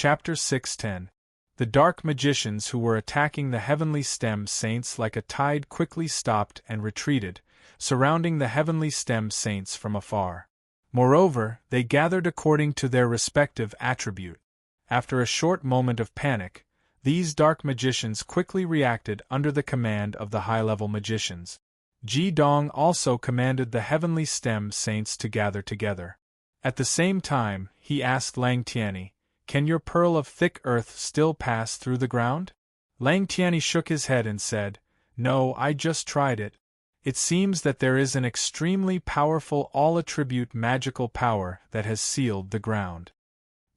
Chapter 6:10. The dark magicians who were attacking the heavenly stem saints like a tide quickly stopped and retreated, surrounding the heavenly stem saints from afar. Moreover, they gathered according to their respective attribute. After a short moment of panic, these dark magicians quickly reacted under the command of the high-level magicians. Ji Dong also commanded the heavenly stem saints to gather together. At the same time, he asked Lang Tianyi, "Can your pearl of thick earth still pass through the ground?" Lang Tianyi shook his head and said, "No, I just tried it. It seems that there is an extremely powerful all-attribute magical power that has sealed the ground."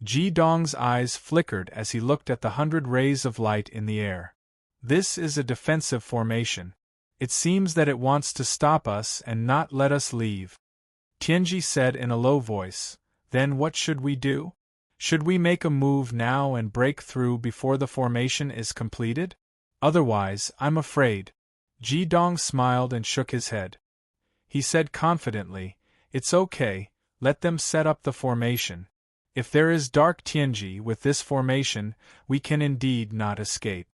Ji Dong's eyes flickered as he looked at the 100 rays of light in the air. "This is a defensive formation. It seems that it wants to stop us and not let us leave." Tianji said in a low voice, "Then what should we do? Should we make a move now and break through before the formation is completed? Otherwise, I'm afraid." Ji Dong smiled and shook his head. He said confidently, "It's okay, let them set up the formation. If there is dark Tianji with this formation, we can indeed not escape.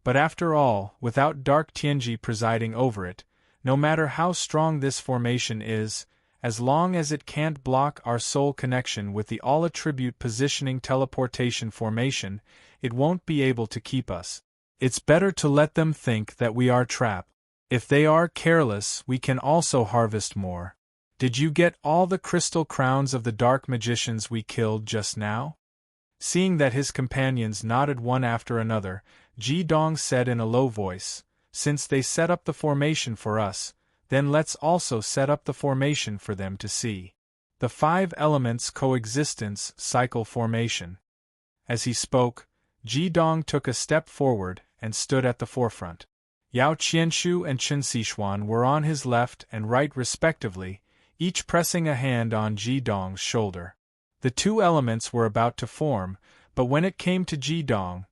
But after all, without dark Tianji presiding over it, no matter how strong this formation is, as long as it can't block our soul connection with the all-attribute positioning teleportation formation, it won't be able to keep us. It's better to let them think that we are trapped. If they are careless, we can also harvest more. Did you get all the crystal crowns of the dark magicians we killed just now?" Seeing that his companions nodded one after another, Ji Dong said in a low voice, "Since they set up the formation for us, then let's also set up the formation for them to see. The 5 elements coexistence cycle formation." As he spoke, Ji Dong took a step forward and stood at the forefront. Yao Qianshu and Chen Xishuan were on his left and right respectively, each pressing a hand on Ji Dong's shoulder. The 2 elements were about to form, but when it came to Ji Dong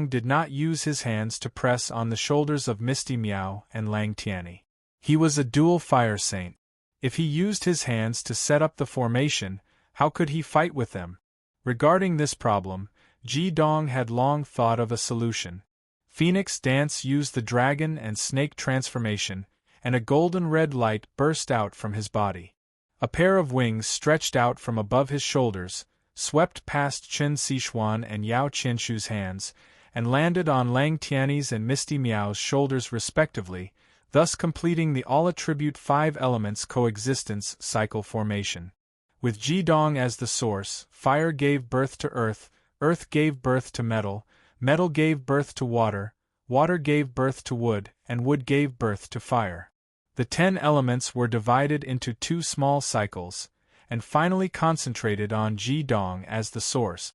did not use his hands to press on the shoulders of Misty Miao and Lang Tianyi. He was a dual fire saint. If he used his hands to set up the formation, how could he fight with them? Regarding this problem, Ji Dong had long thought of a solution. Phoenix Dance used the dragon and snake transformation, and a golden red light burst out from his body. A pair of wings stretched out from above his shoulders, swept past Chen Xishuan and Yao Qianshu's hands, and landed on Lang Tianyi's and Misty Miao's shoulders respectively, thus completing the all-attribute 5 elements coexistence cycle formation. With Ji Dong as the source, fire gave birth to earth, earth gave birth to metal, metal gave birth to water, water gave birth to wood, and wood gave birth to fire. The 10 elements were divided into 2 small cycles, and finally concentrated on Ji Dong as the source.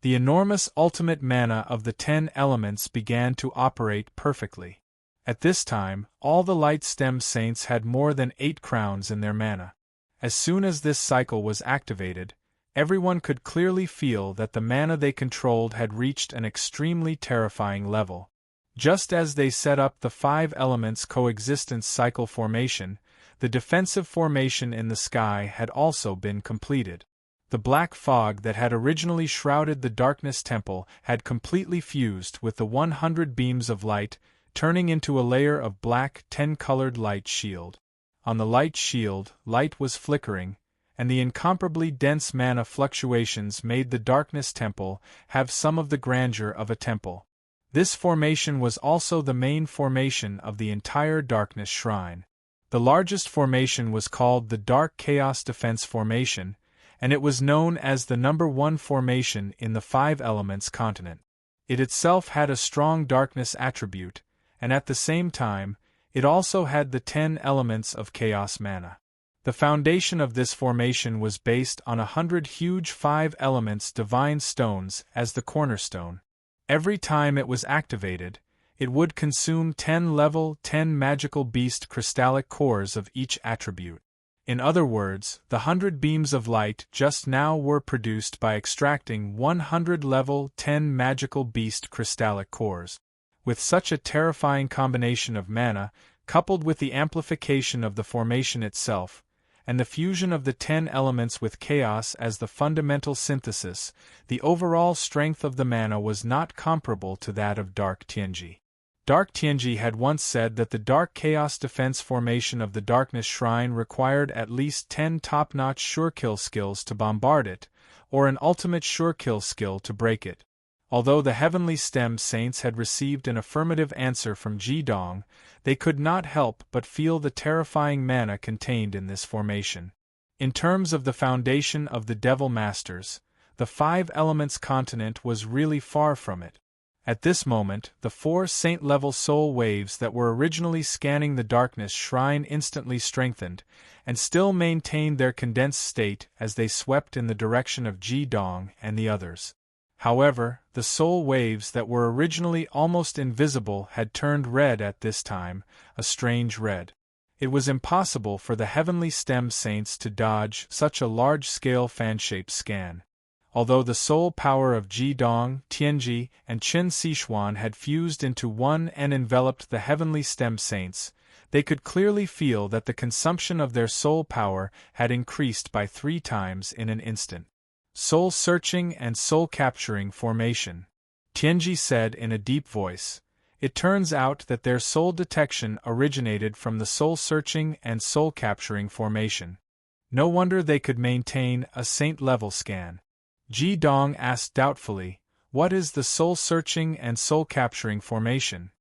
The enormous ultimate mana of the 10 elements began to operate perfectly. At this time, all the light stem saints had more than 8 crowns in their mana. As soon as this cycle was activated, everyone could clearly feel that the mana they controlled had reached an extremely terrifying level. Just as they set up the 5 elements coexistence cycle formation, the defensive formation in the sky had also been completed. The black fog that had originally shrouded the darkness temple had completely fused with the 100 beams of light, turning into a layer of black 10-colored light shield. On the light shield, light was flickering, and the incomparably dense mana fluctuations made the darkness temple have some of the grandeur of a temple. This formation was also the main formation of the entire darkness shrine. The largest formation was called the Dark Chaos Defense Formation, and it was known as the number 1 formation in the 5 elements continent. It itself had a strong darkness attribute, and at the same time, it also had the 10 elements of chaos mana. The foundation of this formation was based on 100 huge 5 elements divine stones as the cornerstone. Every time it was activated, it would consume 10 level 10 magical beast crystallic cores of each attribute. In other words, the 100 beams of light just now were produced by extracting 100 level 10 magical beast crystallic cores. With such a terrifying combination of mana, coupled with the amplification of the formation itself, and the fusion of the 10 elements with chaos as the fundamental synthesis, the overall strength of the mana was not comparable to that of Dark Tianji. Dark Tianji had once said that the Dark Chaos Defense formation of the Darkness Shrine required at least 10 top-notch sure-kill skills to bombard it, or an ultimate sure-kill skill to break it. Although the Heavenly Stem Saints had received an affirmative answer from Jidong, they could not help but feel the terrifying mana contained in this formation. In terms of the foundation of the Devil Masters, the 5 Elements continent was really far from it. At this moment, the 4 saint-level soul waves that were originally scanning the Darkness Shrine instantly strengthened, and still maintained their condensed state as they swept in the direction of Jidong and the others. However, the soul waves that were originally almost invisible had turned red at this time, a strange red. It was impossible for the Heavenly Stem Saints to dodge such a large-scale fan-shaped scan. Although the soul power of Jidong, Tianji, and Qin Sichuan had fused into one and enveloped the Heavenly Stem Saints, they could clearly feel that the consumption of their soul power had increased by 3 times in an instant. Soul-searching and soul-capturing formation. Tianji said in a deep voice. It turns out that their soul detection originated from the soul-searching and soul-capturing formation. No wonder they could maintain a saint-level scan. Jidong asked doubtfully, "What is the soul-searching and soul-capturing formation?"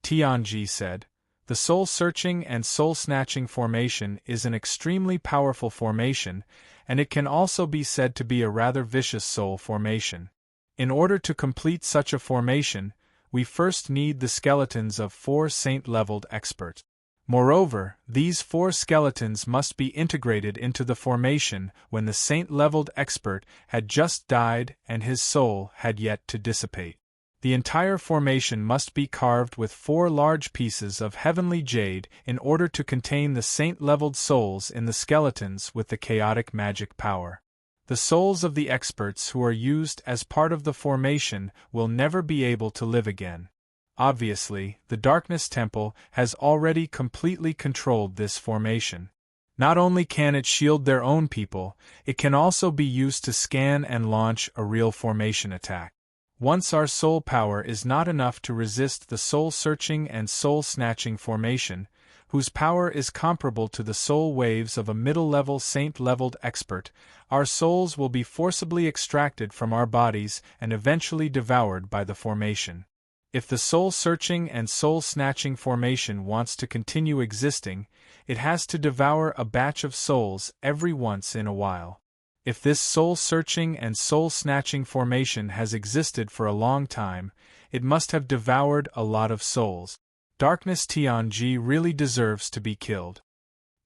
Tianji said, "The soul-searching and soul-snatching formation is an extremely powerful formation, and it can also be said to be a rather vicious soul formation. In order to complete such a formation, we first need the skeletons of 4 saint-leveled experts. Moreover, these 4 skeletons must be integrated into the formation when the saint-leveled expert had just died and his soul had yet to dissipate. The entire formation must be carved with 4 large pieces of heavenly jade in order to contain the saint-leveled souls in the skeletons with the chaotic magic power. The souls of the experts who are used as part of the formation will never be able to live again. Obviously, the Darkness Temple has already completely controlled this formation. Not only can it shield their own people, it can also be used to scan and launch a real formation attack. Once our soul power is not enough to resist the soul-searching and soul-snatching formation, whose power is comparable to the soul waves of a middle-level saint-leveled expert, our souls will be forcibly extracted from our bodies and eventually devoured by the formation. If the soul-searching and soul-snatching formation wants to continue existing, it has to devour a batch of souls every once in a while. If this soul-searching and soul-snatching formation has existed for a long time, it must have devoured a lot of souls. Darkness Tianji really deserves to be killed.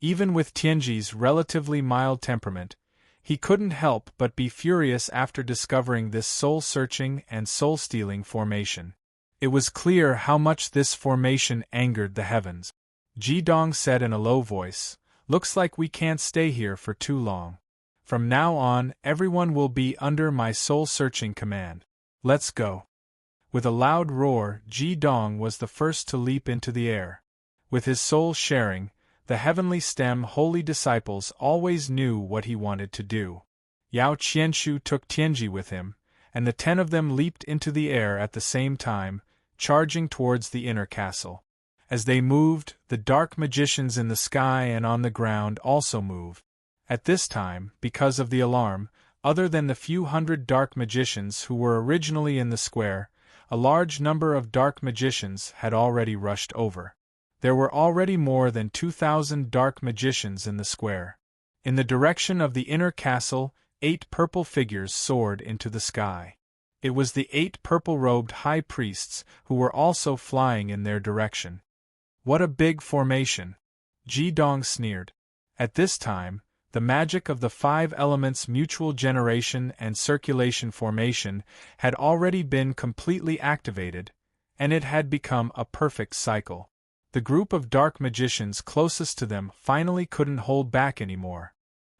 Even with Tianji's relatively mild temperament, he couldn't help but be furious after discovering this soul-searching and soul-stealing formation. It was clear how much this formation angered the heavens. Jidong said in a low voice, "Looks like we can't stay here for too long. From now on, everyone will be under my soul-searching command. Let's go." With a loud roar, Jidong was the first to leap into the air. With his soul sharing, the Heavenly Stem holy disciples always knew what he wanted to do. Yao Qianshu took Tianji with him, and the 10 of them leaped into the air at the same time, charging towards the inner castle. As they moved, the dark magicians in the sky and on the ground also moved. At this time, because of the alarm, other than the few hundred dark magicians who were originally in the square, a large number of dark magicians had already rushed over. There were already more than 2,000 dark magicians in the square. In the direction of the inner castle, 8 purple figures soared into the sky. It was the 8 purple-robed high priests who were also flying in their direction. What a big formation! Jidong sneered. At this time, the magic of the 5 elements mutual generation and circulation formation had already been completely activated, and it had become a perfect cycle. The group of dark magicians closest to them finally couldn't hold back anymore.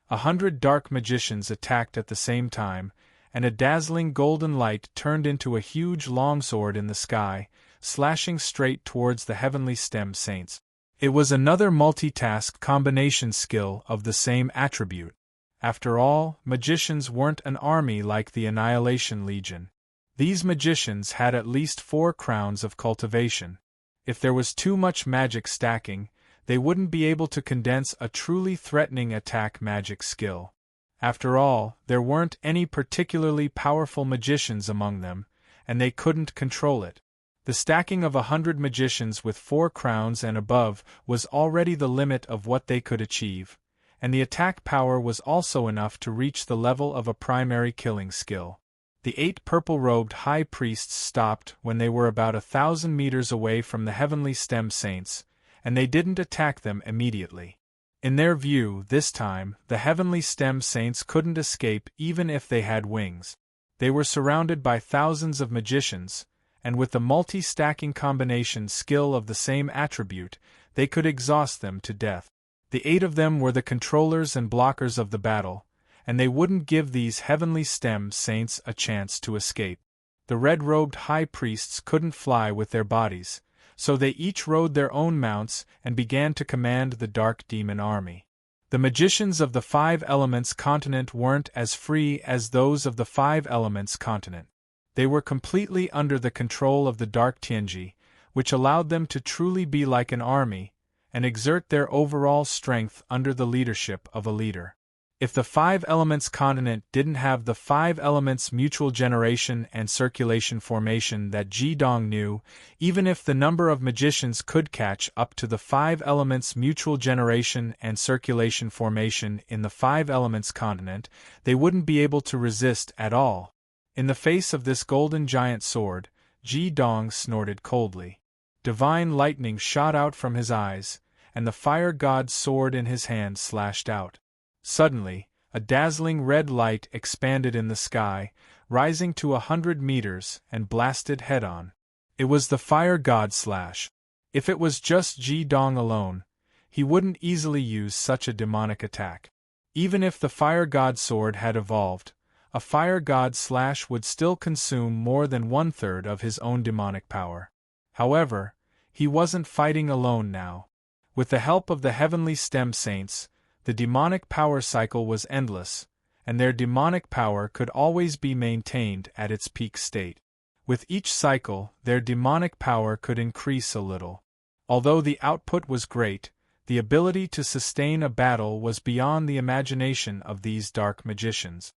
100 dark magicians attacked at the same time, and a dazzling golden light turned into a huge longsword in the sky, slashing straight towards the Heavenly Stem Saints. It was another multitask combination skill of the same attribute. After all, magicians weren't an army like the Annihilation Legion. These magicians had at least 4 crowns of cultivation. If there was too much magic stacking, they wouldn't be able to condense a truly threatening attack magic skill. After all, there weren't any particularly powerful magicians among them, and they couldn't control it. The stacking of 100 magicians with 4 crowns and above was already the limit of what they could achieve, and the attack power was also enough to reach the level of a primary killing skill. The 8 purple-robed high priests stopped when they were about 1,000 meters away from the heavenly stem saints, and they didn't attack them immediately. In their view, this time, the heavenly stem saints couldn't escape even if they had wings. They were surrounded by thousands of magicians, and with the multi-stacking combination skill of the same attribute, they could exhaust them to death. The 8 of them were the controllers and blockers of the battle, and they wouldn't give these heavenly stem saints a chance to escape. The red-robed high priests couldn't fly with their bodies, so they each rode their own mounts and began to command the dark demon army. The magicians of the 5 Elements continent weren't as free as those of the 5 Elements continent. They were completely under the control of the Dark Tianji, which allowed them to truly be like an army, and exert their overall strength under the leadership of a leader. If the 5 Elements continent didn't have the 5 Elements mutual generation and circulation formation that Ji-Dong knew, even if the number of magicians could catch up to the 5 Elements mutual generation and circulation formation in the 5 Elements continent, they wouldn't be able to resist at all. In the face of this golden giant sword, Ji-Dong snorted coldly. Divine lightning shot out from his eyes, and the fire god's sword in his hand slashed out. Suddenly, a dazzling red light expanded in the sky, rising to 100 meters, and blasted head-on. It was the fire god slash. If it was just Ji-Dong alone, he wouldn't easily use such a demonic attack. Even if the fire god sword had evolved, a fire god slash would still consume more than 1/3 of his own demonic power. However, he wasn't fighting alone now. With the help of the heavenly stem saints, the demonic power cycle was endless, and their demonic power could always be maintained at its peak state. With each cycle, their demonic power could increase a little. Although the output was great, the ability to sustain a battle was beyond the imagination of these dark magicians.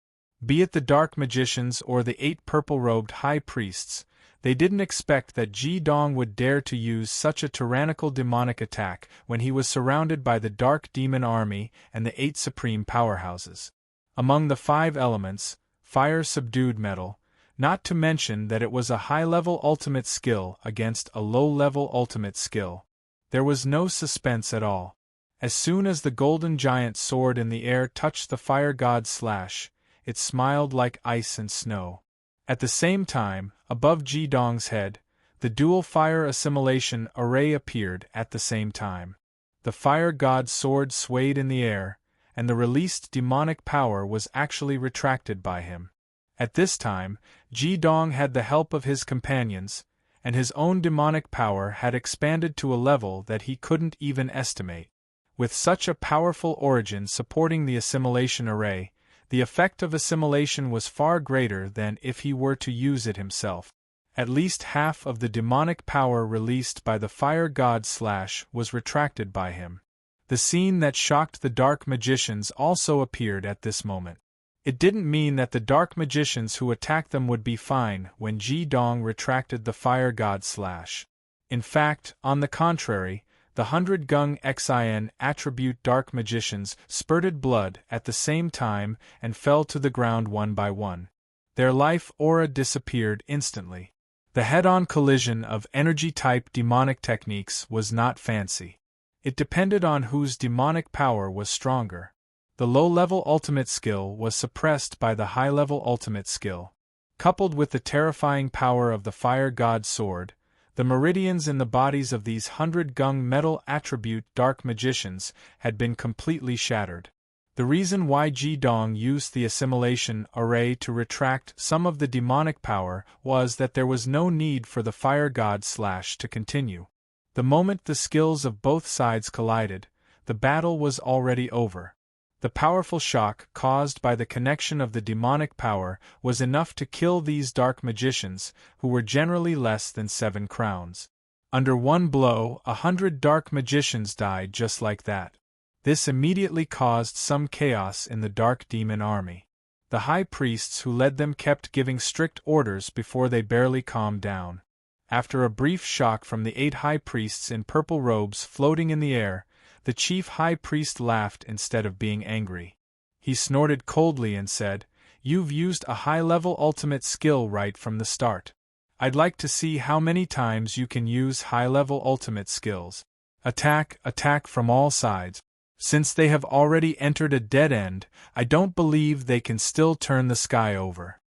Be it the dark magicians or the 8 purple-robed high priests, they didn't expect that Ji-Dong would dare to use such a tyrannical demonic attack when he was surrounded by the dark demon army and the 8 supreme powerhouses. Among the 5 elements, fire subdued metal, not to mention that it was a high-level ultimate skill against a low-level ultimate skill. There was no suspense at all. As soon as the golden giant sword in the air touched the fire god's slash, it smiled like ice and snow. At the same time, above Ji-Dong's head, the dual fire assimilation array appeared at the same time. The fire god's sword swayed in the air, and the released demonic power was actually retracted by him. At this time, Ji-Dong had the help of his companions, and his own demonic power had expanded to a level that he couldn't even estimate. With such a powerful origin supporting the assimilation array, the effect of assimilation was far greater than if he were to use it himself. At least half of the demonic power released by the fire god slash was retracted by him. The scene that shocked the dark magicians also appeared at this moment. It didn't mean that the dark magicians who attacked them would be fine when Ji-Dong retracted the fire god slash. In fact, on the contrary, the 100 Gung Xin attribute dark magicians spurted blood at the same time and fell to the ground one by one. Their life aura disappeared instantly. The head-on collision of energy-type demonic techniques was not fancy. It depended on whose demonic power was stronger. The low-level ultimate skill was suppressed by the high-level ultimate skill. Coupled with the terrifying power of the fire god sword, the meridians in the bodies of these 100 Gung metal attribute dark magicians had been completely shattered. The reason why Ji-Dong used the assimilation array to retract some of the demonic power was that there was no need for the fire god slash to continue. The moment the skills of both sides collided, the battle was already over. The powerful shock caused by the connection of the demonic power was enough to kill these dark magicians, who were generally less than 7 crowns. Under one blow, 100 dark magicians died just like that. This immediately caused some chaos in the dark demon army. The high priests who led them kept giving strict orders before they barely calmed down. After a brief shock from the 8 high priests in purple robes floating in the air, the chief high priest laughed instead of being angry. He snorted coldly and said, "You've used a high-level ultimate skill right from the start. I'd like to see how many times you can use high-level ultimate skills. Attack, attack from all sides. Since they have already entered a dead end, I don't believe they can still turn the sky over."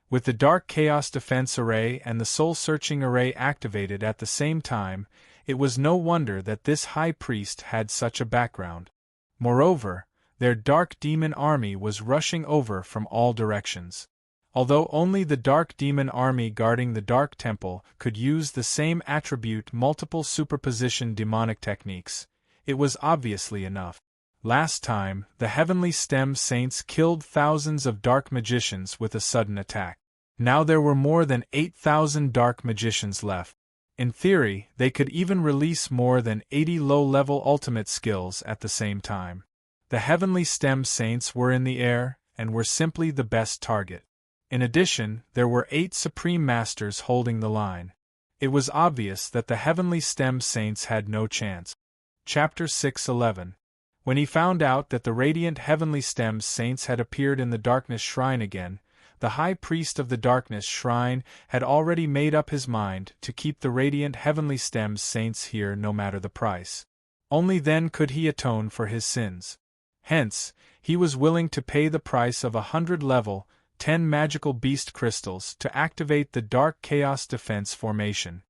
With the Dark Chaos Defense Array and the Soul-Searching Array activated at the same time, it was no wonder that this high priest had such a background. Moreover, their dark demon army was rushing over from all directions. Although only the dark demon army guarding the Dark Temple could use the same attribute multiple superposition demonic techniques, it was obviously enough. Last time, the Heavenly Stem Saints killed thousands of dark magicians with a sudden attack. Now there were more than 8,000 dark magicians left. In theory, they could even release more than 80 low-level ultimate skills at the same time. The Heavenly Stem Saints were in the air, and were simply the best target. In addition, there were 8 Supreme Masters holding the line. It was obvious that the Heavenly Stem Saints had no chance. Chapter 6:11. When he found out that the radiant Heavenly Stem Saints had appeared in the Darkness Shrine again, the High Priest of the Darkness Shrine had already made up his mind to keep the radiant Heavenly Stem Saints here no matter the price. Only then could he atone for his sins. Hence, he was willing to pay the price of 100 level, 10 magical beast crystals to activate the Dark Chaos Defense formation.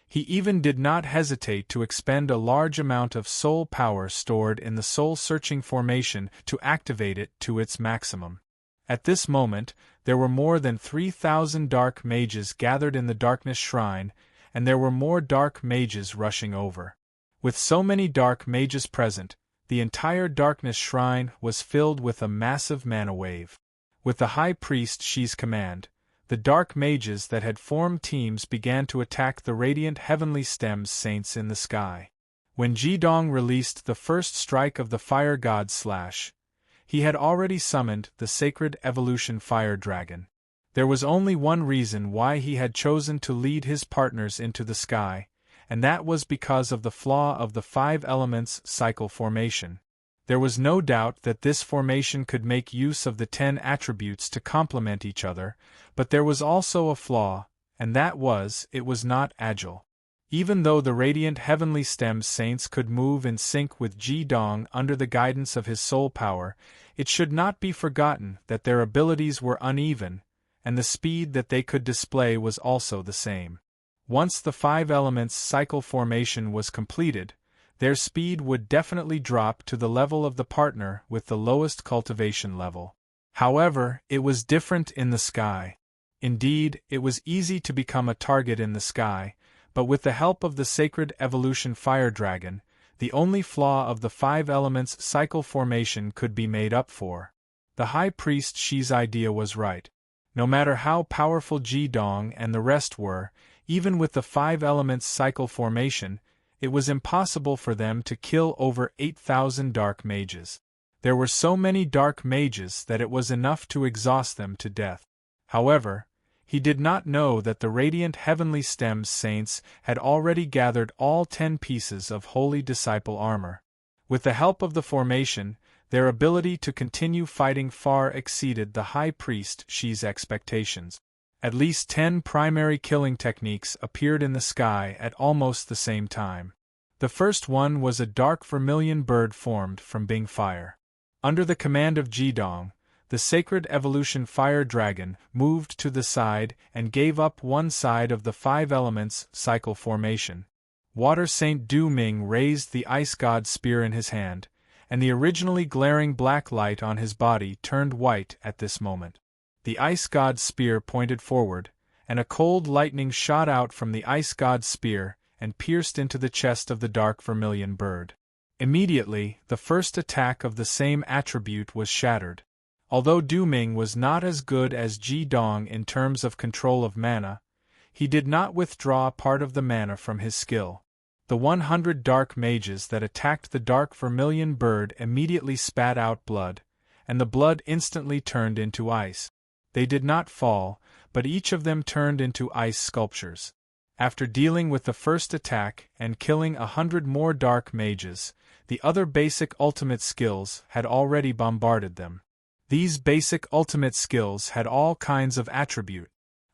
He even did not hesitate to expend a large amount of soul power stored in the soul-searching formation to activate it to its maximum. At this moment, there were more than 3,000 dark mages gathered in the Darkness Shrine, and there were more dark mages rushing over. With so many dark mages present, the entire Darkness Shrine was filled with a massive mana wave. With the High Priest Shi's command, the dark mages that had formed teams began to attack the radiant Heavenly Stem Saints in the sky. When Jidong released the first strike of the Fire God Slash, he had already summoned the Sacred Evolution Fire Dragon. There was only one reason why he had chosen to lead his partners into the sky, and that was because of the flaw of the 5 elements cycle formation. There was no doubt that this formation could make use of the 10 attributes to complement each other, but there was also a flaw, and that was, it was not agile. Even though the radiant Heavenly Stem Saints could move in sync with Jidong under the guidance of his soul power, it should not be forgotten that their abilities were uneven, and the speed that they could display was also the same. Once the 5 elements cycle formation was completed, their speed would definitely drop to the level of the partner with the lowest cultivation level. However, it was different in the sky. Indeed, it was easy to become a target in the sky, but with the help of the Sacred Evolution Fire Dragon, the only flaw of the 5 elements cycle formation could be made up for. The High Priest Shi's idea was right. No matter how powerful Jidong and the rest were, even with the 5 elements cycle formation, it was impossible for them to kill over 8,000 dark mages. There were so many dark mages that it was enough to exhaust them to death. However, he did not know that the radiant Heavenly Stem Saints had already gathered all 10 pieces of Holy Disciple armor. With the help of the formation, their ability to continue fighting far exceeded the High Priest Shi's expectations. At least 10 primary killing techniques appeared in the sky at almost the same time. The first one was a dark vermilion bird formed from Bing Fire. Under the command of Jidong, the Sacred Evolution Fire Dragon moved to the side and gave up one side of the 5 elements cycle formation. Water Saint Du Ming raised the Ice God Spear in his hand, and the originally glaring black light on his body turned white at this moment. The Ice God's spear pointed forward, and a cold lightning shot out from the Ice God's spear, and pierced into the chest of the dark vermilion bird. Immediately, the first attack of the same attribute was shattered. Although Du Ming was not as good as Ji Dong in terms of control of mana, he did not withdraw part of the mana from his skill. The 100 dark mages that attacked the dark vermilion bird immediately spat out blood, and the blood instantly turned into ice. They did not fall, but each of them turned into ice sculptures. After dealing with the first attack and killing 100 more dark mages, the other basic ultimate skills had already bombarded them. These basic ultimate skills had all kinds of attribute.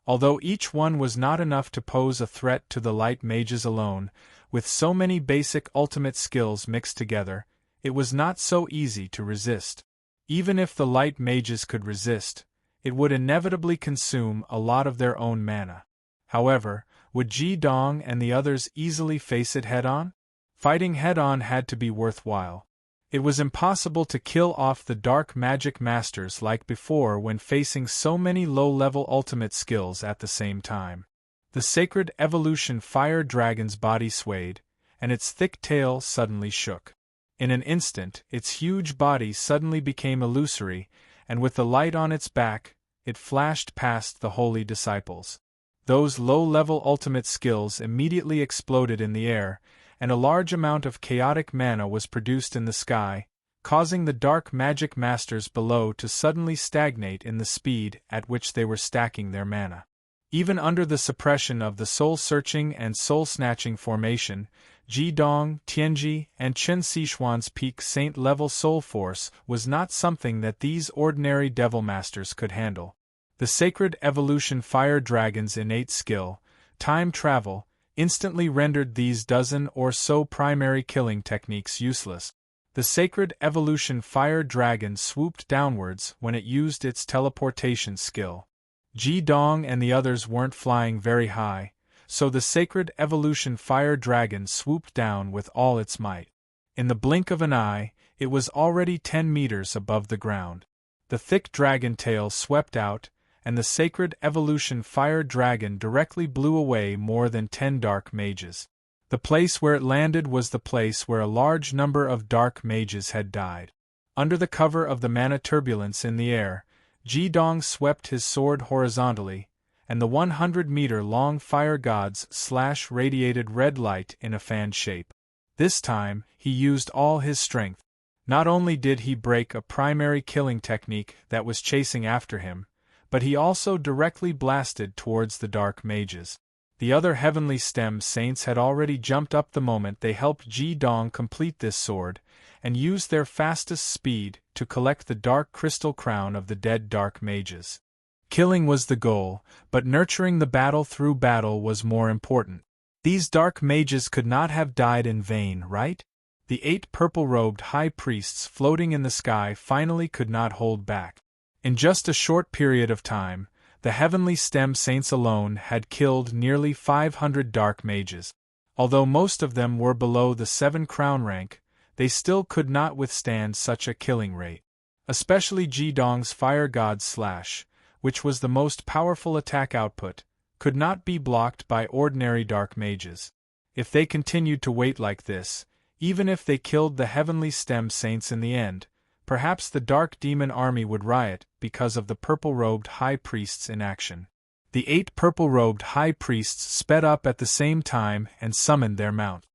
Although each one was not enough to pose a threat to the light mages alone, with so many basic ultimate skills mixed together, it was not so easy to resist. Even if the light mages could resist, it would inevitably consume a lot of their own mana. However, would Ji Dong and the others easily face it head-on? Fighting head-on had to be worthwhile. It was impossible to kill off the dark magic masters like before when facing so many low-level ultimate skills at the same time. The sacred evolution fire dragon's body swayed, and its thick tail suddenly shook. In an instant, its huge body suddenly became illusory, and with the light on its back, it flashed past the holy disciples. Those low-level ultimate skills immediately exploded in the air, and a large amount of chaotic mana was produced in the sky, causing the dark magic masters below to suddenly stagnate in the speed at which they were stacking their mana. Even under the suppression of the soul-searching and soul-snatching formation, Ji Dong, Tianji, and Chen Sichuan's peak saint-level soul force was not something that these ordinary devil masters could handle. The sacred evolution fire dragon's innate skill, time travel, instantly rendered these dozen or so primary killing techniques useless. The sacred evolution fire dragon swooped downwards when it used its teleportation skill. Ji Dong and the others weren't flying very high, so the sacred evolution fire dragon swooped down with all its might. In the blink of an eye, it was already 10 meters above the ground. The thick dragon tail swept out, and the sacred evolution fire dragon directly blew away more than 10 dark mages. The place where it landed was the place where a large number of dark mages had died. Under the cover of the mana turbulence in the air, Ji Dong swept his sword horizontally, and the 100-meter-long fire gods radiated red light in a fan shape. This time, he used all his strength. Not only did he break a primary killing technique that was chasing after him, but he also directly blasted towards the dark mages. The other heavenly stem saints had already jumped up the moment they helped Ji Dong complete this sword, and used their fastest speed to collect the dark crystal crown of the dead dark mages. Killing was the goal, but nurturing the battle through battle was more important. These dark mages could not have died in vain, right? The 8 purple-robed high priests floating in the sky finally could not hold back. In just a short period of time, the heavenly stem saints alone had killed nearly 500 dark mages. Although most of them were below the 7 crown rank, they still could not withstand such a killing rate. Especially Ji Dong's fire god slash, which was the most powerful attack output, could not be blocked by ordinary dark mages. If they continued to wait like this, even if they killed the heavenly stem saints in the end, perhaps the dark demon army would riot because of the purple-robed high priests in action. The 8 purple-robed high priests sped up at the same time and summoned their mount.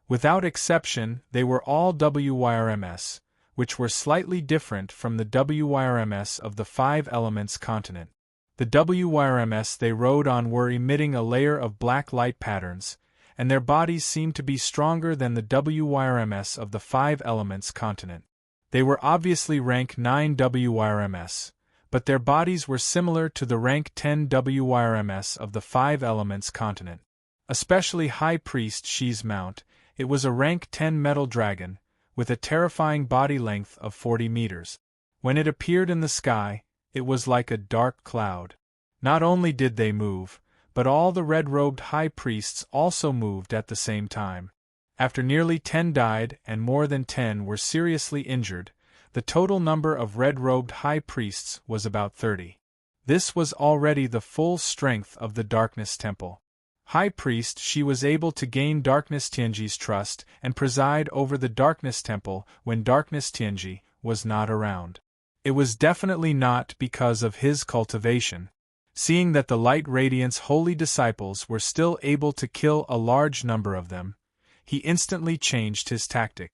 Without exception, they were all WYRMS, which were slightly different from the WYRMS of the 5 Elements continent. The WYRMS they rode on were emitting a layer of black light patterns, and their bodies seemed to be stronger than the WYRMS of the 5 Elements continent. They were obviously rank 9 WYRMS, but their bodies were similar to the rank 10 WYRMS of the 5 Elements continent. Especially High Priest Shi's mount, it was a rank 10 metal dragon, with a terrifying body length of 40 meters. When it appeared in the sky, it was like a dark cloud. Not only did they move, but all the red-robed high priests also moved at the same time. After nearly 10 died and more than 10 were seriously injured, the total number of red-robed high priests was about 30. This was already the full strength of the Darkness Temple. High Priest, she was able to gain Darkness Tianji's trust and preside over the Darkness Temple when Darkness Tianji was not around. It was definitely not because of his cultivation. Seeing that the Light Radiant's holy disciples were still able to kill a large number of them, he instantly changed his tactic.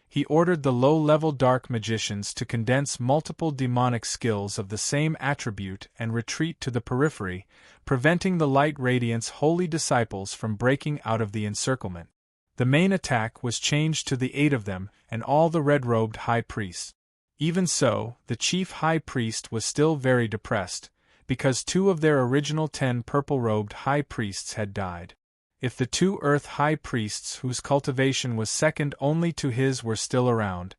He ordered the low-level dark magicians to condense multiple demonic skills of the same attribute and retreat to the periphery, preventing the Light Radiant's holy disciples from breaking out of the encirclement. The main attack was changed to the 8 of them and all the red-robed high priests. Even so, the chief high priest was still very depressed, because 2 of their original 10 purple-robed high priests had died. If the 2 earth high priests whose cultivation was second only to his were still around,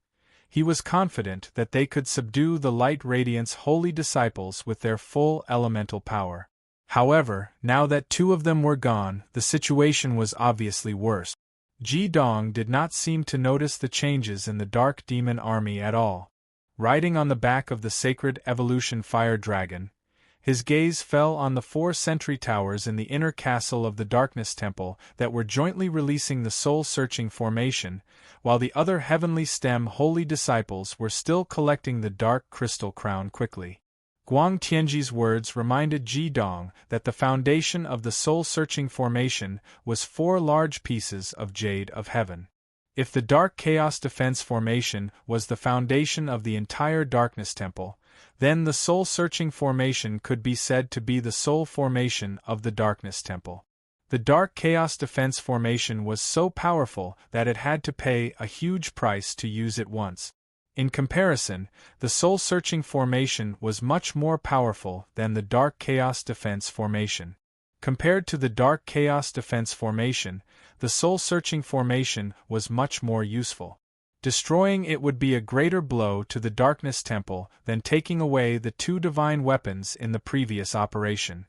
he was confident that they could subdue the Light Radiant's holy disciples with their full elemental power. However, now that 2 of them were gone, the situation was obviously worse. Ji Dong did not seem to notice the changes in the Dark Demon army at all. Riding on the back of the Sacred Evolution Fire Dragon, his gaze fell on the 4 sentry towers in the inner castle of the Darkness Temple that were jointly releasing the soul-searching formation, while the other Heavenly Stem holy disciples were still collecting the Dark Crystal Crown quickly. Guang Tianji's words reminded Ji Dong that the foundation of the soul-searching formation was 4 large pieces of Jade of Heaven. If the Dark Chaos Defense Formation was the foundation of the entire Darkness Temple, then the soul-searching formation could be said to be the soul formation of the Darkness Temple. The Dark Chaos Defense Formation was so powerful that it had to pay a huge price to use it once. In comparison, the soul-searching formation was much more powerful than the Dark Chaos Defense Formation. Compared to the Dark Chaos Defense Formation, the soul-searching formation was much more useful. Destroying it would be a greater blow to the Darkness Temple than taking away the 2 divine weapons in the previous operation.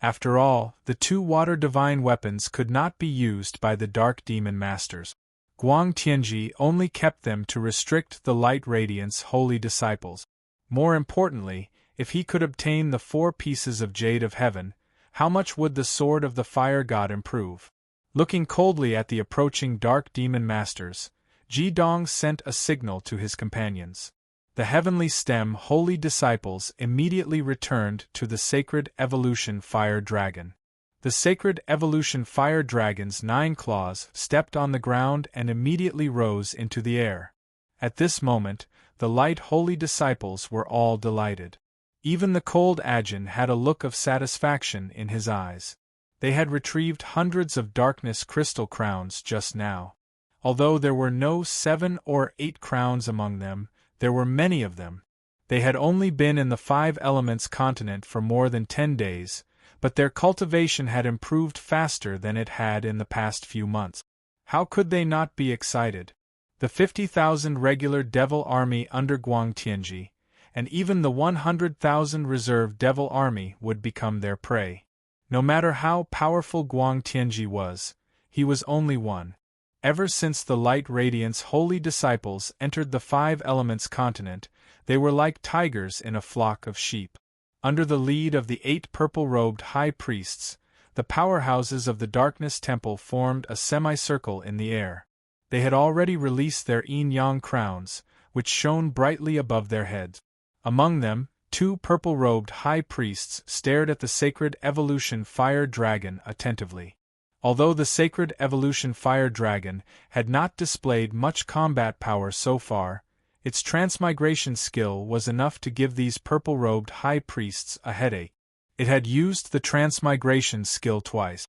After all, the 2 water divine weapons could not be used by the Dark Demon Masters. Guang Tianji only kept them to restrict the Light Radiant's holy disciples. More importantly, if he could obtain the 4 pieces of Jade of Heaven, how much would the Sword of the Fire God improve? Looking coldly at the approaching Dark Demon Masters, Ji Dong sent a signal to his companions. The Heavenly Stem holy disciples immediately returned to the Sacred Evolution Fire Dragon. The Sacred Evolution Fire Dragon's 9 claws stepped on the ground and immediately rose into the air. At this moment, the Light Holy Disciples were all delighted. Even the cold Ajin had a look of satisfaction in his eyes. They had retrieved hundreds of Darkness Crystal Crowns just now. Although there were no 7 or 8 crowns among them, there were many of them. They had only been in the 5 Elements continent for more than 10 days, but their cultivation had improved faster than it had in the past few months. How could they not be excited? The 50,000 regular devil army under Guang Tianji, and even the 100,000 reserve devil army would become their prey. No matter how powerful Guang Tianji was, he was only one. Ever since the Light Radiant's holy disciples entered the 5 Elements continent, they were like tigers in a flock of sheep. Under the lead of the 8 purple-robed high priests, the powerhouses of the Darkness Temple formed a semicircle in the air. They had already released their yin-yang crowns, which shone brightly above their heads. Among them, 2 purple-robed high priests stared at the Sacred Evolution Fire Dragon attentively. Although the Sacred Evolution Fire Dragon had not displayed much combat power so far, its transmigration skill was enough to give these purple-robed high priests a headache. It had used the transmigration skill twice.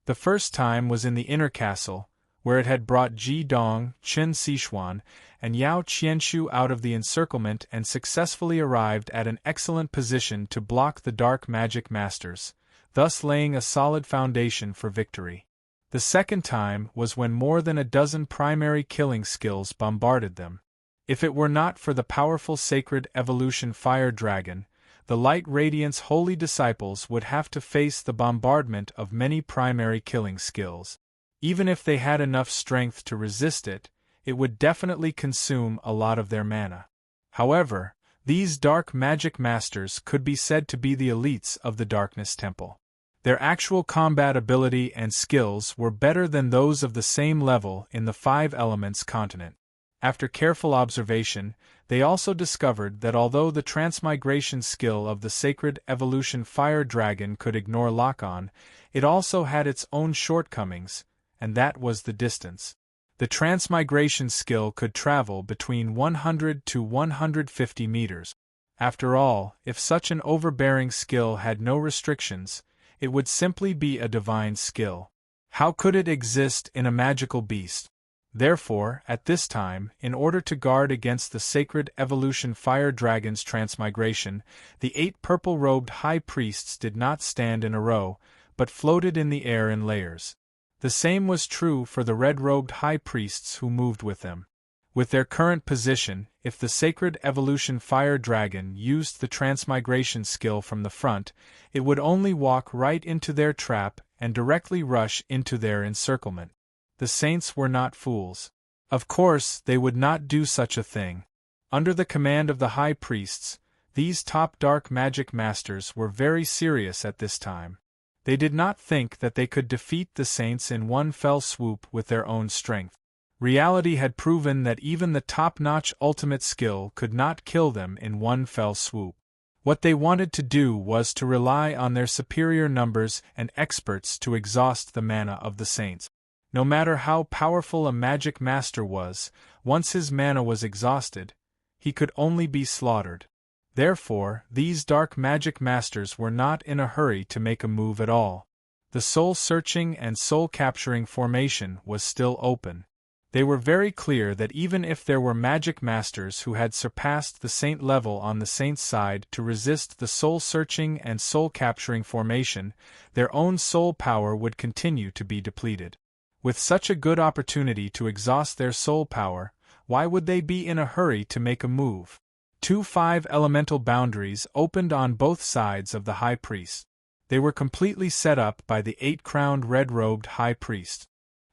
The first time was in the inner castle, where it had brought Ji Dong, Chen Xishuan, and Yao Qianshu out of the encirclement and successfully arrived at an excellent position to block the Dark Magic Masters, thus laying a solid foundation for victory. The second time was when more than a dozen primary killing skills bombarded them. If it were not for the powerful Sacred Evolution Fire Dragon, the Light Radiant's holy disciples would have to face the bombardment of many primary killing skills. Even if they had enough strength to resist it, it would definitely consume a lot of their mana. However, these dark magic masters could be said to be the elites of the Darkness Temple. Their actual combat ability and skills were better than those of the same level in the Five Elements continent. After careful observation, they also discovered that although the transmigration skill of the Sacred Evolution Fire Dragon could ignore lock-on, it also had its own shortcomings, and that was the distance. The transmigration skill could travel between 100 to 150 meters. After all, if such an overbearing skill had no restrictions, it would simply be a divine skill. How could it exist in a magical beast? Therefore, at this time, in order to guard against the Sacred Evolution Fire Dragon's transmigration, the 8 purple-robed high priests did not stand in a row, but floated in the air in layers. The same was true for the red-robed high priests who moved with them. With their current position, if the Sacred Evolution Fire Dragon used the transmigration skill from the front, it would only walk right into their trap and directly rush into their encirclement. The saints were not fools. Of course, they would not do such a thing. Under the command of the high priests, these top dark magic masters were very serious at this time. They did not think that they could defeat the saints in one fell swoop with their own strength. Reality had proven that even the top-notch ultimate skill could not kill them in one fell swoop. What they wanted to do was to rely on their superior numbers and experts to exhaust the mana of the saints. No matter how powerful a magic master was, once his mana was exhausted, he could only be slaughtered. Therefore, these dark magic masters were not in a hurry to make a move at all. The soul-searching and soul-capturing formation was still open. They were very clear that even if there were magic masters who had surpassed the saint level on the saint's side to resist the soul-searching and soul-capturing formation, their own soul power would continue to be depleted. With such a good opportunity to exhaust their soul power, why would they be in a hurry to make a move? 2 5-elemental boundaries opened on both sides of the high priest. They were completely set up by the 8-crowned red-robed high priest.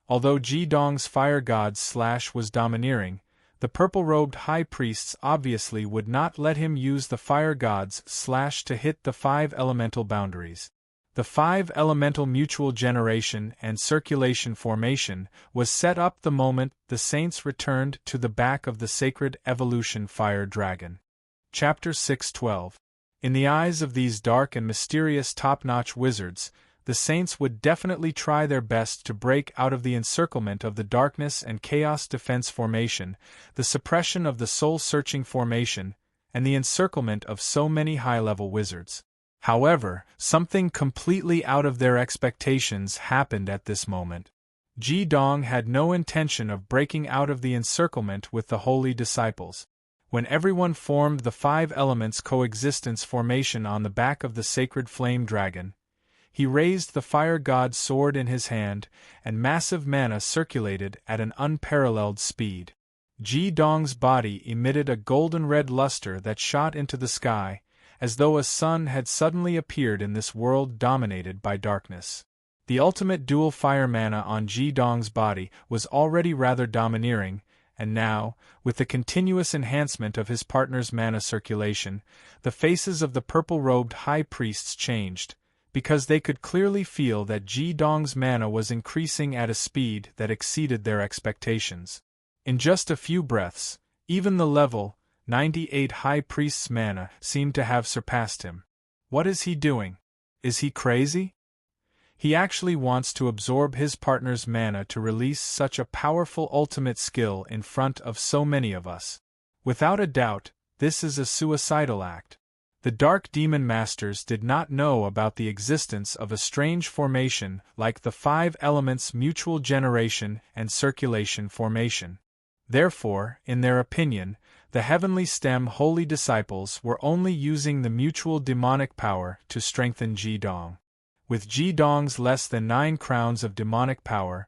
Although Ji-Dong's fire god Slash was domineering, the purple-robed high priests obviously would not let him use the fire god's Slash to hit the 5-elemental boundaries. The 5-elemental mutual generation and circulation formation was set up the moment the saints returned to the back of the Sacred Evolution Fire Dragon. Chapter 6:12. In the eyes of these dark and mysterious top-notch wizards, the saints would definitely try their best to break out of the encirclement of the Darkness and Chaos Defense Formation, the suppression of the Soul-Searching Formation, and the encirclement of so many high-level wizards. However, something completely out of their expectations happened at this moment. Ji-Dong had no intention of breaking out of the encirclement with the holy disciples. When everyone formed the 5 elements coexistence formation on the back of the sacred flame dragon, he raised the fire god's sword in his hand, and massive mana circulated at an unparalleled speed. Ji-Dong's body emitted a golden-red luster that shot into the sky, as though a sun had suddenly appeared in this world dominated by darkness. The ultimate dual fire mana on Ji-Dong's body was already rather domineering, and now, with the continuous enhancement of his partner's mana circulation, the faces of the purple-robed high priests changed, because they could clearly feel that Ji-Dong's mana was increasing at a speed that exceeded their expectations. In just a few breaths, even the level 98 High Priest's mana seemed to have surpassed him. What is he doing? Is he crazy? He actually wants to absorb his partner's mana to release such a powerful ultimate skill in front of so many of us. Without a doubt, this is a suicidal act. The Dark Demon Masters did not know about the existence of a strange formation like the 5 elements mutual generation and circulation formation. Therefore, in their opinion, the Heavenly Stem Holy Disciples were only using the mutual demonic power to strengthen Ji-Dong. With Ji-Dong's less than 9 crowns of demonic power,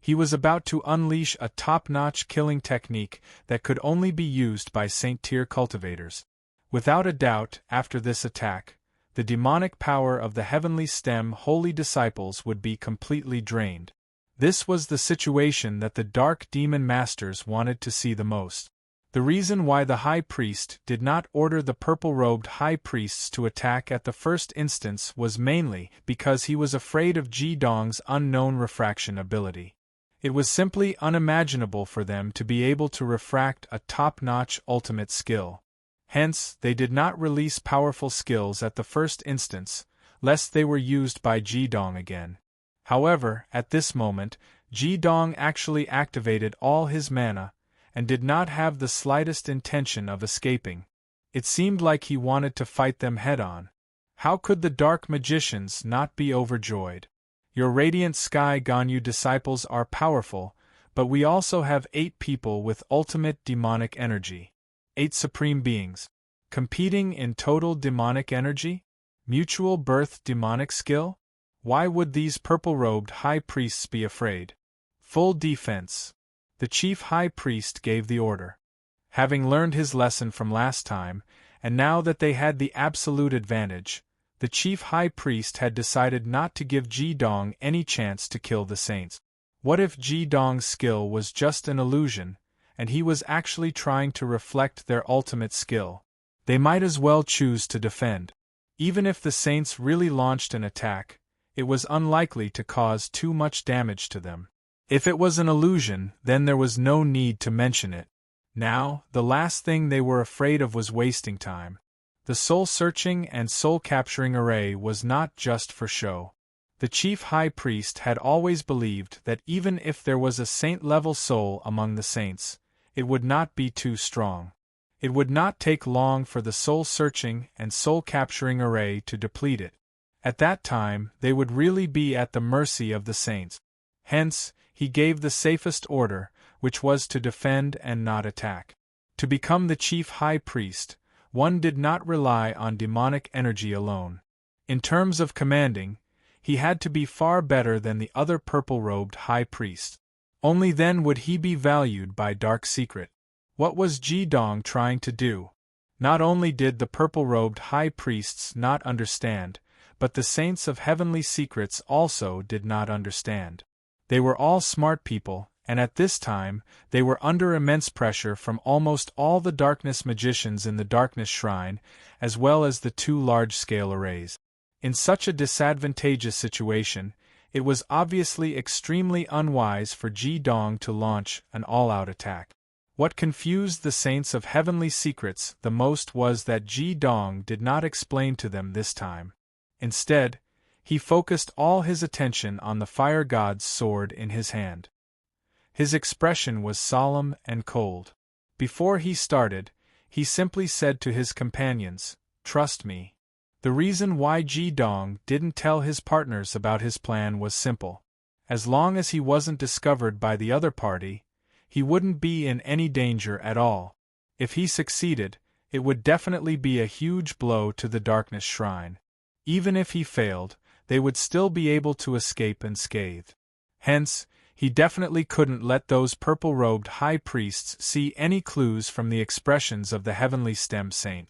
he was about to unleash a top-notch killing technique that could only be used by Saint-tier cultivators. Without a doubt, after this attack, the demonic power of the Heavenly Stem Holy Disciples would be completely drained. This was the situation that the Dark Demon Masters wanted to see the most. The reason why the high priest did not order the purple-robed high priests to attack at the first instance was mainly because he was afraid of Ji-dong's unknown refraction ability. It was simply unimaginable for them to be able to refract a top-notch ultimate skill. Hence, they did not release powerful skills at the first instance, lest they were used by Ji-dong again. However, at this moment, Ji-dong actually activated all his mana, and did not have the slightest intention of escaping. It seemed like he wanted to fight them head-on. How could the dark magicians not be overjoyed? Your radiant sky Ganyu disciples are powerful, but we also have 8 people with ultimate demonic energy. 8 supreme beings. Competing in total demonic energy? Mutual birth demonic skill? Why would these purple-robed high priests be afraid? Full defense. The chief high priest gave the order. Having learned his lesson from last time, and now that they had the absolute advantage, the chief high priest had decided not to give Ji-dong any chance to kill the saints. What if Ji-dong's skill was just an illusion, and he was actually trying to reflect their ultimate skill? They might as well choose to defend. Even if the saints really launched an attack, it was unlikely to cause too much damage to them. If it was an illusion, then there was no need to mention it. Now, the last thing they were afraid of was wasting time. The soul-searching and soul-capturing array was not just for show. The chief high priest had always believed that even if there was a saint-level soul among the saints, it would not be too strong. It would not take long for the soul-searching and soul-capturing array to deplete it. At that time, they would really be at the mercy of the saints. Hence, he gave the safest order, which was to defend and not attack. To become the chief high priest, one did not rely on demonic energy alone. In terms of commanding, he had to be far better than the other purple-robed high priests. Only then would he be valued by Dark Secret. What was Ji-dong trying to do? Not only did the purple-robed high priests not understand, but the saints of heavenly secrets also did not understand. They were all smart people, and at this time, they were under immense pressure from almost all the darkness magicians in the Darkness Shrine, as well as the 2 large-scale arrays. In such a disadvantageous situation, it was obviously extremely unwise for Ji-dong to launch an all-out attack. What confused the saints of heavenly secrets the most was that Ji-dong did not explain to them this time. Instead, he focused all his attention on the fire god's sword in his hand. His expression was solemn and cold. Before he started, he simply said to his companions, "Trust me." The reason why Ji-dong didn't tell his partners about his plan was simple. As long as he wasn't discovered by the other party, he wouldn't be in any danger at all. If he succeeded, it would definitely be a huge blow to the Darkness Shrine. Even if he failed, they would still be able to escape unscathed. Hence, he definitely couldn't let those purple-robed high priests see any clues from the expressions of the heavenly stem saint.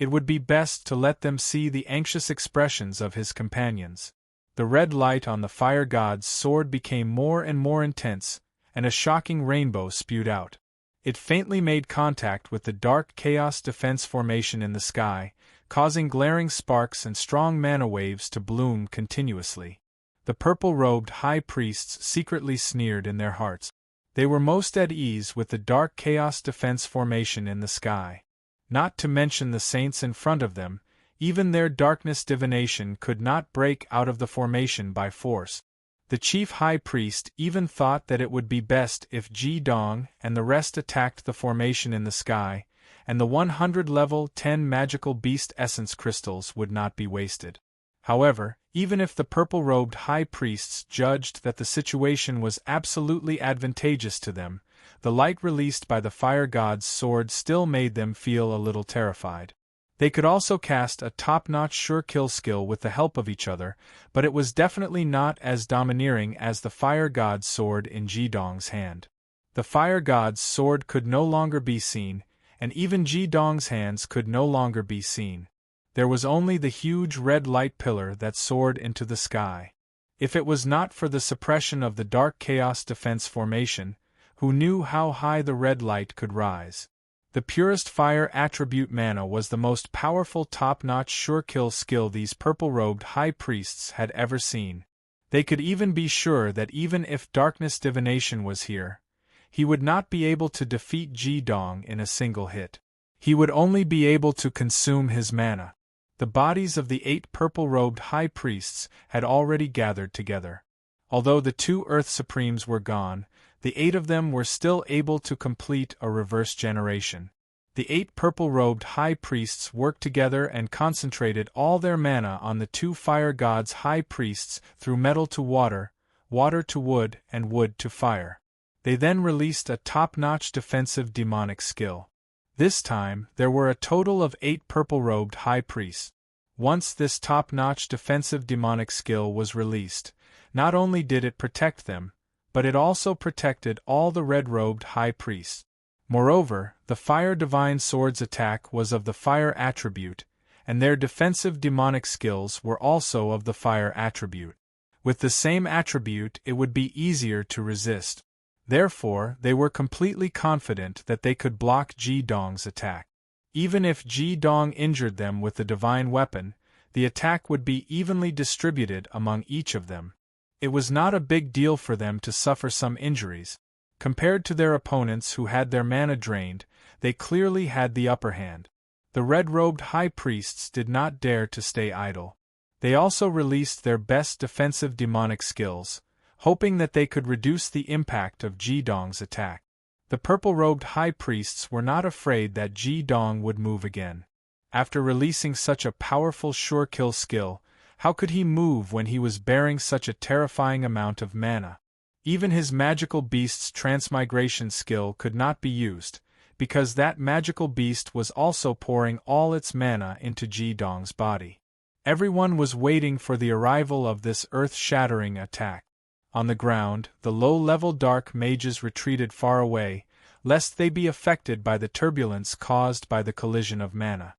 It would be best to let them see the anxious expressions of his companions. The red light on the fire god's sword became more and more intense, and a shocking rainbow spewed out. It faintly made contact with the dark chaos defense formation in the sky, causing glaring sparks and strong mana waves to bloom continuously. The purple-robed high priests secretly sneered in their hearts. They were most at ease with the dark chaos defense formation in the sky. Not to mention the saints in front of them, even their darkness divination could not break out of the formation by force. The chief high priest even thought that it would be best if Ji-dong and the rest attacked the formation in the sky, and the 100 level 10 magical beast essence crystals would not be wasted. However, even if the purple-robed high priests judged that the situation was absolutely advantageous to them, the light released by the fire god's sword still made them feel a little terrified. They could also cast a top-notch sure-kill skill with the help of each other, but it was definitely not as domineering as the fire god's sword in Ji-dong's hand. The fire god's sword could no longer be seen, and even Ji-dong's hands could no longer be seen. There was only the huge red light pillar that soared into the sky. If it was not for the suppression of the dark chaos defense formation, who knew how high the red light could rise? The purest fire attribute mana was the most powerful top-notch sure-kill skill these purple-robed high priests had ever seen. They could even be sure that even if darkness divination was here, he would not be able to defeat Ji-dong in a single hit. He would only be able to consume his mana. The bodies of the 8 purple-robed high priests had already gathered together. Although the 2 Earth Supremes were gone, the 8 of them were still able to complete a reverse generation. The 8 purple-robed high priests worked together and concentrated all their mana on the 2 fire gods' high priests through metal to water, water to wood, and wood to fire. They then released a top-notch defensive demonic skill. This time, there were a total of 8 purple-robed high priests. Once this top-notch defensive demonic skill was released, not only did it protect them, but it also protected all the red-robed high priests. Moreover, the Fire Divine Sword's attack was of the fire attribute, and their defensive demonic skills were also of the fire attribute. With the same attribute, it would be easier to resist. Therefore, they were completely confident that they could block Ji-dong's attack. Even if Ji-dong injured them with the divine weapon, the attack would be evenly distributed among each of them. It was not a big deal for them to suffer some injuries. Compared to their opponents who had their mana drained, they clearly had the upper hand. The red-robed high priests did not dare to stay idle. They also released their best defensive demonic skills, hoping that they could reduce the impact of Ji-dong's attack. The purple-robed high priests were not afraid that Ji-dong would move again. After releasing such a powerful sure-kill skill, how could he move when he was bearing such a terrifying amount of mana? Even his magical beast's transmigration skill could not be used, because that magical beast was also pouring all its mana into Ji-dong's body. Everyone was waiting for the arrival of this earth-shattering attack. On the ground, the low-level dark mages retreated far away, lest they be affected by the turbulence caused by the collision of mana.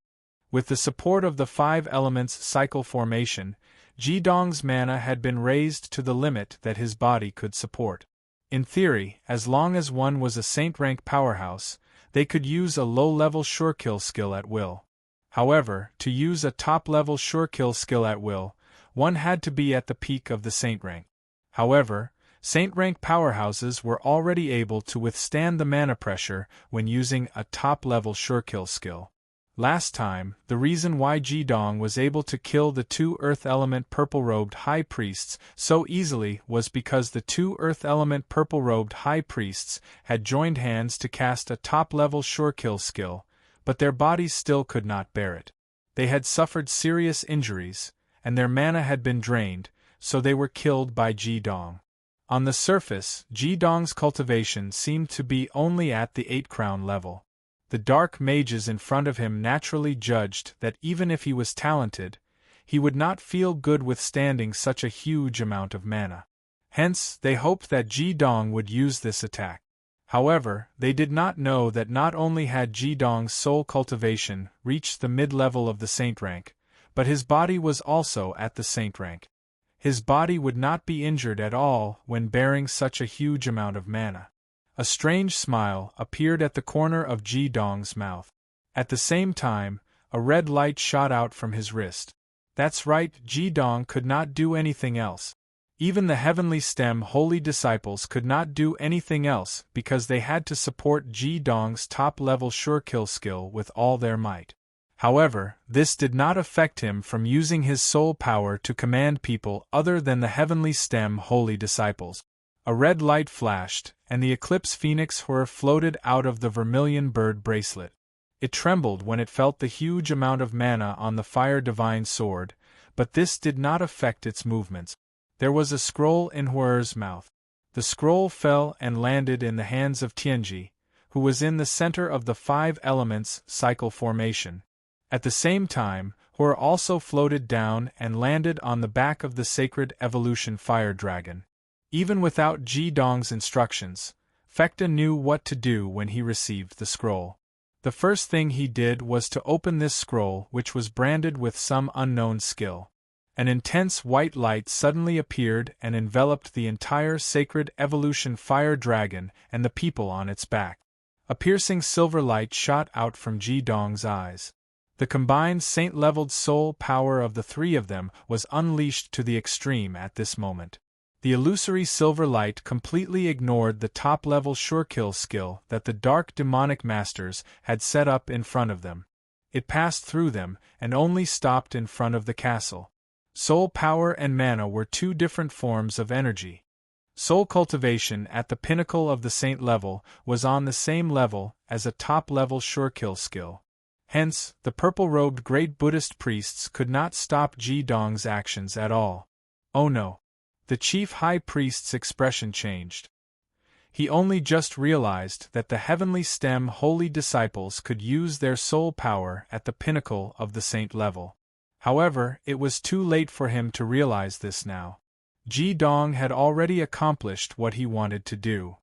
With the support of the 5 elements cycle formation, Ji-dong's mana had been raised to the limit that his body could support. In theory, as long as one was a saint-rank powerhouse, they could use a low-level sure-kill skill at will. However, to use a top-level sure-kill skill at will, one had to be at the peak of the saint rank. However, saint-rank powerhouses were already able to withstand the mana pressure when using a top-level sure-kill skill. Last time, the reason why Ji-dong was able to kill the 2 Earth-element purple-robed high priests so easily was because the 2 Earth-element purple-robed high priests had joined hands to cast a top-level sure-kill skill, but their bodies still could not bear it. They had suffered serious injuries, and their mana had been drained, so they were killed by Ji-dong. On the surface, Ji-dong's cultivation seemed to be only at the 8-crown level. The dark mages in front of him naturally judged that even if he was talented, he would not feel good withstanding such a huge amount of mana. Hence, they hoped that Ji-dong would use this attack. However, they did not know that not only had Ji-dong's soul cultivation reached the mid-level of the saint rank, but his body was also at the saint rank. His body would not be injured at all when bearing such a huge amount of mana. A strange smile appeared at the corner of Ji-dong's mouth. At the same time, a red light shot out from his wrist. That's right, Ji-dong could not do anything else. Even the Heavenly Stem Holy Disciples could not do anything else because they had to support Ji-dong's top-level sure-kill skill with all their might. However, this did not affect him from using his soul power to command people other than the Heavenly Stem Holy Disciples. A red light flashed, and the Eclipse Phoenix Whir floated out of the vermilion bird bracelet. It trembled when it felt the huge amount of mana on the Fire Divine Sword, but this did not affect its movements. There was a scroll in Whir's mouth. The scroll fell and landed in the hands of Tianji, who was in the center of the 5 elements cycle formation. At the same time, Whir also floated down and landed on the back of the Sacred Evolution Fire Dragon. Even without Ji-dong's instructions, Fekta knew what to do when he received the scroll. The first thing he did was to open this scroll, which was branded with some unknown skill. An intense white light suddenly appeared and enveloped the entire Sacred Evolution Fire Dragon and the people on its back. A piercing silver light shot out from Ji Dong's eyes. The combined saint-leveled soul power of the three of them was unleashed to the extreme at this moment. The illusory silver light completely ignored the top-level surekill skill that the dark demonic masters had set up in front of them. It passed through them and only stopped in front of the castle. Soul power and mana were two different forms of energy. Soul cultivation at the pinnacle of the saint level was on the same level as a top-level surekill skill. Hence, the purple-robed great Buddhist priests could not stop Ji Dong's actions at all. Oh no. The chief high priest's expression changed. He only just realized that the heavenly stem holy disciples could use their soul power at the pinnacle of the saint level. However, it was too late for him to realize this now. Ji Dong had already accomplished what he wanted to do.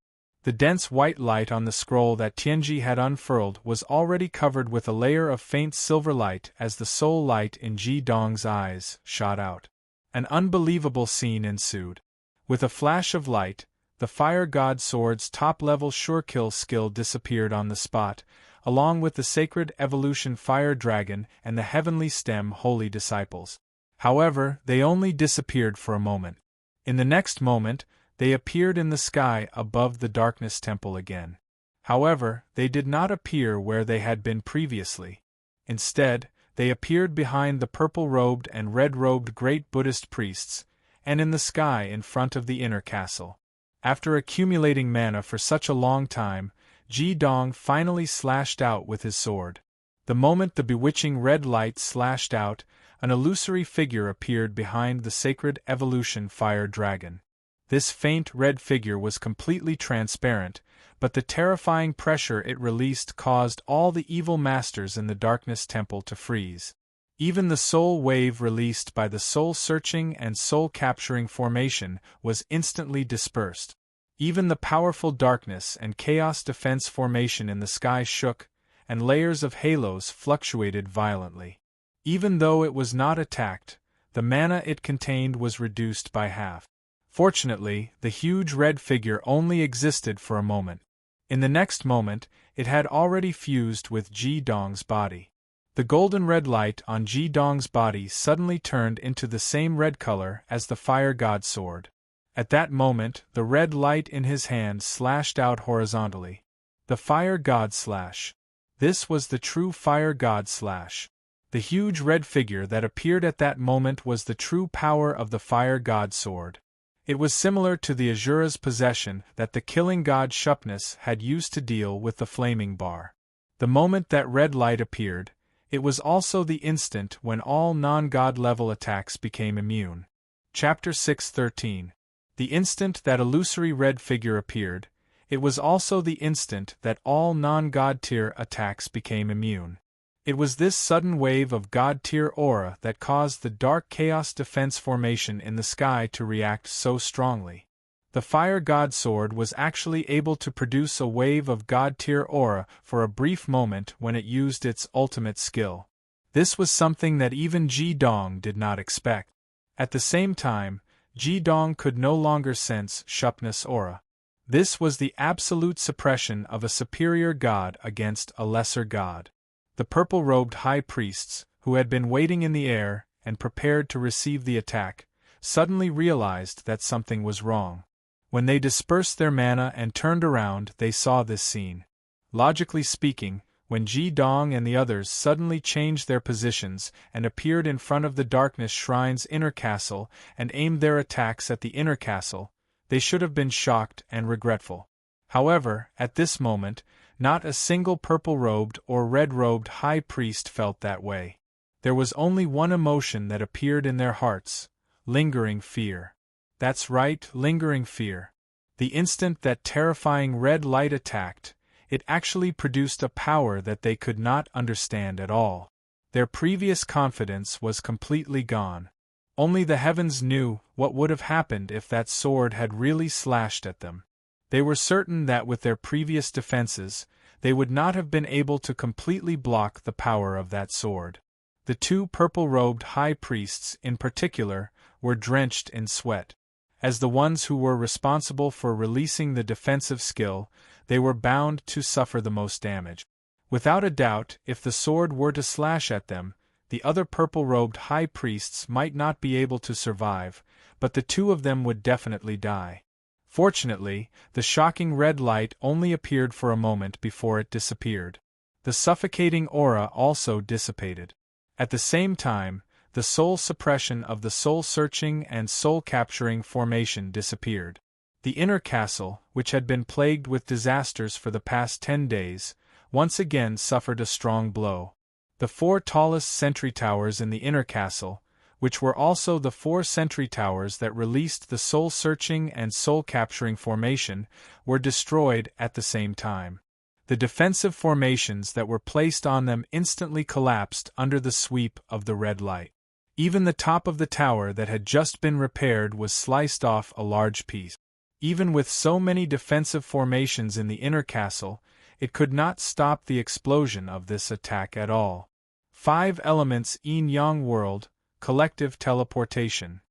The dense white light on the scroll that Tianji had unfurled was already covered with a layer of faint silver light as the soul light in Ji Dong's eyes shot out. An unbelievable scene ensued. With a flash of light, the Fire God Sword's top-level surekill skill disappeared on the spot, along with the sacred evolution Fire Dragon and the heavenly stem holy disciples. However, they only disappeared for a moment. In the next moment, they appeared in the sky above the darkness temple again. However, they did not appear where they had been previously. Instead, they appeared behind the purple-robed and red-robed great Buddhist priests, and in the sky in front of the inner castle. After accumulating mana for such a long time, Ji Dong finally slashed out with his sword. The moment the bewitching red light slashed out, an illusory figure appeared behind the sacred evolution Fire Dragon. This faint red figure was completely transparent, but the terrifying pressure it released caused all the evil masters in the darkness temple to freeze. Even the soul wave released by the soul-searching and soul-capturing formation was instantly dispersed. Even the powerful darkness and chaos defense formation in the sky shook, and layers of halos fluctuated violently. Even though it was not attacked, the mana it contained was reduced by half. Fortunately, the huge red figure only existed for a moment. In the next moment, it had already fused with Ji Dong's body. The golden red light on Ji Dong's body suddenly turned into the same red color as the Fire God Sword. At that moment, the red light in his hand slashed out horizontally. The Fire God Slash. This was the true Fire God Slash. The huge red figure that appeared at that moment was the true power of the Fire God Sword. It was similar to the Azura's possession that the killing god Shupnus had used to deal with the flaming bar. The moment that red light appeared, it was also the instant when all non-god level attacks became immune. Chapter 6:13. The instant that illusory red figure appeared, it was also the instant that all non-god tier attacks became immune. It was this sudden wave of God-tier aura that caused the dark chaos defense formation in the sky to react so strongly. The Fire God Sword was actually able to produce a wave of God-tier aura for a brief moment when it used its ultimate skill. This was something that even Ji Dong did not expect. At the same time, Ji Dong could no longer sense Shupnus aura. This was the absolute suppression of a superior god against a lesser god. The purple-robed high priests, who had been waiting in the air and prepared to receive the attack, suddenly realized that something was wrong. When they dispersed their mana and turned around, they saw this scene. Logically speaking, when Ji Dong and the others suddenly changed their positions and appeared in front of the Darkness Shrine's inner castle and aimed their attacks at the inner castle, they should have been shocked and regretful. However, at this moment, not a single purple-robed or red-robed high priest felt that way. There was only one emotion that appeared in their hearts: lingering fear. That's right, lingering fear. The instant that terrifying red light attacked, it actually produced a power that they could not understand at all. Their previous confidence was completely gone. Only the heavens knew what would have happened if that sword had really slashed at them. They were certain that with their previous defenses, they would not have been able to completely block the power of that sword. The two purple-robed high priests, in particular, were drenched in sweat. As the ones who were responsible for releasing the defensive skill, they were bound to suffer the most damage. Without a doubt, if the sword were to slash at them, the other purple-robed high priests might not be able to survive, but the two of them would definitely die. Fortunately, the shocking red light only appeared for a moment before it disappeared. The suffocating aura also dissipated. At the same time, the soul suppression of the soul-searching and soul-capturing formation disappeared. The inner castle, which had been plagued with disasters for the past 10 days, once again suffered a strong blow. The 4 tallest sentry towers in the inner castle, which were also the 4 sentry towers that released the soul-searching and soul-capturing formation, were destroyed at the same time. The defensive formations that were placed on them instantly collapsed under the sweep of the red light. Even the top of the tower that had just been repaired was sliced off a large piece. Even with so many defensive formations in the inner castle, it could not stop the explosion of this attack at all. 5 elements yin-yang world, collective teleportation.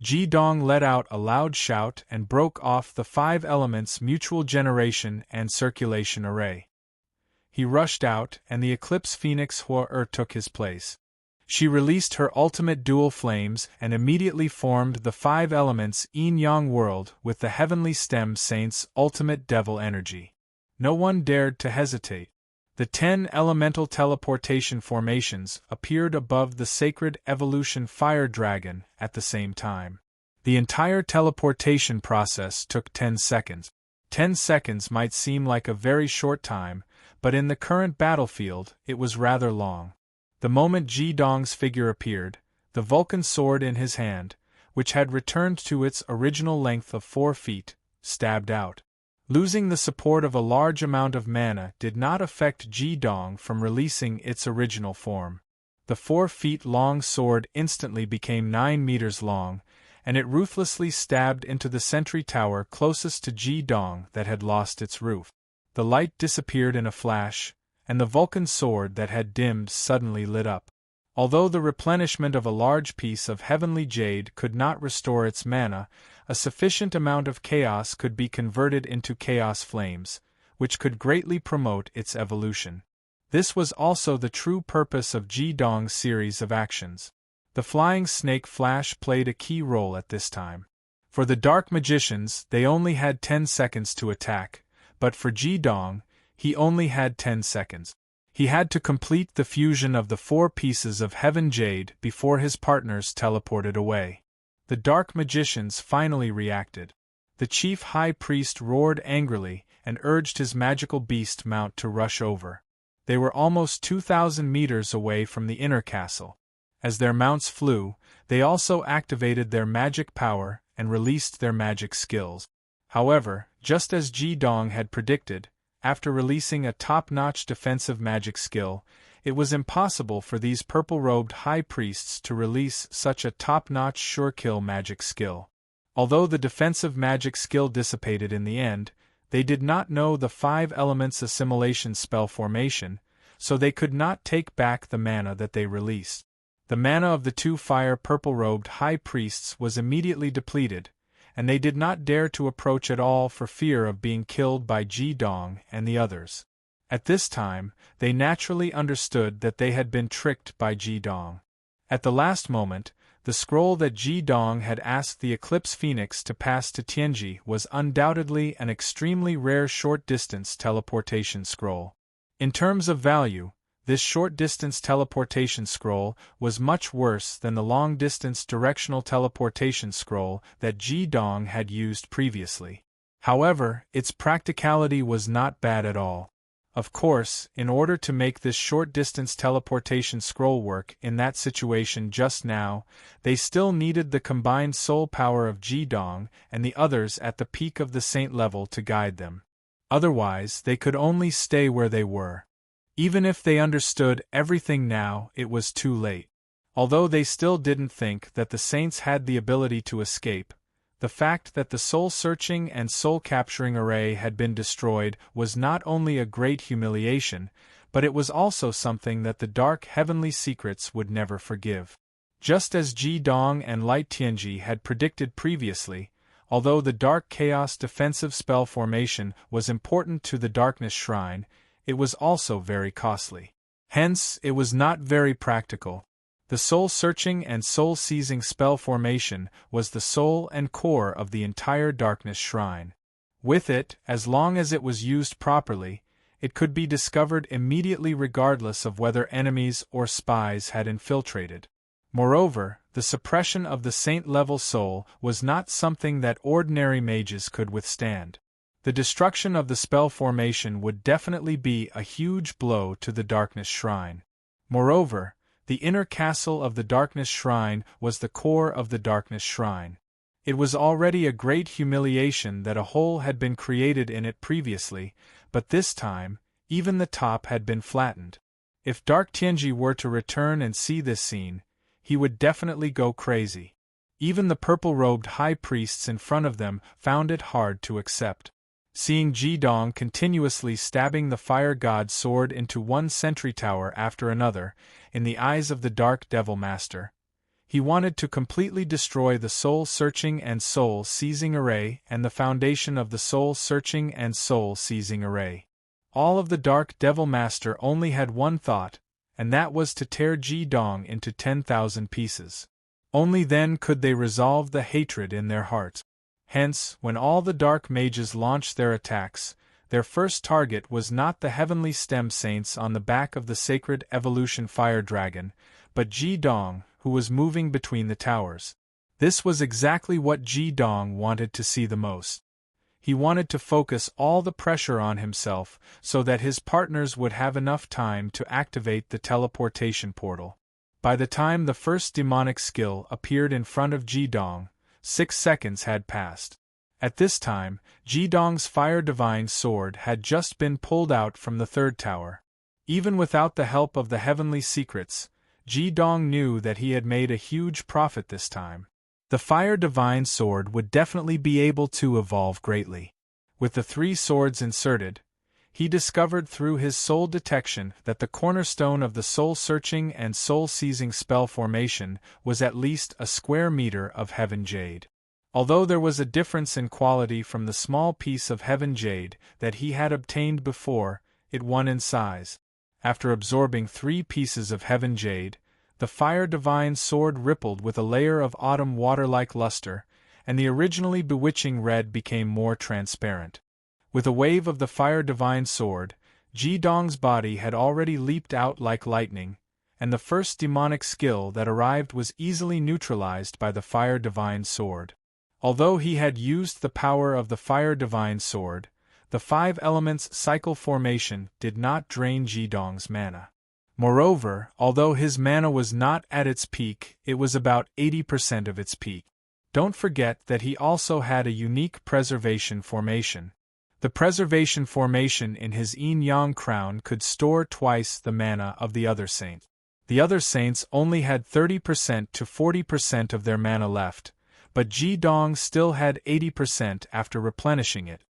Ji Dong let out a loud shout and broke off the 5 elements mutual generation and circulation array. He rushed out, and the Eclipse Phoenix Hua took his place. She released her ultimate dual flames and immediately formed the 5 elements yin-yang world with the Heavenly Stem Saint's ultimate devil energy. No one dared to hesitate. The 10 elemental teleportation formations appeared above the sacred evolution fire dragon at the same time. The entire teleportation process took 10 seconds. 10 seconds might seem like a very short time, but in the current battlefield, it was rather long. The moment Ji Dong's figure appeared, the Vulcan sword in his hand, which had returned to its original length of 4 feet, stabbed out. Losing the support of a large amount of mana did not affect Ji Dong from releasing its original form. The 4 feet long sword instantly became 9 meters long, and it ruthlessly stabbed into the sentry tower closest to Ji Dong that had lost its roof. The light disappeared in a flash, and the Vulcan sword that had dimmed suddenly lit up. Although the replenishment of a large piece of heavenly jade could not restore its mana, a sufficient amount of chaos could be converted into chaos flames, which could greatly promote its evolution. This was also the true purpose of Ji Dong's series of actions. The flying snake flash played a key role at this time. For the dark magicians, they only had 10 seconds to attack, but for Ji Dong, he only had 10 seconds. He had to complete the fusion of the 4 pieces of heaven jade before his partners teleported away. The dark magicians finally reacted. The chief high priest roared angrily and urged his magical beast mount to rush over. They were almost 2,000 meters away from the inner castle. As their mounts flew, they also activated their magic power and released their magic skills. However, just as Ji Dong had predicted, after releasing a top-notch defensive magic skill, it was impossible for these purple-robed high priests to release such a top-notch sure-kill magic skill. Although the defensive magic skill dissipated in the end, they did not know the 5 elements assimilation spell formation, so they could not take back the mana that they released. The mana of the 2 fire purple-robed high priests was immediately depleted, and they did not dare to approach at all for fear of being killed by Ji Dong and the others. At this time, they naturally understood that they had been tricked by Ji Dong. At the last moment, the scroll that Ji Dong had asked the Eclipse Phoenix to pass to Tianji was undoubtedly an extremely rare short-distance teleportation scroll. In terms of value, this short-distance teleportation scroll was much worse than the long-distance directional teleportation scroll that Ji Dong had used previously. However, its practicality was not bad at all. Of course, in order to make this short-distance teleportation scroll work in that situation just now, they still needed the combined soul power of Ji Dong and the others at the peak of the saint level to guide them. Otherwise, they could only stay where they were. Even if they understood everything now, it was too late. Although they still didn't think that the saints had the ability to escape, the fact that the soul-searching and soul-capturing array had been destroyed was not only a great humiliation, but it was also something that the dark heavenly secrets would never forgive. Just as Ji Dong and Light Tianji had predicted previously, although the Dark Chaos defensive spell formation was important to the Darkness Shrine, it was also very costly. Hence, it was not very practical. The soul-searching and soul-seizing spell formation was the soul and core of the entire Darkness Shrine. With it, as long as it was used properly, it could be discovered immediately regardless of whether enemies or spies had infiltrated. Moreover, the suppression of the saint-level soul was not something that ordinary mages could withstand. The destruction of the spell formation would definitely be a huge blow to the Darkness Shrine. Moreover, the inner castle of the Darkness Shrine was the core of the Darkness Shrine. It was already a great humiliation that a hole had been created in it previously, but this time, even the top had been flattened. If Dark Tianji were to return and see this scene, he would definitely go crazy. Even the purple-robed high priests in front of them found it hard to accept. Seeing Jidong continuously stabbing the fire god's sword into one sentry tower after another, in the eyes of the Dark Devil Master, he wanted to completely destroy the soul-searching and soul-seizing array and the foundation of the soul-searching and soul-seizing array. All of the Dark Devil Master only had one thought, and that was to tear Jidong into 10,000 pieces. Only then could they resolve the hatred in their hearts. Hence, when all the dark mages launched their attacks, their first target was not the heavenly stem saints on the back of the sacred evolution fire dragon, but Jidong, who was moving between the towers. This was exactly what Jidong wanted to see the most. He wanted to focus all the pressure on himself so that his partners would have enough time to activate the teleportation portal. By the time the first demonic skill appeared in front of Jidong, 6 seconds had passed. At this time, Jidong's Fire Divine Sword had just been pulled out from the third tower. Even without the help of the heavenly secrets, Jidong knew that he had made a huge profit this time. The Fire Divine Sword would definitely be able to evolve greatly. With the 3 swords inserted, he discovered through his soul detection that the cornerstone of the soul-searching and soul-seizing spell formation was at least a square meter of heaven jade. Although there was a difference in quality from the small piece of heaven jade that he had obtained before, it won in size. After absorbing 3 pieces of heaven jade, the Fire Divine Sword rippled with a layer of autumn water-like luster, and the originally bewitching red became more transparent. With a wave of the Fire Divine Sword, Jidong's body had already leaped out like lightning, and the first demonic skill that arrived was easily neutralized by the Fire Divine Sword. Although he had used the power of the Fire Divine Sword, the 5 elements cycle formation did not drain Jidong's mana. Moreover, although his mana was not at its peak, it was about 80% of its peak. Don't forget that he also had a unique preservation formation. The preservation formation in his yin-yang crown could store twice the mana of the other saint. The other saints only had 30% to 40% of their mana left, but Jidong still had 80% after replenishing it.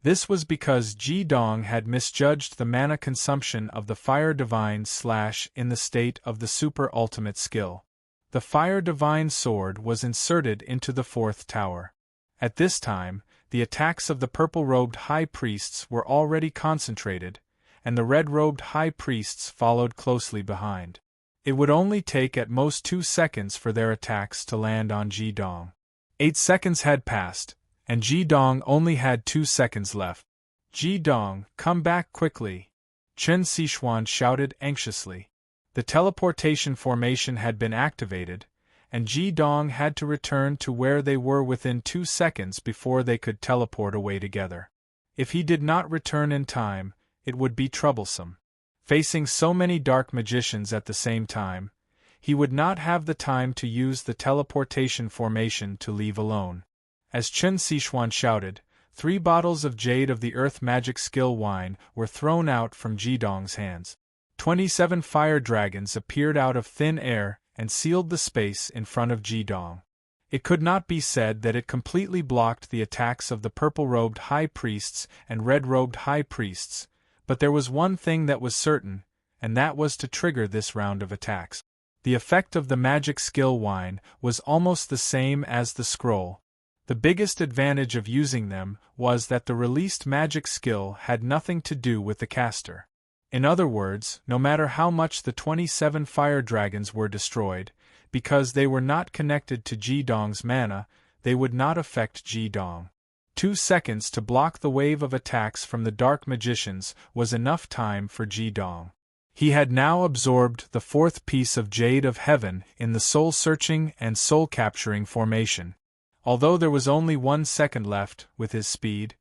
This was because Jidong had misjudged the mana consumption of the Fire Divine / in the state of the super ultimate skill. The Fire Divine Sword was inserted into the 4th tower. At this time, the attacks of the purple-robed high priests were already concentrated, and the red-robed high priests followed closely behind. It would only take at most 2 seconds for their attacks to land on Jidong. 8 seconds had passed, and Jidong only had 2 seconds left. "Jidong, come back quickly!" Chen Sichuan shouted anxiously. The teleportation formation had been activated, and Jidong had to return to where they were within 2 seconds before they could teleport away together. If he did not return in time, it would be troublesome. Facing so many dark magicians at the same time, he would not have the time to use the teleportation formation to leave alone. As Chen Sichuan shouted, 3 bottles of Jade of the Earth Magic Skill Wine were thrown out from Jidong's hands. 27 fire dragons appeared out of thin air and sealed the space in front of Jidong. It could not be said that it completely blocked the attacks of the purple-robed high priests and red-robed high priests, but there was one thing that was certain, and that was to trigger this round of attacks. The effect of the magic skill wine was almost the same as the scroll. The biggest advantage of using them was that the released magic skill had nothing to do with the caster. In other words, no matter how much the 27 fire dragons were destroyed, because they were not connected to Ji-Dong's mana, they would not affect Ji-Dong. 2 seconds to block the wave of attacks from the dark magicians was enough time for Ji-Dong. He had now absorbed the 4th piece of Jade of Heaven in the soul-searching and soul-capturing formation. Although there was only 1 second left, with his speed,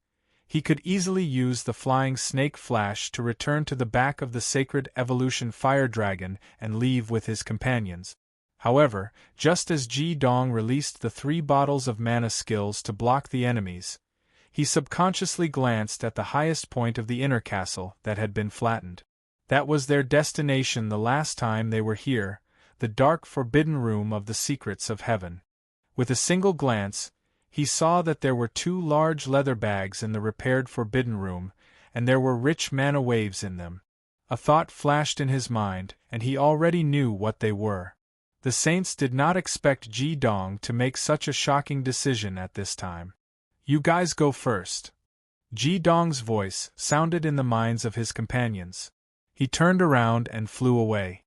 he could easily use the flying snake flash to return to the back of the sacred evolution fire dragon and leave with his companions. However, just as Ji-Dong released the 3 bottles of mana skills to block the enemies, he subconsciously glanced at the highest point of the inner castle that had been flattened. That was their destination the last time they were here, the dark forbidden room of the secrets of heaven. With a single glance, he saw that there were 2 large leather bags in the repaired forbidden room, and there were rich mana waves in them. A thought flashed in his mind, and he already knew what they were. The saints did not expect Ji-Dong to make such a shocking decision at this time. "You guys go first." Ji-Dong's voice sounded in the minds of his companions. He turned around and flew away.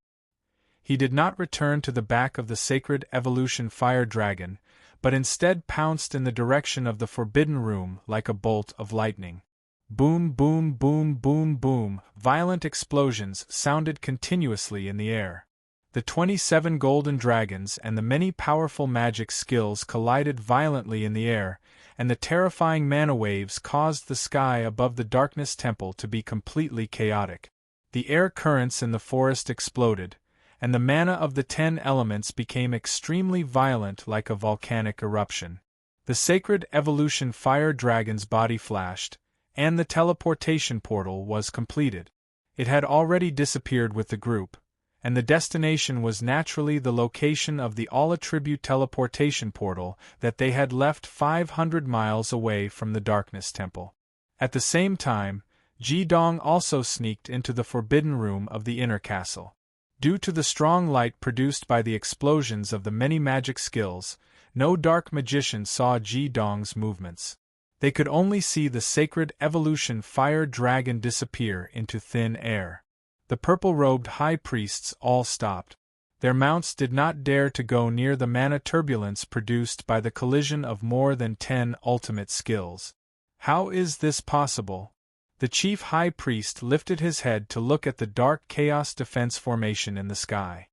He did not return to the back of the sacred evolution fire dragon, but instead pounced in the direction of the forbidden room like a bolt of lightning. Boom, boom, boom, boom, boom, violent explosions sounded continuously in the air. The 27 golden dragons and the many powerful magic skills collided violently in the air, and the terrifying mana waves caused the sky above the darkness temple to be completely chaotic. The air currents in the forest exploded, and the mana of the 10 elements became extremely violent like a volcanic eruption. The sacred evolution fire dragon's body flashed, and the teleportation portal was completed. It had already disappeared with the group, and the destination was naturally the location of the all-attribute teleportation portal that they had left 500 miles away from the Darkness Temple. At the same time, Ji-Dong also sneaked into the forbidden room of the inner castle. Due to the strong light produced by the explosions of the many magic skills, no dark magician saw Ji-Dong's movements. They could only see the sacred evolution fire dragon disappear into thin air. The purple-robed high priests all stopped. Their mounts did not dare to go near the mana turbulence produced by the collision of more than 10 ultimate skills. How is this possible? The chief high priest lifted his head to look at the dark chaos defense formation in the sky.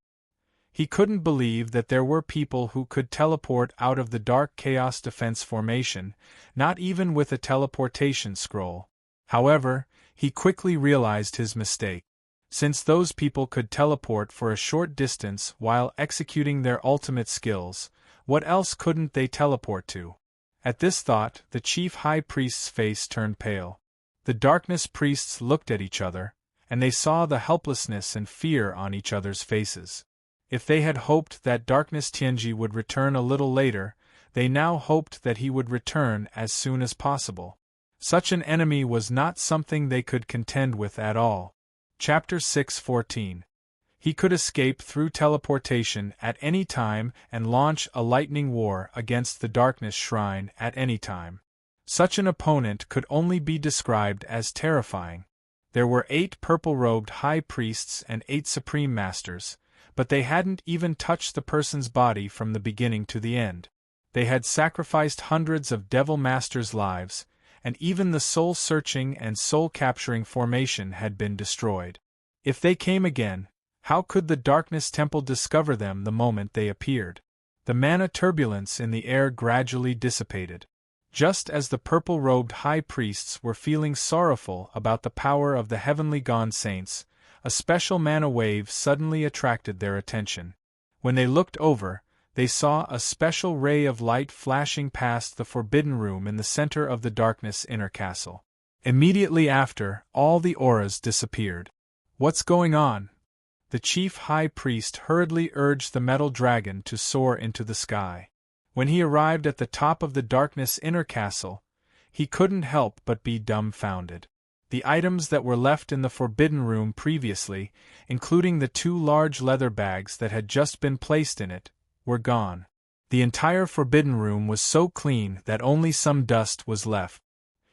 He couldn't believe that there were people who could teleport out of the dark chaos defense formation, not even with a teleportation scroll. However, he quickly realized his mistake. Since those people could teleport for a short distance while executing their ultimate skills, what else couldn't they teleport to? At this thought, the chief high priest's face turned pale. The darkness priests looked at each other, and they saw the helplessness and fear on each other's faces. If they had hoped that Darkness Tianji would return a little later, they now hoped that he would return as soon as possible. Such an enemy was not something they could contend with at all. Chapter 6:14. He could escape through teleportation at any time and launch a lightning war against the Darkness Shrine at any time. Such an opponent could only be described as terrifying. There were 8 purple-robed high priests and 8 supreme masters, but they hadn't even touched the person's body from the beginning to the end. They had sacrificed hundreds of devil masters' lives, and even the soul-searching and soul-capturing formation had been destroyed. If they came again, how could the Darkness Temple discover them the moment they appeared? The mana turbulence in the air gradually dissipated. Just as the purple-robed high priests were feeling sorrowful about the power of the heavenly gone saints, a special mana wave suddenly attracted their attention. When they looked over, they saw a special ray of light flashing past the forbidden room in the center of the darkness inner castle. Immediately after, all the auras disappeared. "What's going on?" The chief high priest hurriedly urged the metal dragon to soar into the sky. When he arrived at the top of the darkness inner castle, he couldn't help but be dumbfounded. The items that were left in the forbidden room previously, including the 2 large leather bags that had just been placed in it, were gone. The entire forbidden room was so clean that only some dust was left.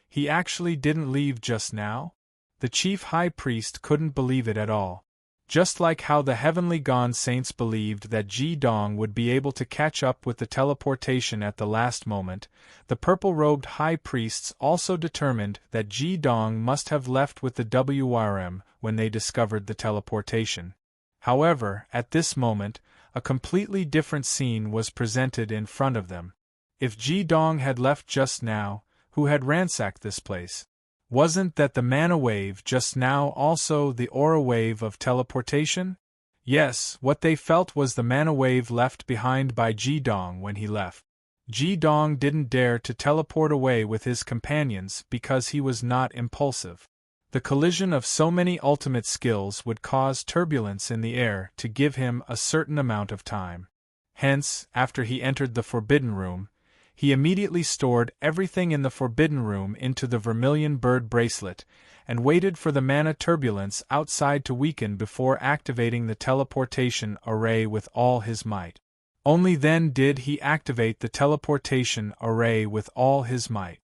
He actually didn't leave just now? The chief high priest couldn't believe it at all. Just like how the heavenly gone saints believed that Ji Dong would be able to catch up with the teleportation at the last moment, the purple-robed high priests also determined that Ji Dong must have left with the WRM when they discovered the teleportation. However, at this moment, a completely different scene was presented in front of them. If Ji Dong had left just now, who had ransacked this place? Wasn't that the mana wave just now also the aura wave of teleportation? Yes, what they felt was the mana wave left behind by Ji Dong when he left. Ji Dong didn't dare to teleport away with his companions because he was not impulsive. The collision of so many ultimate skills would cause turbulence in the air to give him a certain amount of time. Hence, after he entered the Forbidden Room, he immediately stored everything in the Forbidden Room into the Vermilion Bird Bracelet, and waited for the mana turbulence outside to weaken before activating the teleportation array with all his might. Only then did he activate the teleportation array with all his might.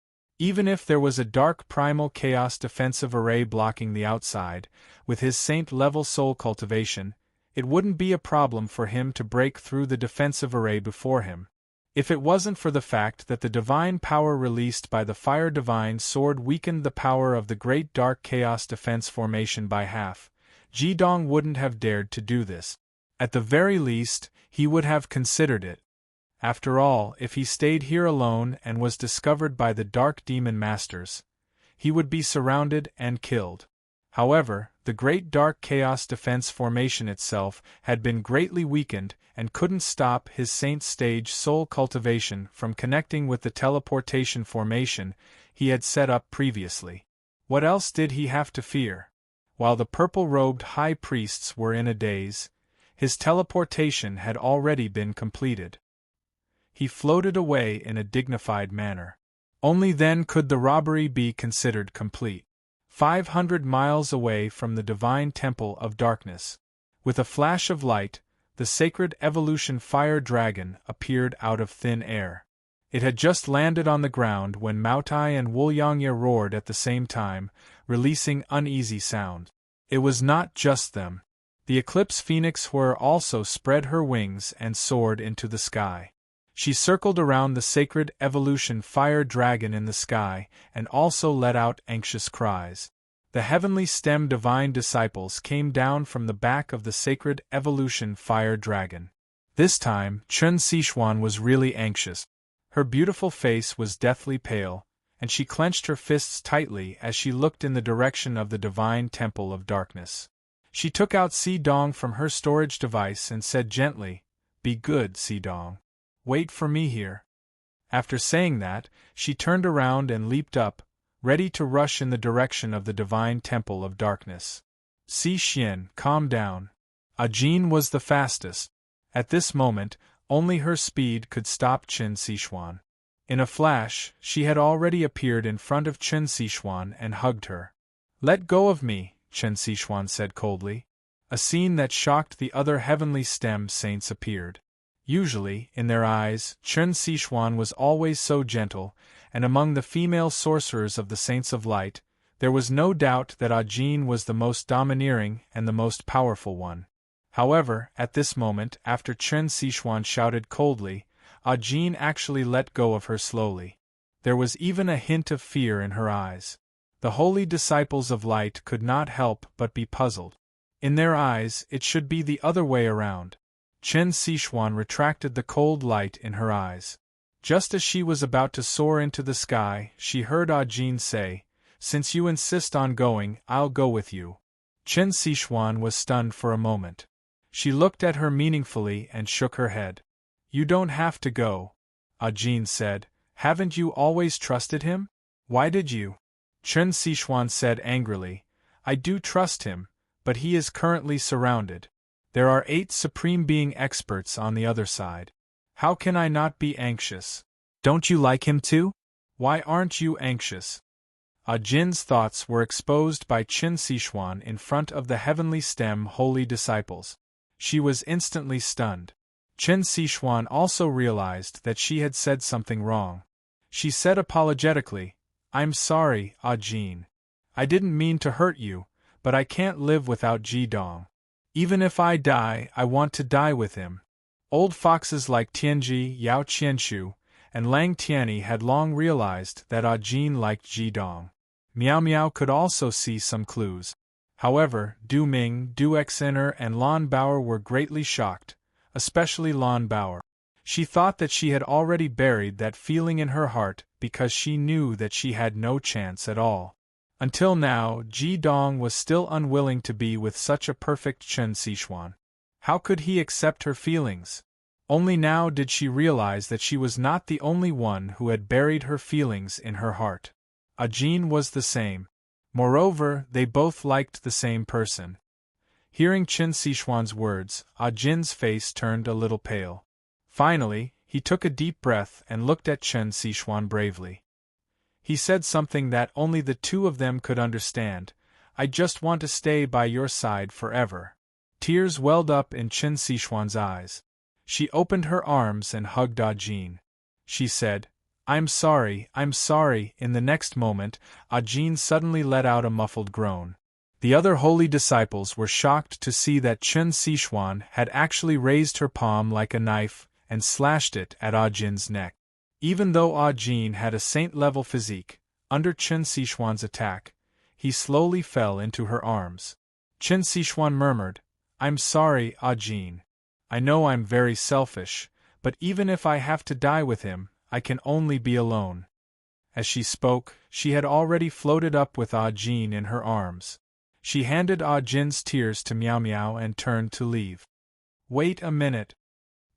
Even if there was a dark primal chaos defensive array blocking the outside, with his saint-level soul cultivation, it wouldn't be a problem for him to break through the defensive array before him. If it wasn't for the fact that the divine power released by the Fire Divine Sword weakened the power of the Great Dark Chaos Defense formation by half, Ji Dong wouldn't have dared to do this. At the very least, he would have considered it. After all, if he stayed here alone and was discovered by the Dark Demon Masters, he would be surrounded and killed. However, the Great Dark Chaos Defense formation itself had been greatly weakened and couldn't stop his Saint Stage soul cultivation from connecting with the teleportation formation he had set up previously. What else did he have to fear? While the purple-robed high priests were in a daze, his teleportation had already been completed. He floated away in a dignified manner. Only then could the robbery be considered complete. 500 miles away from the Divine Temple of Darkness, with a flash of light, the sacred evolution fire dragon appeared out of thin air. It had just landed on the ground when Maotai and Wulyangye roared at the same time, releasing uneasy sound. It was not just them. The Eclipse Phoenix Hwar also spread her wings and soared into the sky. She circled around the sacred evolution fire dragon in the sky and also let out anxious cries. The heavenly stem divine disciples came down from the back of the sacred evolution fire dragon. This time, Chen Sichuan was really anxious. Her beautiful face was deathly pale, and she clenched her fists tightly as she looked in the direction of the divine temple of darkness. She took out Si Dong from her storage device and said gently, "Be good, Si Dong. Wait for me here." After saying that, she turned around and leaped up, ready to rush in the direction of the divine temple of darkness. Si Xian, calm down. Ajin was the fastest. At this moment, only her speed could stop Chen Sichuan. In a flash, she had already appeared in front of Chen Sichuan and hugged her. "Let go of me," Chen Sichuan said coldly. A scene that shocked the other heavenly stem saints appeared. Usually, in their eyes, Chen Sichuan was always so gentle, and among the female sorcerers of the Saints of Light, there was no doubt that Ajin was the most domineering and the most powerful one. However, at this moment, after Chen Sichuan shouted coldly, Ajin actually let go of her slowly. There was even a hint of fear in her eyes. The holy disciples of light could not help but be puzzled. In their eyes, it should be the other way around. Chen Sichuan retracted the cold light in her eyes. Just as she was about to soar into the sky, she heard Ajin say, "Since you insist on going, I'll go with you." Chen Sichuan was stunned for a moment. She looked at her meaningfully and shook her head. "You don't have to go," Ajin said. "Haven't you always trusted him? Why did you?" Chen Sichuan said angrily, "I do trust him, but he is currently surrounded. There are 8 Supreme Being experts on the other side. How can I not be anxious? Don't you like him too? Why aren't you anxious?" Ajin's thoughts were exposed by Chen Sichuan in front of the heavenly stem holy disciples. She was instantly stunned. Chen Sichuan also realized that she had said something wrong. She said apologetically, "I'm sorry, Ah Jin. I didn't mean to hurt you, but I can't live without Ji Dong. Even if I die, I want to die with him." Old foxes like Tianji, Yao Qianshu, and Lang Tianyi had long realized that Ah Jin liked Ji Dong. Miao Miao could also see some clues. However, Du Ming, Du Xener, and Lan Bauer were greatly shocked, especially Lan Bauer. She thought that she had already buried that feeling in her heart because she knew that she had no chance at all. Until now, Ji Dong was still unwilling to be with such a perfect Chen Sichuan. How could he accept her feelings? Only now did she realize that she was not the only one who had buried her feelings in her heart. Ah Jin was the same. Moreover, they both liked the same person. Hearing Chen Sichuan's words, Ah Jin's face turned a little pale. Finally, he took a deep breath and looked at Chen Sichuan bravely. He said something that only the two of them could understand. "I just want to stay by your side forever." Tears welled up in Chen Sichuan's eyes. She opened her arms and hugged Ah Jin. She said, I'm sorry. In the next moment, Ah Jin suddenly let out a muffled groan. The other holy disciples were shocked to see that Chen Sichuan had actually raised her palm like a knife and slashed it at Ah Jin's neck. Even though Ah Jin had a saint-level physique, under Chen Sichuan's attack, he slowly fell into her arms. Chen Sichuan murmured, "I'm sorry, Ah Jin. I know I'm very selfish, but even if I have to die with him, I can only be alone." As she spoke, she had already floated up with Ah Jin in her arms. She handed Ah Jin's tears to Miao Miao and turned to leave. "Wait a minute!"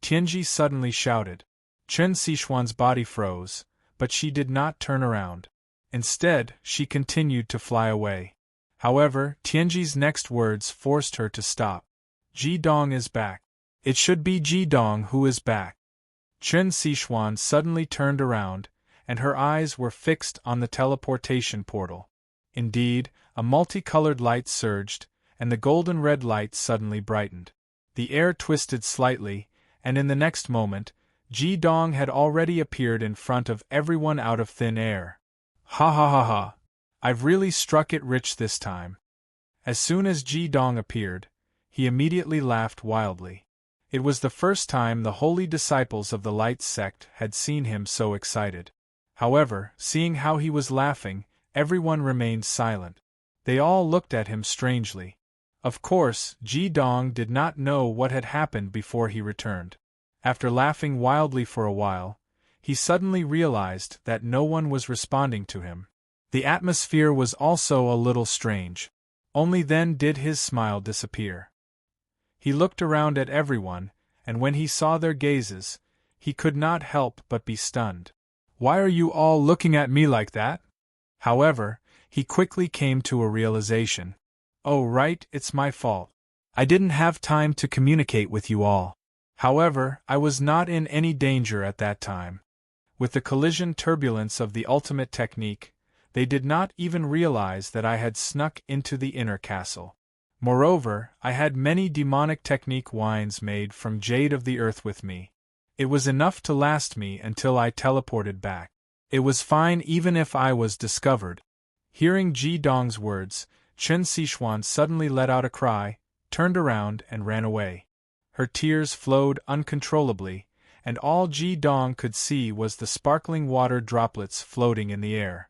Tianji suddenly shouted. Chen Sichuan's body froze, but she did not turn around. Instead, she continued to fly away. However, Tianji's next words forced her to stop. "Ji Dong is back. It should be Ji Dong who is back." Chen Sichuan suddenly turned around, and her eyes were fixed on the teleportation portal. Indeed, a multicolored light surged, and the golden red light suddenly brightened. The air twisted slightly, and in the next moment, Ji Dong had already appeared in front of everyone out of thin air. "Ha ha ha ha! I've really struck it rich this time." As soon as Ji Dong appeared, he immediately laughed wildly. It was the first time the holy disciples of the Light sect had seen him so excited. However, seeing how he was laughing, everyone remained silent. They all looked at him strangely. Of course, Ji Dong did not know what had happened before he returned. After laughing wildly for a while, he suddenly realized that no one was responding to him. The atmosphere was also a little strange. Only then did his smile disappear. He looked around at everyone, and when he saw their gazes, he could not help but be stunned. "Why are you all looking at me like that?" However, he quickly came to a realization. "Oh right, it's my fault. I didn't have time to communicate with you all. However, I was not in any danger at that time." With the collision turbulence of the ultimate technique, they did not even realize that I had snuck into the inner castle. Moreover, I had many demonic technique wines made from jade of the earth with me. It was enough to last me until I teleported back. It was fine even if I was discovered. Hearing Ji Dong's words, Chen Sichuan suddenly let out a cry, turned around and ran away. Her tears flowed uncontrollably, and all Ji Dong could see was the sparkling water droplets floating in the air.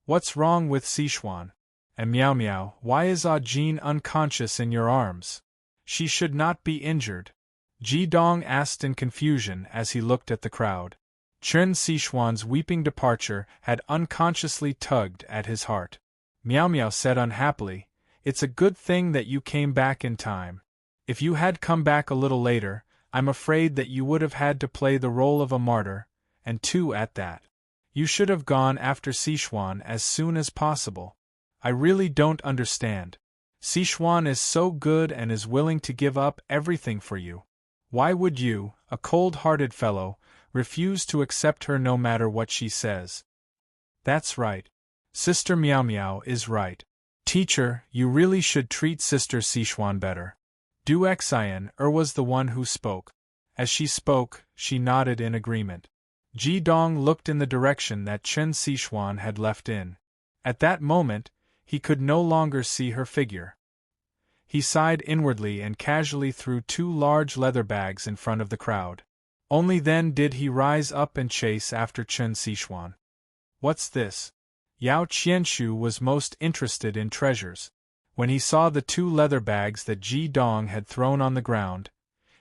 "What's wrong with Sichuan? And Miao Miao, why is Ah Jin unconscious in your arms? She should not be injured," Ji Dong asked in confusion as he looked at the crowd. Chen Sichuan's weeping departure had unconsciously tugged at his heart. Miao Miao said unhappily, "It's a good thing that you came back in time. If you had come back a little later, I'm afraid that you would have had to play the role of a martyr, and two at that. You should have gone after Sichuan as soon as possible. I really don't understand. Sichuan is so good and is willing to give up everything for you. Why would you, a cold-hearted fellow, refuse to accept her no matter what she says?" "That's right. Sister Miao Miao is right. Teacher, you really should treat Sister Sichuan better." Du Xian was the one who spoke. As she spoke, she nodded in agreement. Ji Dong looked in the direction that Chen Sichuan had left in. At that moment, he could no longer see her figure. He sighed inwardly and casually threw 2 large leather bags in front of the crowd. Only then did he rise up and chase after Chen Sichuan. What's this? Yao Qianshu was most interested in treasures. When he saw the 2 leather bags that Ji Dong had thrown on the ground,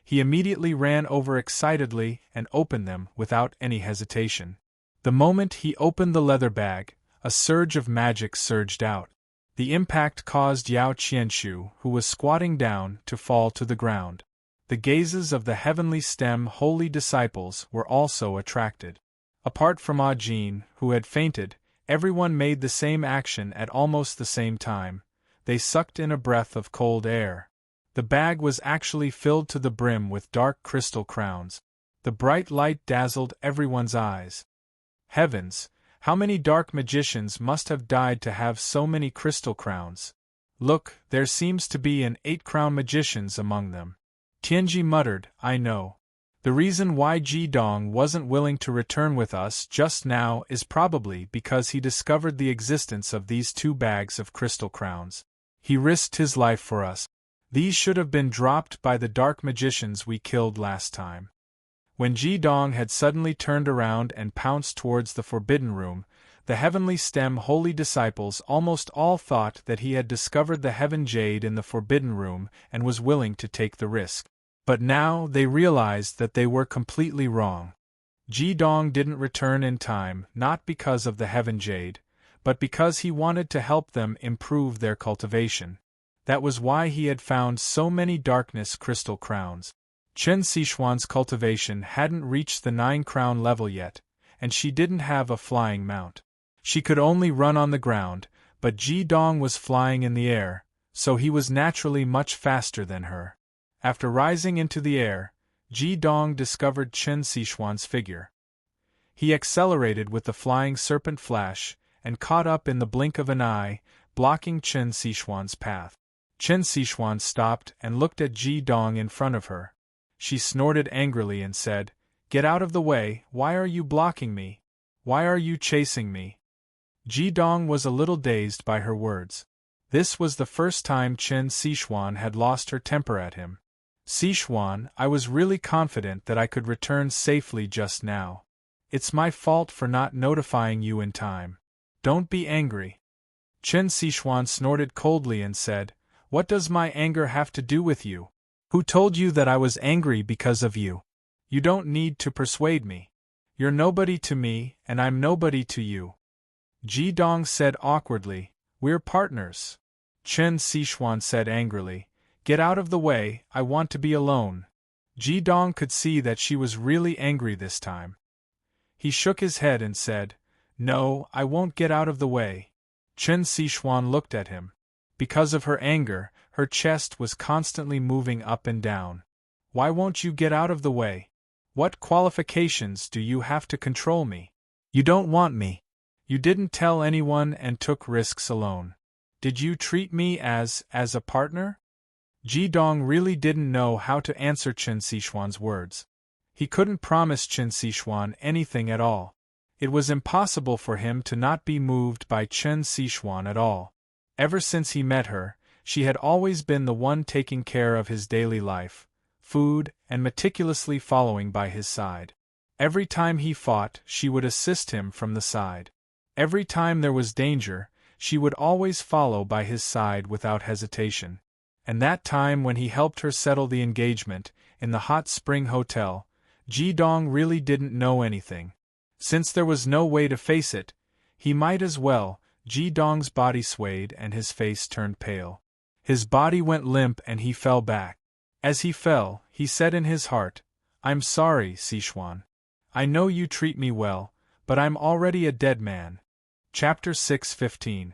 he immediately ran over excitedly and opened them without any hesitation. The moment he opened the leather bag, a surge of magic surged out. The impact caused Yao Qianshu, who was squatting down, to fall to the ground. The gazes of the Heavenly Stem holy disciples were also attracted. Apart from Ah Jin, who had fainted, everyone made the same action at almost the same time. They sucked in a breath of cold air. The bag was actually filled to the brim with dark crystal crowns. The bright light dazzled everyone's eyes. Heavens! How many dark magicians must have died to have so many crystal crowns? Look, there seems to be an 8-crown magicians among them. Tianji muttered, I know. The reason why Ji Dong wasn't willing to return with us just now is probably because he discovered the existence of these 2 bags of crystal crowns. He risked his life for us. These should have been dropped by the dark magicians we killed last time. When Ji Dong had suddenly turned around and pounced towards the Forbidden Room, the Heavenly Stem holy disciples almost all thought that he had discovered the Heaven Jade in the Forbidden Room and was willing to take the risk. But now they realized that they were completely wrong. Ji Dong didn't return in time not because of the Heaven Jade, but because he wanted to help them improve their cultivation. That was why he had found so many darkness crystal crowns. Chen Sichuan's cultivation hadn't reached the 9-crown level yet, and she didn't have a flying mount. She could only run on the ground, but Ji Dong was flying in the air, so he was naturally much faster than her. After rising into the air, Ji Dong discovered Chen Sichuan's figure. He accelerated with the flying serpent flash, and caught up in the blink of an eye, blocking Chen Sichuan's path. Chen Sichuan stopped and looked at Ji Dong in front of her. She snorted angrily and said, Get out of the way, why are you blocking me? Why are you chasing me? Ji Dong was a little dazed by her words. This was the first time Chen Sichuan had lost her temper at him. Sichuan, I was really confident that I could return safely just now. It's my fault for not notifying you in time. Don't be angry. Chen Sichuan snorted coldly and said, What does my anger have to do with you? Who told you that I was angry because of you? You don't need to persuade me. You're nobody to me, and I'm nobody to you. Ji Dong said awkwardly, We're partners. Chen Sichuan said angrily, Get out of the way, I want to be alone. Ji Dong could see that she was really angry this time. He shook his head and said, No, I won't get out of the way. Chen Sichuan looked at him. Because of her anger, her chest was constantly moving up and down. Why won't you get out of the way? What qualifications do you have to control me? You don't want me. You didn't tell anyone and took risks alone. Did you treat me as a partner? Ji Dong really didn't know how to answer Chen Sichuan's words. He couldn't promise Chen Sichuan anything at all. It was impossible for him to not be moved by Chen Sichuan at all. Ever since he met her, she had always been the one taking care of his daily life, food, and meticulously following by his side. Every time he fought, she would assist him from the side. Every time there was danger, she would always follow by his side without hesitation. And that time when he helped her settle the engagement, in the hot spring hotel, Ji Dong really didn't know anything. Since there was no way to face it, he might as well. Ji Dong's body swayed and his face turned pale. His body went limp and he fell back. As he fell, he said in his heart, I'm sorry, Sichuan. I know you treat me well, but I'm already a dead man. Chapter 6:15.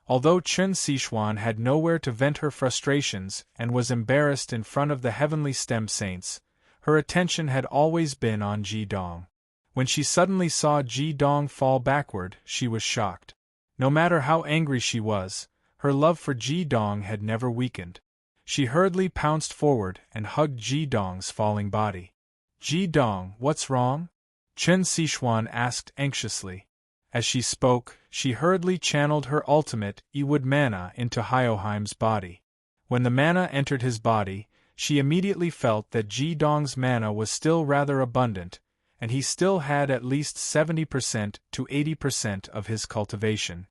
Although Chen Sichuan had nowhere to vent her frustrations and was embarrassed in front of the Heavenly Stem Saints, her attention had always been on Ji Dong. When she suddenly saw Ji Dong fall backward, she was shocked. No matter how angry she was, her love for Ji Dong had never weakened. She hurriedly pounced forward and hugged Ji Dong's falling body. Ji Dong, what's wrong? Chen Sichuan asked anxiously. As she spoke, she hurriedly channeled her ultimate Ewood mana into Hyoheim's body. When the mana entered his body, she immediately felt that Ji Dong's mana was still rather abundant, and he still had at least 70% to 80% of his cultivation.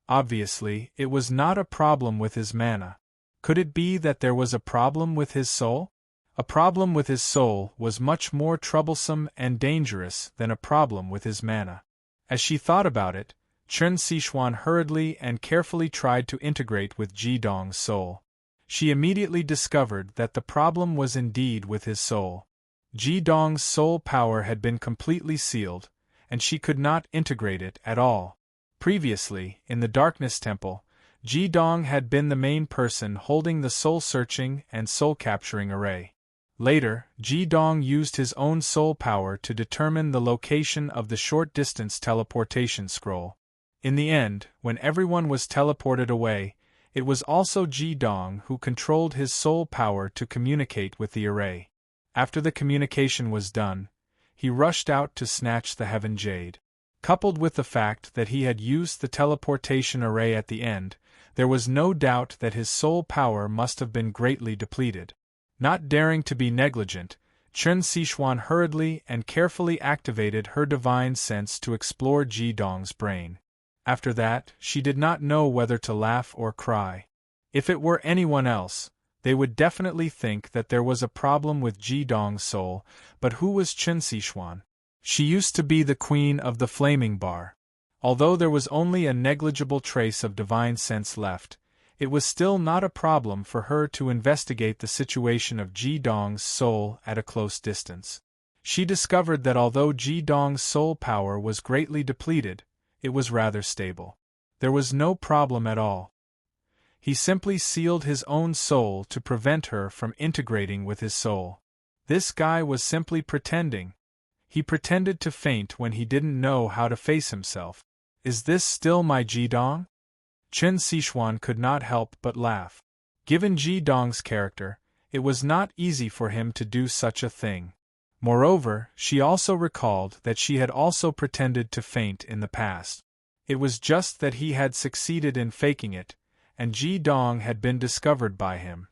Obviously, it was not a problem with his mana. Could it be that there was a problem with his soul? A problem with his soul was much more troublesome and dangerous than a problem with his mana. As she thought about it, Chen Sichuan hurriedly and carefully tried to integrate with Ji Dong's soul. She immediately discovered that the problem was indeed with his soul. Ji Dong's soul power had been completely sealed, and she could not integrate it at all. Previously, in the Darkness Temple, Ji Dong had been the main person holding the soul-searching and soul-capturing array. Later, Ji Dong used his own soul power to determine the location of the short-distance teleportation scroll. In the end, when everyone was teleported away, it was also Ji Dong who controlled his soul power to communicate with the array. After the communication was done, he rushed out to snatch the Heaven Jade. Coupled with the fact that he had used the teleportation array at the end, there was no doubt that his soul power must have been greatly depleted. Not daring to be negligent, Chen Sichuan hurriedly and carefully activated her divine sense to explore Ji Dong's brain. After that, she did not know whether to laugh or cry. If it were anyone else, they would definitely think that there was a problem with Ji Dong's soul, but who was Chen Sichuan? She used to be the queen of the Flaming Bar. Although there was only a negligible trace of divine sense left, it was still not a problem for her to investigate the situation of Ji Dong's soul at a close distance. She discovered that although Ji Dong's soul power was greatly depleted, it was rather stable. There was no problem at all. He simply sealed his own soul to prevent her from integrating with his soul. This guy was simply pretending. He pretended to faint when he didn't know how to face himself. Is this still my Ji Dong? Chen Sichuan could not help but laugh. Given Ji Dong's character, it was not easy for him to do such a thing. Moreover, she also recalled that she had also pretended to faint in the past. It was just that he had succeeded in faking it, and Ji Dong had been discovered by him.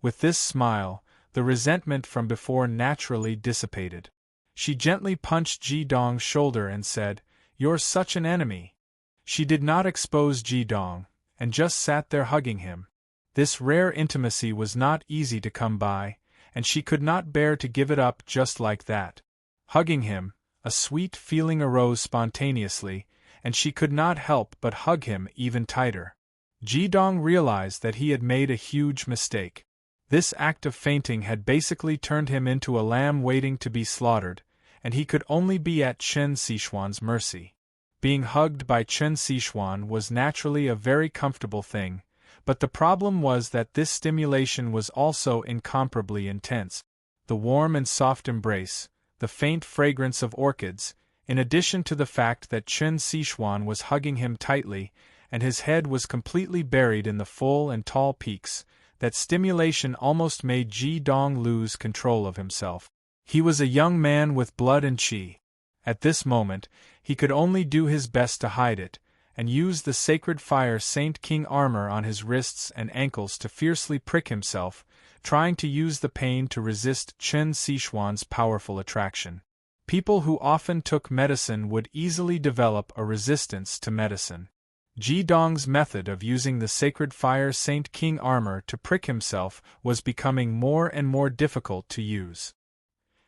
With this smile, the resentment from before naturally dissipated. She gently punched Ji Dong's shoulder and said, "You're such an enemy." She did not expose Ji Dong, and just sat there hugging him. This rare intimacy was not easy to come by, and she could not bear to give it up just like that. Hugging him, a sweet feeling arose spontaneously, and she could not help but hug him even tighter. Ji Dong realized that he had made a huge mistake. This act of fainting had basically turned him into a lamb waiting to be slaughtered, and he could only be at Chen Sichuan's mercy. Being hugged by Chen Sichuan was naturally a very comfortable thing, but the problem was that this stimulation was also incomparably intense. The warm and soft embrace, the faint fragrance of orchids, in addition to the fact that Chen Sichuan was hugging him tightly, and his head was completely buried in the full and tall peaks, that stimulation almost made Ji Dong lose control of himself. He was a young man with blood and qi. At this moment, he could only do his best to hide it, and use the sacred fire Saint King armor on his wrists and ankles to fiercely prick himself, trying to use the pain to resist Chen Sichuan's powerful attraction. People who often took medicine would easily develop a resistance to medicine. Ji Dong's method of using the sacred fire Saint King armor to prick himself was becoming more and more difficult to use.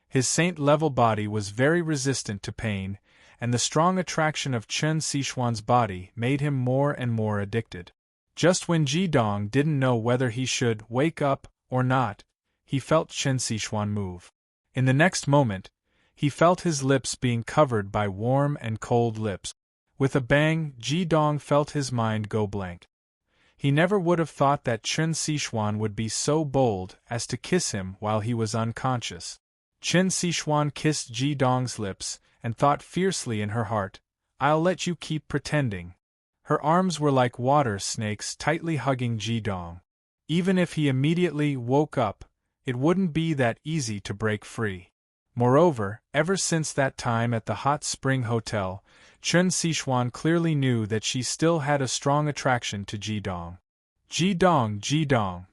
His saint-level body was very resistant to pain, and the strong attraction of Chen Sichuan's body made him more and more addicted. Just when Ji Dong didn't know whether he should wake up or not, he felt Chen Sichuan move. In the next moment, he felt his lips being covered by warm and cold lips. With a bang, Ji Dong felt his mind go blank. He never would have thought that Chen Sichuan would be so bold as to kiss him while he was unconscious. Chen Sichuan kissed Ji Dong's lips, and thought fiercely in her heart, "I'll let you keep pretending." Her arms were like water snakes tightly hugging Ji Dong. Even if he immediately woke up, it wouldn't be that easy to break free. Moreover, ever since that time at the Hot Spring Hotel, Chen Sichuan clearly knew that she still had a strong attraction to Ji Dong. Ji Dong, Ji Dong.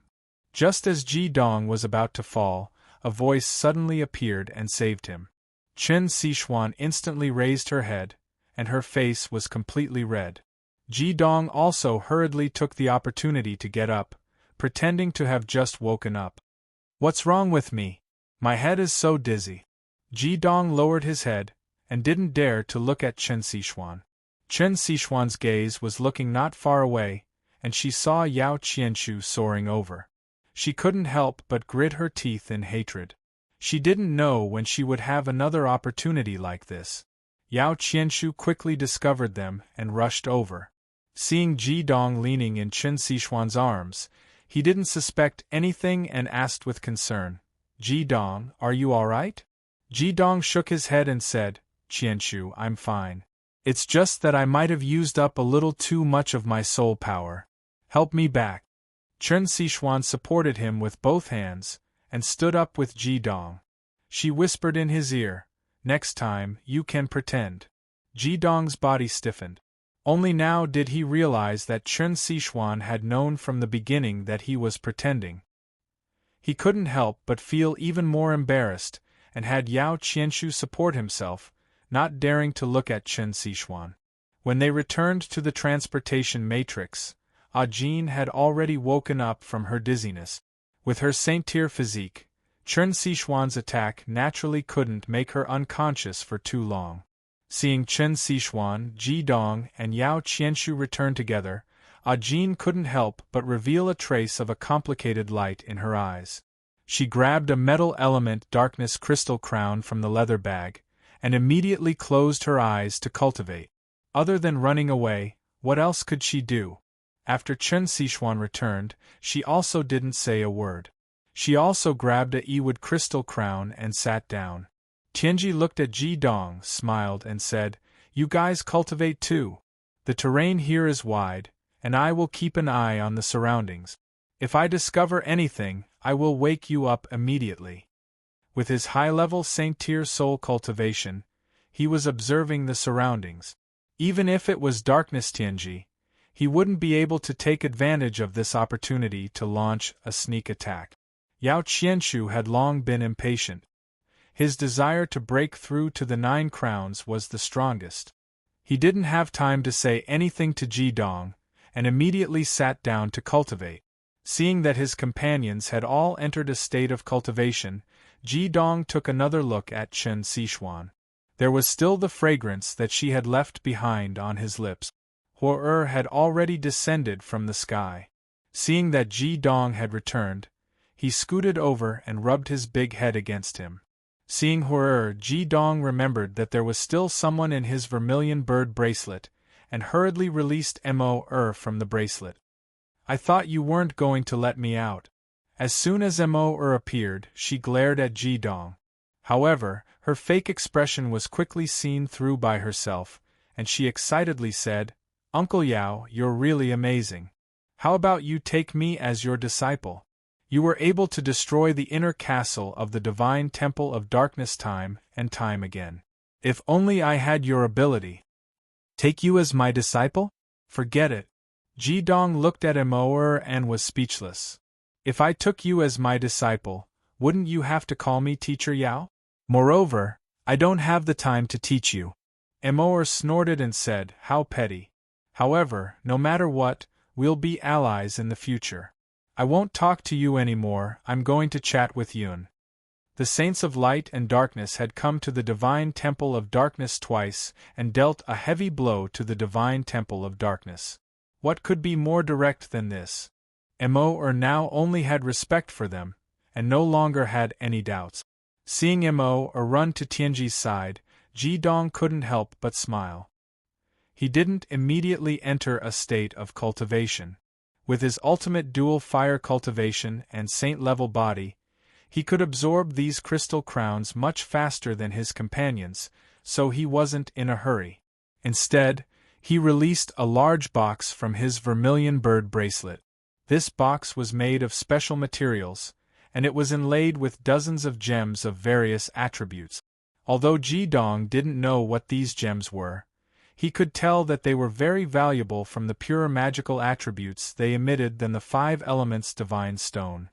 Just as Ji Dong was about to fall, a voice suddenly appeared and saved him. Chen Sichuan instantly raised her head, and her face was completely red. Ji Dong also hurriedly took the opportunity to get up, pretending to have just woken up. "What's wrong with me? My head is so dizzy." Ji Dong lowered his head, and didn't dare to look at Chen Sichuan. Chen Sichuan's gaze was looking not far away, and she saw Yao Qianshu soaring over. She couldn't help but grit her teeth in hatred. She didn't know when she would have another opportunity like this. Yao Qianshu quickly discovered them and rushed over. Seeing Ji Dong leaning in Chen Sichuan's arms, he didn't suspect anything and asked with concern, "Ji Dong, are you all right?" Ji Dong shook his head and said, "Qianshu, I'm fine. It's just that I might have used up a little too much of my soul power. Help me back." Chen Sichuan supported him with both hands, and stood up with Ji Dong. She whispered in his ear, "Next time, you can pretend." Ji Dong's body stiffened. Only now did he realize that Chen Sichuan had known from the beginning that he was pretending. He couldn't help but feel even more embarrassed, and had Yao Qianshu support himself, not daring to look at Chen Sichuan. When they returned to the transportation matrix, Ajin had already woken up from her dizziness. With her saint-tier physique, Chen Sichuan's attack naturally couldn't make her unconscious for too long. Seeing Chen Sichuan, Ji Dong, and Yao Qianshu return together, Ajin couldn't help but reveal a trace of a complicated light in her eyes. She grabbed a metal element darkness crystal crown from the leather bag, and immediately closed her eyes to cultivate. Other than running away, what else could she do? After Chen Sichuan returned, she also didn't say a word. She also grabbed a Ewood crystal crown and sat down. Tianji looked at Ji Dong, smiled, and said, "You guys cultivate too. The terrain here is wide, and I will keep an eye on the surroundings. If I discover anything, I will wake you up immediately." With his high-level saint-tier soul cultivation, he was observing the surroundings. Even if it was darkness Tianji, he wouldn't be able to take advantage of this opportunity to launch a sneak attack. Yao Qianshu had long been impatient. His desire to break through to the 9 crowns was the strongest. He didn't have time to say anything to Ji Dong, and immediately sat down to cultivate. Seeing that his companions had all entered a state of cultivation, Ji Dong took another look at Chen Sichuan. There was still the fragrance that she had left behind on his lips. Horror had already descended from the sky. Seeing that Ji Dong had returned, he scooted over and rubbed his big head against him. Seeing Horror, Ji Dong remembered that there was still someone in his vermilion bird bracelet, and hurriedly released Mo from the bracelet. "I thought you weren't going to let me out." As soon as Mo appeared, she glared at Ji Dong. However, her fake expression was quickly seen through by herself, and she excitedly said, "Uncle Yao, you're really amazing. How about you take me as your disciple? You were able to destroy the inner castle of the divine temple of darkness time and time again. If only I had your ability." "Take you as my disciple? Forget it." Ji Dong looked at Mo and was speechless. "If I took you as my disciple, wouldn't you have to call me Teacher Yao? Moreover, I don't have the time to teach you." Mo snorted and said, "How petty. However, no matter what, we'll be allies in the future. I won't talk to you anymore, I'm going to chat with Yun." The Saints of Light and Darkness had come to the Divine Temple of Darkness twice and dealt a heavy blow to the Divine Temple of Darkness. What could be more direct than this? Mo now only had respect for them, and no longer had any doubts. Seeing Mo run to Tianji's side, Ji Dong couldn't help but smile. He didn't immediately enter a state of cultivation. With his ultimate dual fire cultivation and saint-level body, he could absorb these crystal crowns much faster than his companions, so he wasn't in a hurry. Instead, he released a large box from his vermilion bird bracelet. This box was made of special materials, and it was inlaid with dozens of gems of various attributes. Although Ji-dong didn't know what these gems were, he could tell that they were very valuable from the purer magical attributes they emitted than the 5 elements divine stone.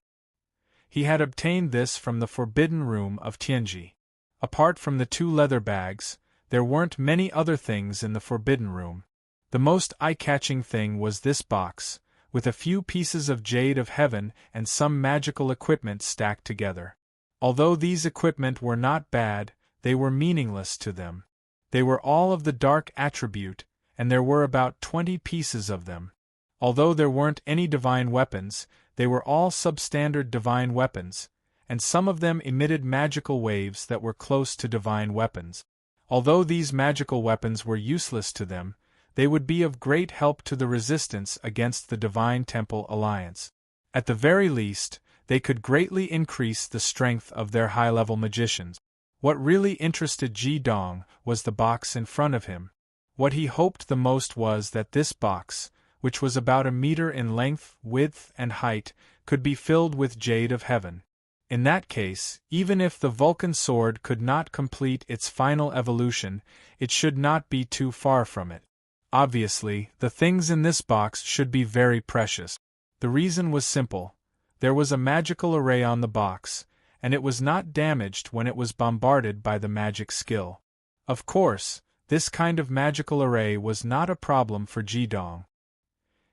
He had obtained this from the forbidden room of Tianji. Apart from the 2 leather bags, there weren't many other things in the forbidden room. The most eye-catching thing was this box, with a few pieces of jade of heaven and some magical equipment stacked together. Although these equipment were not bad, they were meaningless to them. They were all of the dark attribute, and there were about 20 pieces of them. Although there weren't any divine weapons, they were all substandard divine weapons, and some of them emitted magical waves that were close to divine weapons. Although these magical weapons were useless to them, they would be of great help to the resistance against the Divine Temple Alliance. At the very least, they could greatly increase the strength of their high-level magicians. What really interested Ji-dong was the box in front of him. What he hoped the most was that this box, which was about 1 meter in length, width, and height, could be filled with jade of heaven. In that case, even if the Vulcan sword could not complete its final evolution, it should not be too far from it. Obviously, the things in this box should be very precious. The reason was simple. There was a magical array on the box, and it was not damaged when it was bombarded by the magic skill. Of course, this kind of magical array was not a problem for Ji-dong.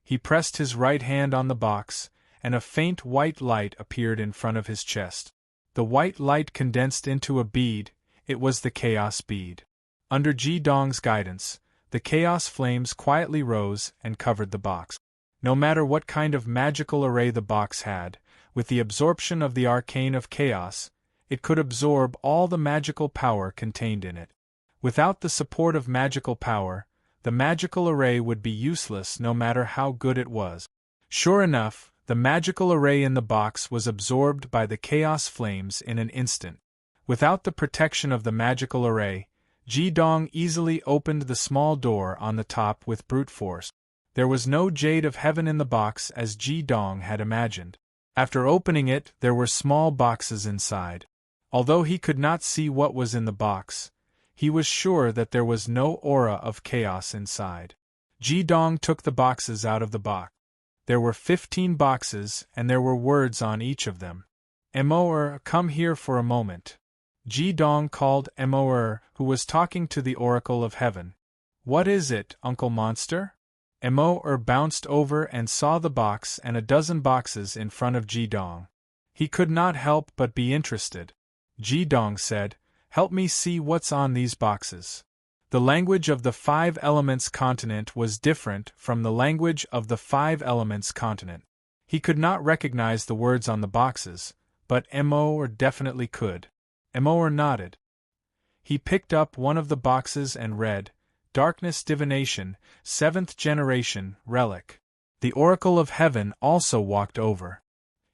He pressed his right hand on the box, and a faint white light appeared in front of his chest. The white light condensed into a bead. It was the chaos bead. Under Ji-dong's guidance, the chaos flames quietly rose and covered the box. No matter what kind of magical array the box had, with the absorption of the arcane of chaos, it could absorb all the magical power contained in it. Without the support of magical power, the magical array would be useless no matter how good it was. Sure enough, the magical array in the box was absorbed by the chaos flames in an instant. Without the protection of the magical array, Ji-dong easily opened the small door on the top with brute force. There was no jade of heaven in the box as Ji-dong had imagined. After opening it, there were small boxes inside. Although he could not see what was in the box, he was sure that there was no aura of chaos inside. Ji-dong took the boxes out of the box. There were 15 boxes, and there were words on each of them. "Emoer, come here for a moment." Ji-dong called Emoer, who was talking to the Oracle of Heaven. "What is it, Uncle Monster?" Emoer bounced over and saw the box and a dozen boxes in front of Ji-dong. He could not help but be interested. Ji-dong said, "Help me see what's on these boxes." The language of the 5 elements continent was different from the language of the 5 elements continent. He could not recognize the words on the boxes, but Emoer definitely could. Emoer nodded. He picked up one of the boxes and read, "Darkness Divination, 7th Generation, Relic." The Oracle of Heaven also walked over.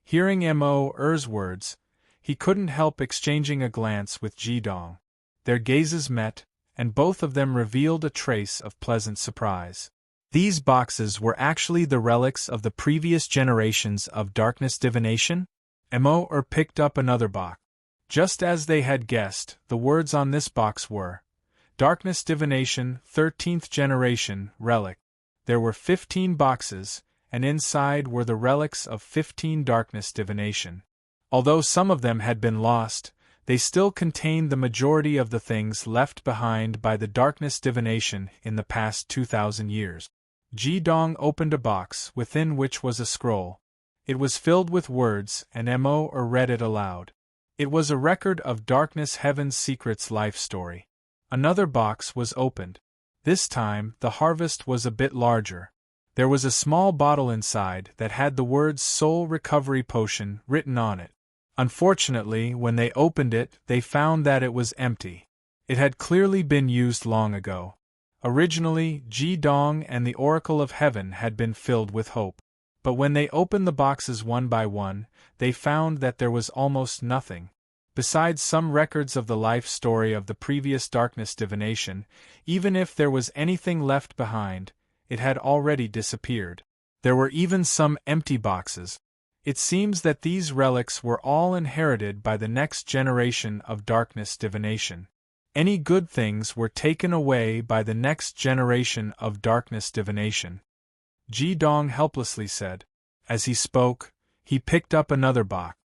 Hearing Emoer's words, he couldn't help exchanging a glance with Ji-dong. Their gazes met, and both of them revealed a trace of pleasant surprise. These boxes were actually the relics of the previous generations of Darkness Divination? Emoer picked up another box. Just as they had guessed, the words on this box were, "Darkness Divination, 13th Generation, Relic." There were 15 boxes, and inside were the relics of 15 Darkness Divination. Although some of them had been lost, they still contained the majority of the things left behind by the Darkness Divination in the past 2,000 years. Ji-dong opened a box within which was a scroll. It was filled with words, and Emoer read it aloud. It was a record of Darkness Heaven's Secrets life story. Another box was opened. This time, the harvest was a bit larger. There was a small bottle inside that had the words Soul Recovery Potion written on it. Unfortunately, when they opened it, they found that it was empty. It had clearly been used long ago. Originally, Ji-dong and the Oracle of Heaven had been filled with hope. But when they opened the boxes one by one, they found that there was almost nothing. Besides some records of the life story of the previous Darkness Divination, even if there was anything left behind, it had already disappeared. There were even some empty boxes. It seems that these relics were all inherited by the next generation of darkness divination. Any good things were taken away by the next generation of darkness divination. Ji Dong helplessly said. As he spoke, he picked up another box.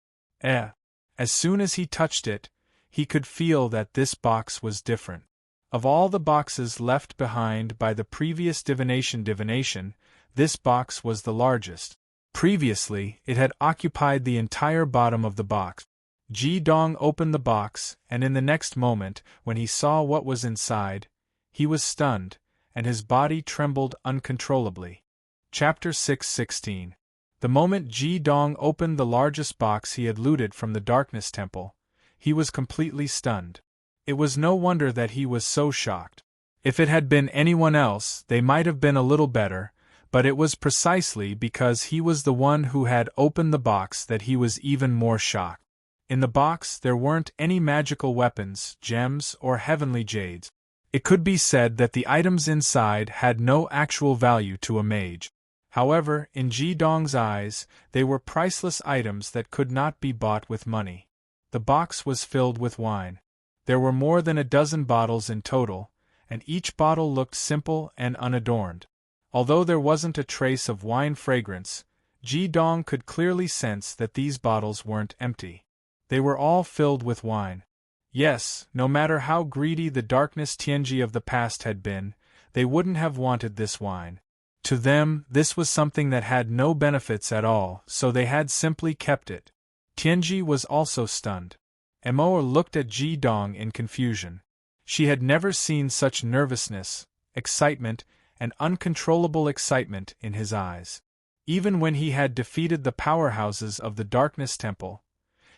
As soon as he touched it, he could feel that this box was different. Of all the boxes left behind by the previous divination, this box was the largest. Previously, it had occupied the entire bottom of the box. Ji Dong opened the box, and in the next moment, when he saw what was inside, he was stunned, and his body trembled uncontrollably. Chapter 6:16. The moment Ji Dong opened the largest box he had looted from the Darkness Temple, he was completely stunned. It was no wonder that he was so shocked. If it had been anyone else, they might have been a little better, but it was precisely because he was the one who had opened the box that he was even more shocked. In the box there weren't any magical weapons, gems, or heavenly jades. It could be said that the items inside had no actual value to a mage. However, in Ji Dong's eyes, they were priceless items that could not be bought with money. The box was filled with wine. There were more than a dozen bottles in total, and each bottle looked simple and unadorned. Although there wasn't a trace of wine fragrance, Ji Dong could clearly sense that these bottles weren't empty. They were all filled with wine. Yes, no matter how greedy the darkness Tianji of the past had been, they wouldn't have wanted this wine. To them, this was something that had no benefits at all, so they had simply kept it. Tianji was also stunned. Emma looked at Ji Dong in confusion. She had never seen such nervousness, excitement, and uncontrollable excitement in his eyes. Even when he had defeated the powerhouses of the Darkness Temple,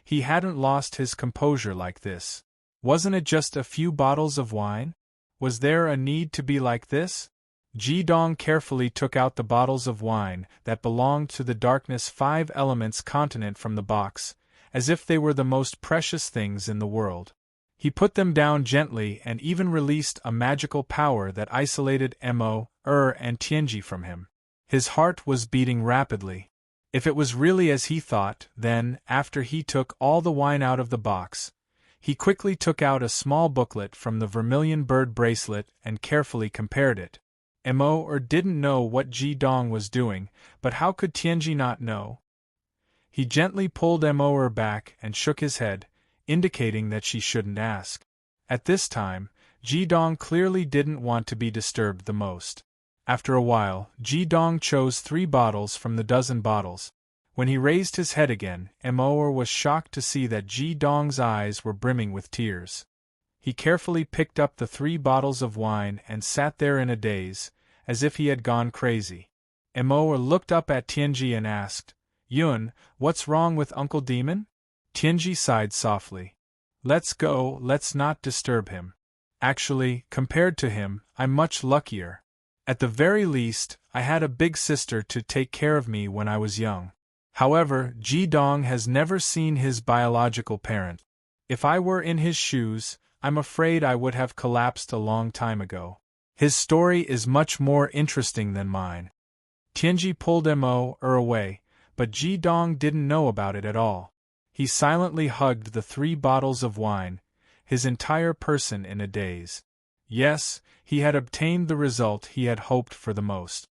he hadn't lost his composure like this. Wasn't it just a few bottles of wine? Was there a need to be like this? Ji Dong carefully took out the bottles of wine that belonged to the Darkness Five Elements continent from the box, as if they were the most precious things in the world. He put them down gently and even released a magical power that isolated Mo, and Tianji from him. His heart was beating rapidly. If it was really as he thought, then, after he took all the wine out of the box, he quickly took out a small booklet from the vermilion bird bracelet and carefully compared it. Mo didn't know what Ji Dong was doing, but how could Tianji not know? He gently pulled Mo back and shook his head, indicating that she shouldn't ask. At this time, Ji Dong clearly didn't want to be disturbed the most. After a while, Ji Dong chose 3 bottles from the dozen bottles. When he raised his head again, Mo was shocked to see that Ji Dong's eyes were brimming with tears. He carefully picked up the 3 bottles of wine and sat there in a daze, as if he had gone crazy. Mo looked up at Tianji and asked, "Yun, what's wrong with Uncle Demon?" Tianji sighed softly. "Let's go, let's not disturb him. Actually, compared to him, I'm much luckier. At the very least, I had a big sister to take care of me when I was young." However, Ji Dong has never seen his biological parent. If I were in his shoes, I'm afraid I would have collapsed a long time ago. His story is much more interesting than mine. Tianji pulled Mo away, but Ji Dong didn't know about it at all. He silently hugged the 3 bottles of wine, his entire person in a daze. Yes, he had obtained the result he had hoped for the most.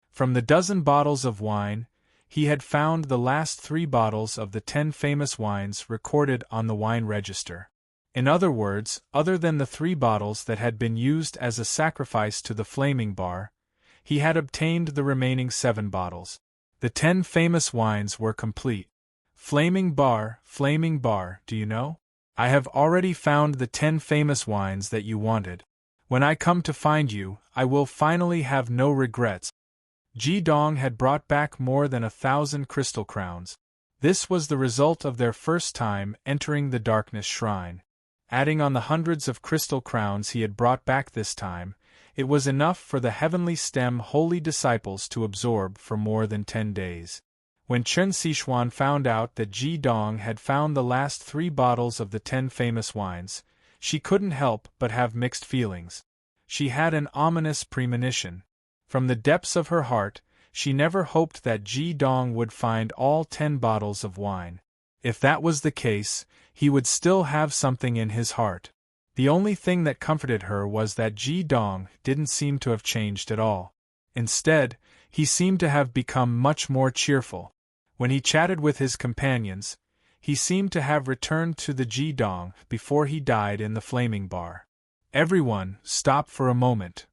From the dozen bottles of wine, he had found the last 3 bottles of the 10 famous wines recorded on the wine register. In other words, other than the 3 bottles that had been used as a sacrifice to the flaming bar, he had obtained the remaining 7 bottles. The 10 famous wines were complete. Flaming bar, do you know? I have already found the 10 famous wines that you wanted. When I come to find you, I will finally have no regrets. Ji Dong had brought back more than 1,000 crystal crowns. This was the result of their first time entering the Darkness Shrine. Adding on the hundreds of crystal crowns he had brought back this time, it was enough for the Heavenly Stem holy disciples to absorb for more than 10 days. When Chen Xishuan found out that Ji Dong had found the last 3 bottles of the 10 famous wines, she couldn't help but have mixed feelings. She had an ominous premonition. From the depths of her heart, she never hoped that Ji Dong would find all 10 bottles of wine. If that was the case, he would still have something in his heart. The only thing that comforted her was that Ji Dong didn't seem to have changed at all. Instead, he seemed to have become much more cheerful. When he chatted with his companions, he seemed to have returned to the Ji Dong before he died in the flaming bar. Everyone, stop for a moment.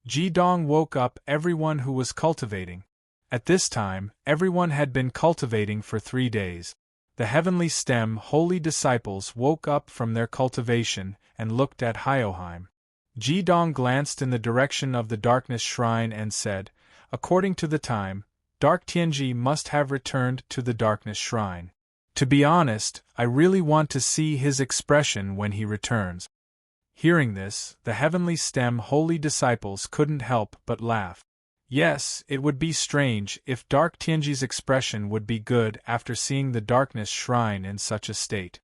Ji Dong woke up everyone who was cultivating. At this time, everyone had been cultivating for 3 days. The heavenly stem holy disciples woke up from their cultivation and looked at Hyoheim. Ji Dong glanced in the direction of the darkness shrine and said, "According to the time, Dark Tianji must have returned to the darkness shrine. To be honest, I really want to see his expression when he returns." Hearing this, the heavenly stem holy disciples couldn't help but laugh. Yes, it would be strange if Dark Tianji's expression would be good after seeing the darkness shrine in such a state.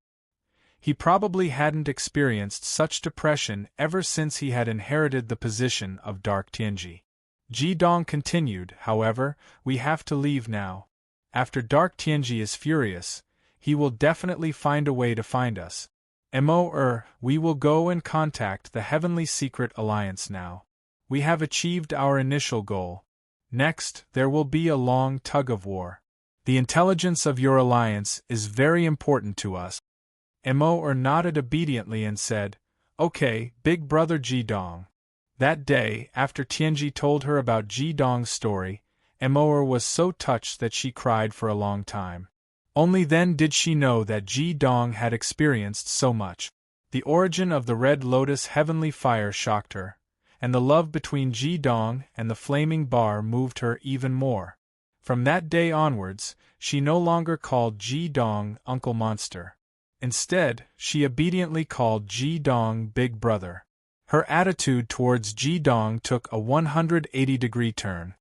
He probably hadn't experienced such depression ever since he had inherited the position of Dark Tianji. Ji Dong continued, "However, we have to leave now. After Dark Tianji is furious, he will definitely find a way to find us. We will go and contact the Heavenly Secret Alliance now. We have achieved our initial goal. Next, there will be a long tug-of-war. The intelligence of your alliance is very important to us." Nodded obediently and said, "Okay, Big Brother Ji Dong." That day, after Tianji told her about Ji Dong's story, was so touched that she cried for a long time. Only then did she know that Ji Dong had experienced so much. The origin of the Red Lotus heavenly fire shocked her, and the love between Ji Dong and the flaming bar moved her even more. From that day onwards, she no longer called Ji Dong Uncle Monster. Instead, she obediently called Ji Dong Big Brother. Her attitude towards Ji Dong took a 180-degree turn.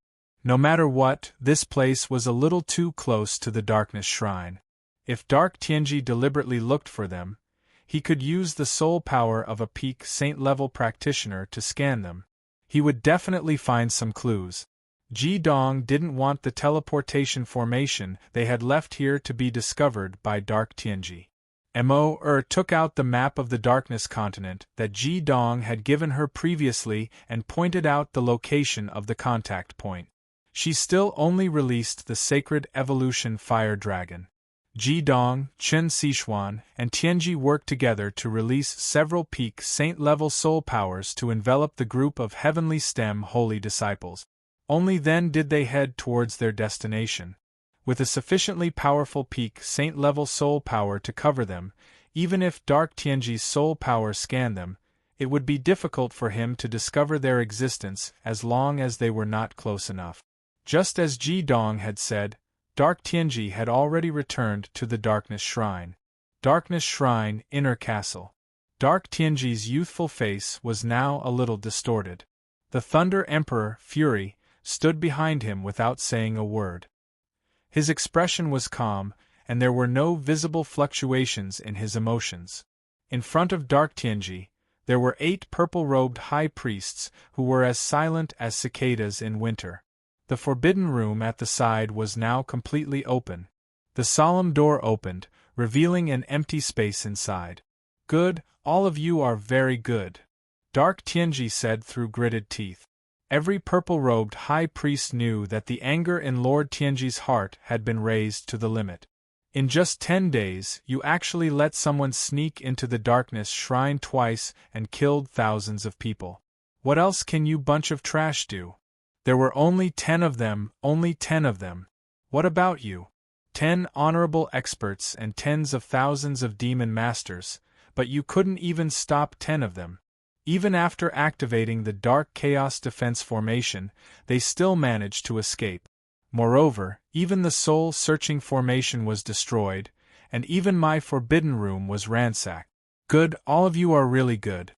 No matter what, this place was a little too close to the darkness shrine. If Dark Tianji deliberately looked for them, he could use the soul power of a peak saint-level practitioner to scan them. He would definitely find some clues. Ji Dong didn't want the teleportation formation they had left here to be discovered by Dark Tianji. Took out the map of the darkness continent that Ji Dong had given her previously and pointed out the location of the contact point. She still only released the sacred evolution fire dragon. Ji Dong, Chen Xishuan, and Tianji worked together to release several peak saint-level soul powers to envelop the group of heavenly stem holy disciples. Only then did they head towards their destination. With a sufficiently powerful peak saint-level soul power to cover them, even if Dark Tianji's soul power scanned them, it would be difficult for him to discover their existence as long as they were not close enough. Just as Ji Dong had said, Dark Tianji had already returned to the Darkness Shrine. Darkness Shrine, Inner Castle. Dark Tianji's youthful face was now a little distorted. The Thunder Emperor, Fury, stood behind him without saying a word. His expression was calm, and there were no visible fluctuations in his emotions. In front of Dark Tianji, there were 8 purple-robed high priests who were as silent as cicadas in winter. The forbidden room at the side was now completely open. The solemn door opened, revealing an empty space inside. "Good, all of you are very good," Dark Tianji said through gritted teeth. Every purple-robed high priest knew that the anger in Lord Tianji's heart had been raised to the limit. In just 10 days, you actually let someone sneak into the darkness shrine twice and killed thousands of people. What else can you bunch of trash do? There were only 10 of them, only 10 of them. What about you? 10 honorable experts and tens of thousands of demon masters, but you couldn't even stop 10 of them. Even after activating the Dark Chaos Defense Formation, they still managed to escape. Moreover, even the soul-searching formation was destroyed, and even my forbidden room was ransacked. Good, all of you are really good.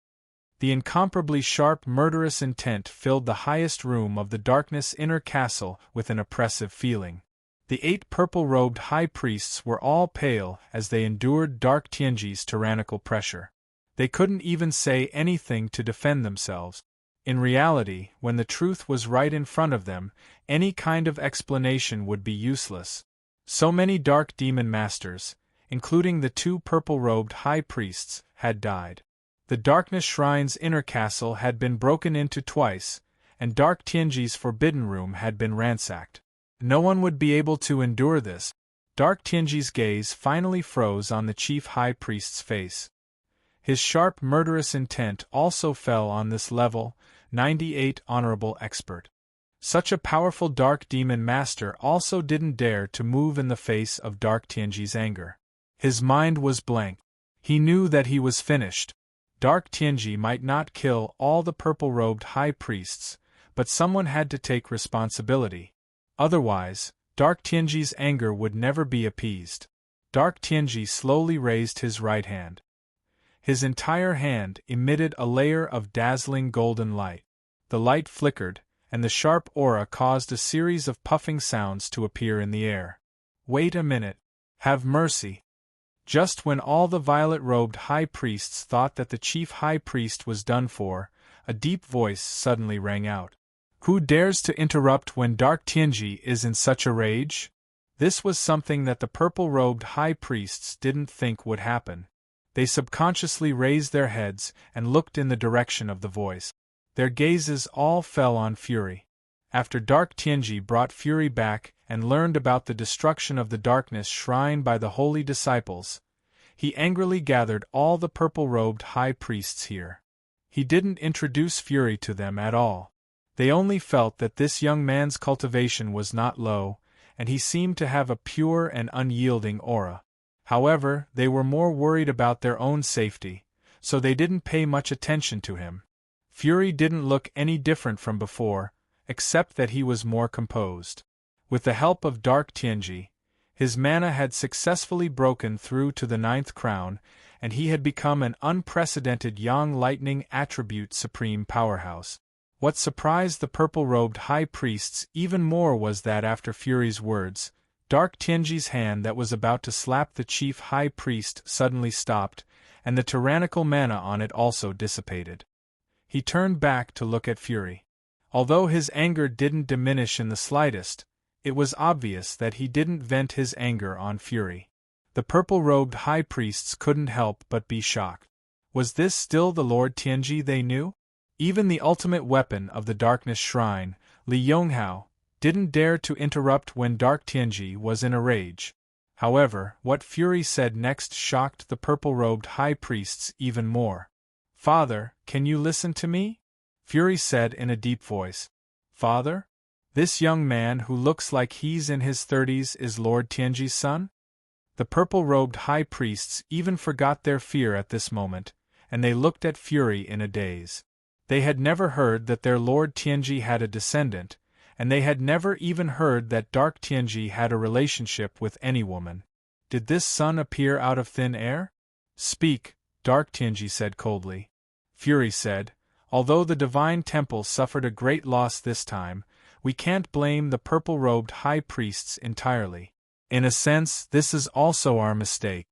The incomparably sharp murderous intent filled the highest room of the darkness inner castle with an oppressive feeling. The 8 purple-robed high priests were all pale as they endured Dark Tianji's tyrannical pressure. They couldn't even say anything to defend themselves. In reality, when the truth was right in front of them, any kind of explanation would be useless. So many dark demon masters, including the 2 purple-robed high priests, had died. The Darkness Shrine's inner castle had been broken into twice, and Dark Tianji's forbidden room had been ransacked. No one would be able to endure this. Dark Tianji's gaze finally froze on the chief high priest's face. His sharp murderous intent also fell on this level 98 honorable expert. Such a powerful dark demon master also didn't dare to move in the face of Dark Tianji's anger. His mind was blank. He knew that he was finished. Dark Tianji might not kill all the purple-robed high priests, but someone had to take responsibility. Otherwise, Dark Tianji's anger would never be appeased. Dark Tianji slowly raised his right hand. His entire hand emitted a layer of dazzling golden light. The light flickered, and the sharp aura caused a series of puffing sounds to appear in the air. Wait a minute. Have mercy. Just when all the violet-robed high priests thought that the chief high priest was done for, a deep voice suddenly rang out. Who dares to interrupt when Dark Tianji is in such a rage? This was something that the purple-robed high priests didn't think would happen. They subconsciously raised their heads and looked in the direction of the voice. Their gazes all fell on Fury. After Dark Tianji brought Fury back and learned about the destruction of the Darkness Shrine by the holy disciples, he angrily gathered all the purple-robed high priests here. He didn't introduce Fury to them at all. They only felt that this young man's cultivation was not low, and he seemed to have a pure and unyielding aura. However, they were more worried about their own safety, so they didn't pay much attention to him. Fury didn't look any different from before, except that he was more composed. With the help of Dark Tianji, his mana had successfully broken through to the 9th crown, and he had become an unprecedented Yang Lightning attribute supreme powerhouse. What surprised the purple-robed high priests even more was that after Fury's words, Dark Tianji's hand that was about to slap the chief high priest suddenly stopped, and the tyrannical mana on it also dissipated. He turned back to look at Fury. Although his anger didn't diminish in the slightest, it was obvious that he didn't vent his anger on Fury. The purple-robed high priests couldn't help but be shocked. Was this still the Lord Tianji they knew? Even the ultimate weapon of the Darkness Shrine, Li Yonghao, didn't dare to interrupt when Dark Tianji was in a rage. However, what Fury said next shocked the purple-robed high priests even more. Father, can you listen to me? Fury said in a deep voice. Father? This young man who looks like he's in his 30s is Lord Tianji's son? The purple-robed high priests even forgot their fear at this moment, and they looked at Fury in a daze. They had never heard that their Lord Tianji had a descendant, and they had never even heard that Dark Tianji had a relationship with any woman. Did this son appear out of thin air? Speak, Dark Tianji said coldly. Fury said, although the Divine Temple suffered a great loss this time, we can't blame the purple-robed high priests entirely. In a sense, this is also our mistake.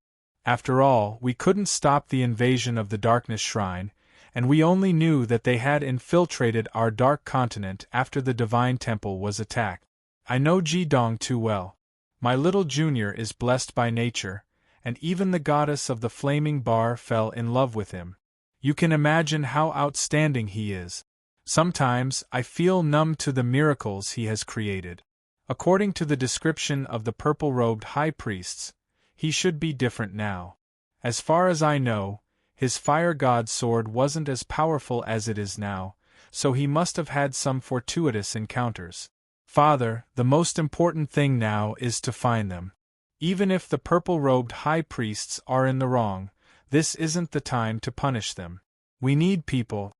After all, we couldn't stop the invasion of the Darkness Shrine, and we only knew that they had infiltrated our dark continent after the Divine Temple was attacked. I know Jidong too well. My little junior is blessed by nature, and even the goddess of the flaming bar fell in love with him. You can imagine how outstanding he is. Sometimes I feel numb to the miracles he has created. According to the description of the purple-robed high priests, he should be different now. As far as I know, his fire god sword wasn't as powerful as it is now, so he must have had some fortuitous encounters. Father, the most important thing now is to find them. Even if the purple-robed high priests are in the wrong, this isn't the time to punish them. We need people.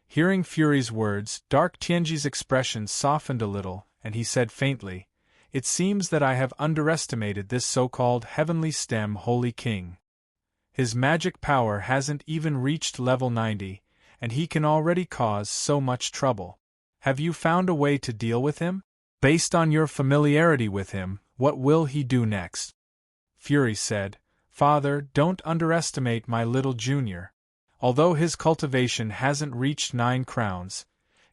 Hearing Fury's words, Dark Tianji's expression softened a little, and he said faintly, "It seems that I have underestimated this so-called Heavenly Stem Holy King. His magic power hasn't even reached level 90, and he can already cause so much trouble. Have you found a way to deal with him? Based on your familiarity with him, what will he do next?" Fury said, "Father, don't underestimate my little junior. Although his cultivation hasn't reached 9 crowns,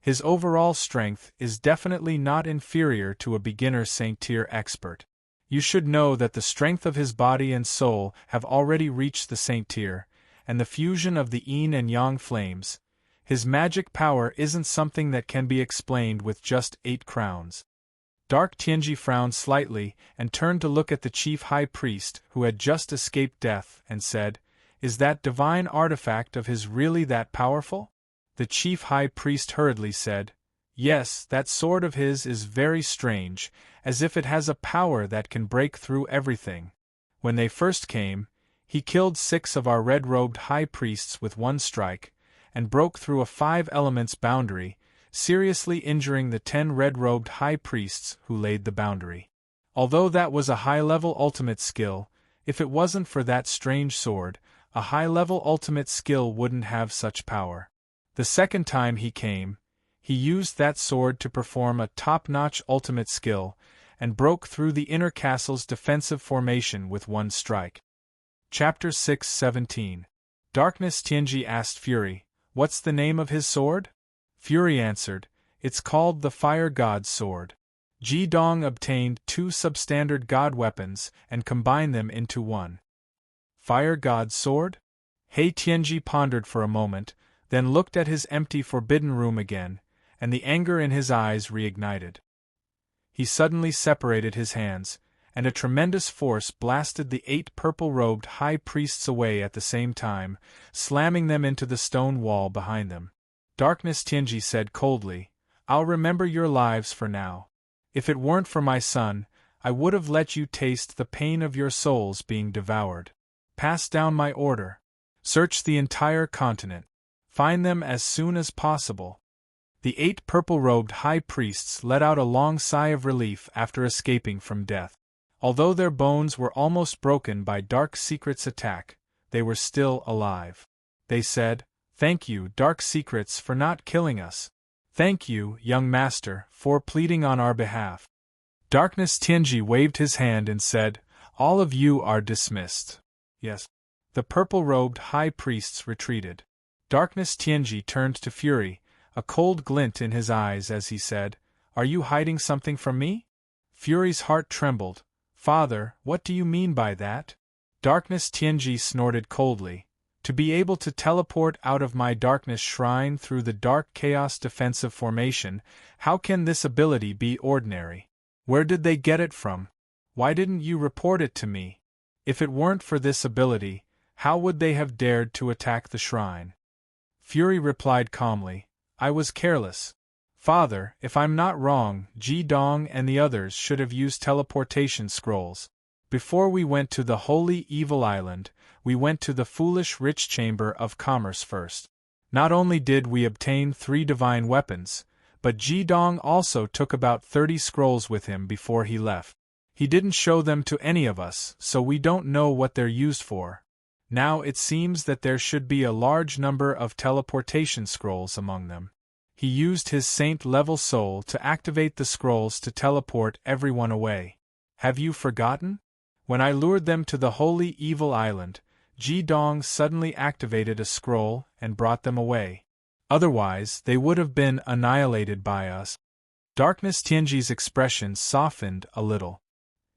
His overall strength is definitely not inferior to a beginner Saint-Tier expert. You should know that the strength of his body and soul have already reached the Saint-Tier, and the fusion of the yin and yang flames. His magic power isn't something that can be explained with just 8 crowns. Dark Tianji frowned slightly and turned to look at the chief high priest who had just escaped death and said, "Is that divine artifact of his really that powerful?" The chief high priest hurriedly said, "Yes, that sword of his is very strange, as if it has a power that can break through everything. When they first came, he killed 6 of our red-robed high priests with 1 strike, and broke through a 5 elements boundary, seriously injuring the 10 red-robed high priests who laid the boundary. Although that was a high-level ultimate skill, if it wasn't for that strange sword, a high-level ultimate skill wouldn't have such power. The second time he came, he used that sword to perform a top-notch ultimate skill, and broke through the inner castle's defensive formation with 1 strike." Chapter 6:17. Darkness Tianji asked Fury, "What's the name of his sword?" Fury answered, "It's called the Fire God's Sword. Ji Dong obtained 2 substandard god weapons and combined them into 1. Fire God's Sword? He Tianji pondered for a moment, then looked at his empty forbidden room again, and the anger in his eyes reignited. He suddenly separated his hands, and a tremendous force blasted the 8 purple-robed high priests away at the same time, slamming them into the stone wall behind them. Darkness Tianji said coldly, "I'll remember your lives for now. If it weren't for my son, I would have let you taste the pain of your souls being devoured. Pass down my order. Search the entire continent. Find them as soon as possible." The 8 purple-robed high priests let out a long sigh of relief after escaping from death. Although their bones were almost broken by Dark Secret's attack, they were still alive. They said, "Thank you, Dark Secrets, for not killing us. Thank you, young master, for pleading on our behalf." Darkness Tianji waved his hand and said, "All of you are dismissed." Yes. The purple-robed high priests retreated. Darkness Tianji turned to Fury, a cold glint in his eyes as he said, "Are you hiding something from me?" Fury's heart trembled. "Father, what do you mean by that?" Darkness Tianji snorted coldly. "To be able to teleport out of my darkness shrine through the dark chaos defensive formation, how can this ability be ordinary? Where did they get it from? Why didn't you report it to me? If it weren't for this ability, how would they have dared to attack the shrine?" Fury replied calmly, "I was careless. Father, if I'm not wrong, Ji Dong and the others should have used teleportation scrolls. Before we went to the Holy Evil Island, we went to the foolish rich Chamber of Commerce first. Not only did we obtain 3 divine weapons, but Ji Dong also took about 30 scrolls with him before he left. He didn't show them to any of us, so we don't know what they're used for. Now it seems that there should be a large number of teleportation scrolls among them. He used his saint-level soul to activate the scrolls to teleport everyone away. Have you forgotten? When I lured them to the Holy Evil Island, Ji Dong suddenly activated a scroll and brought them away. Otherwise, they would have been annihilated by us." Darkness Tianji's expression softened a little.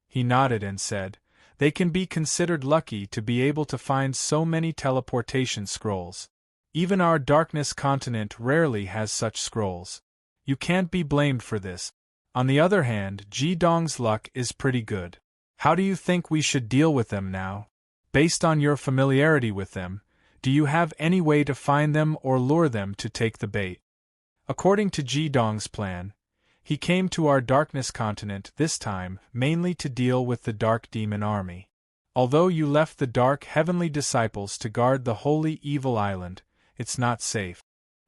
He nodded and said, "They can be considered lucky to be able to find so many teleportation scrolls. Even our darkness continent rarely has such scrolls. You can't be blamed for this. On the other hand, Ji Dong's luck is pretty good. How do you think we should deal with them now? Based on your familiarity with them, do you have any way to find them or lure them to take the bait?" According to Ji Dong's plan, he came to our darkness continent this time mainly to deal with the Dark Demon Army. Although you left the Dark Heavenly Disciples to guard the Holy Evil Island, it's not safe.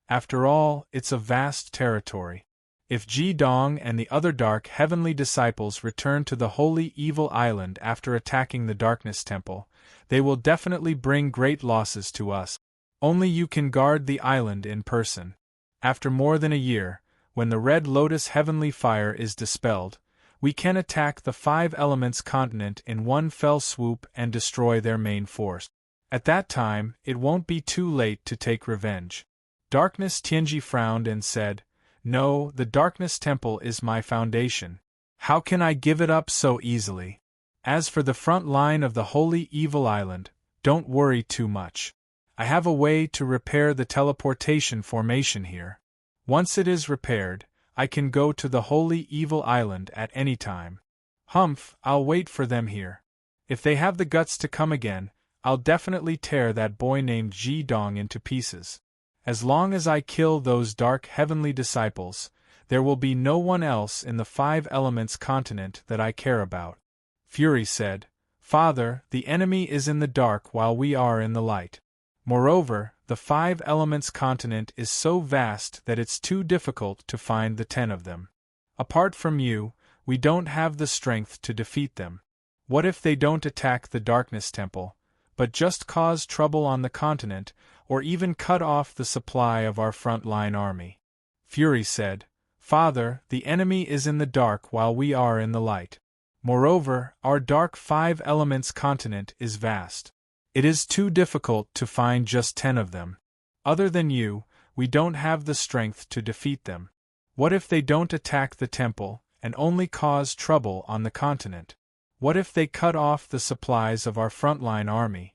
After all, it's a vast territory. If Ji Dong and the other Dark Heavenly Disciples return to the Holy Evil Island after attacking the Darkness Temple, they will definitely bring great losses to us. Only you can guard the island in person. After more than a year, when the Red Lotus Heavenly Fire is dispelled, we can attack the 5 Elements continent in one fell swoop and destroy their main force. At that time, it won't be too late to take revenge." Darkness Tianji frowned and said, No, the Darkness Temple is my foundation. How can I give it up so easily? As for the front line of the Holy Evil Island, don't worry too much. I have a way to repair the teleportation formation here. Once it is repaired, I can go to the Holy Evil Island at any time. Humph, I'll wait for them here. If they have the guts to come again, I'll definitely tear that boy named Ji Dong into pieces. As long as I kill those dark heavenly disciples, there will be no one else in the Five Elements continent that I care about. Fury said, Father, the enemy is in the dark while we are in the light. Moreover, the Five Elements continent is so vast that it's too difficult to find the 10 of them. Apart from you, we don't have the strength to defeat them. What if they don't attack the Darkness Temple, but just cause trouble on the continent, or even cut off the supply of our front-line army? Fury said, Father, the enemy is in the dark while we are in the light. Moreover, our dark Five Elements continent is vast. It is too difficult to find just 10 of them. Other than you, we don't have the strength to defeat them. What if they don't attack the temple, and only cause trouble on the continent? What if they cut off the supplies of our frontline army?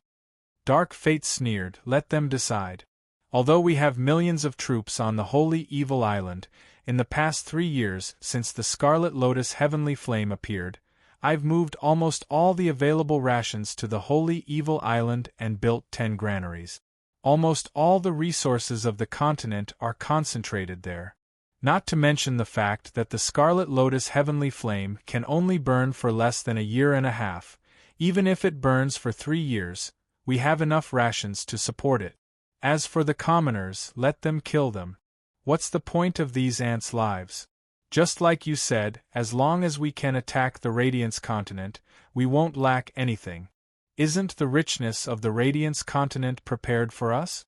Dark Fate sneered, Let them decide. Although we have millions of troops on the Holy Evil Island, in the past 3 years since the Scarlet Lotus Heavenly Flame appeared, I've moved almost all the available rations to the Holy Evil Island and built 10 granaries. Almost all the resources of the continent are concentrated there. Not to mention the fact that the Scarlet Lotus Heavenly Flame can only burn for less than a year and a half. Even if it burns for 3 years, we have enough rations to support it. As for the commoners, let them kill them. What's the point of these ants' lives? Just like you said, as long as we can attack the Radiance continent, we won't lack anything. Isn't the richness of the Radiance continent prepared for us?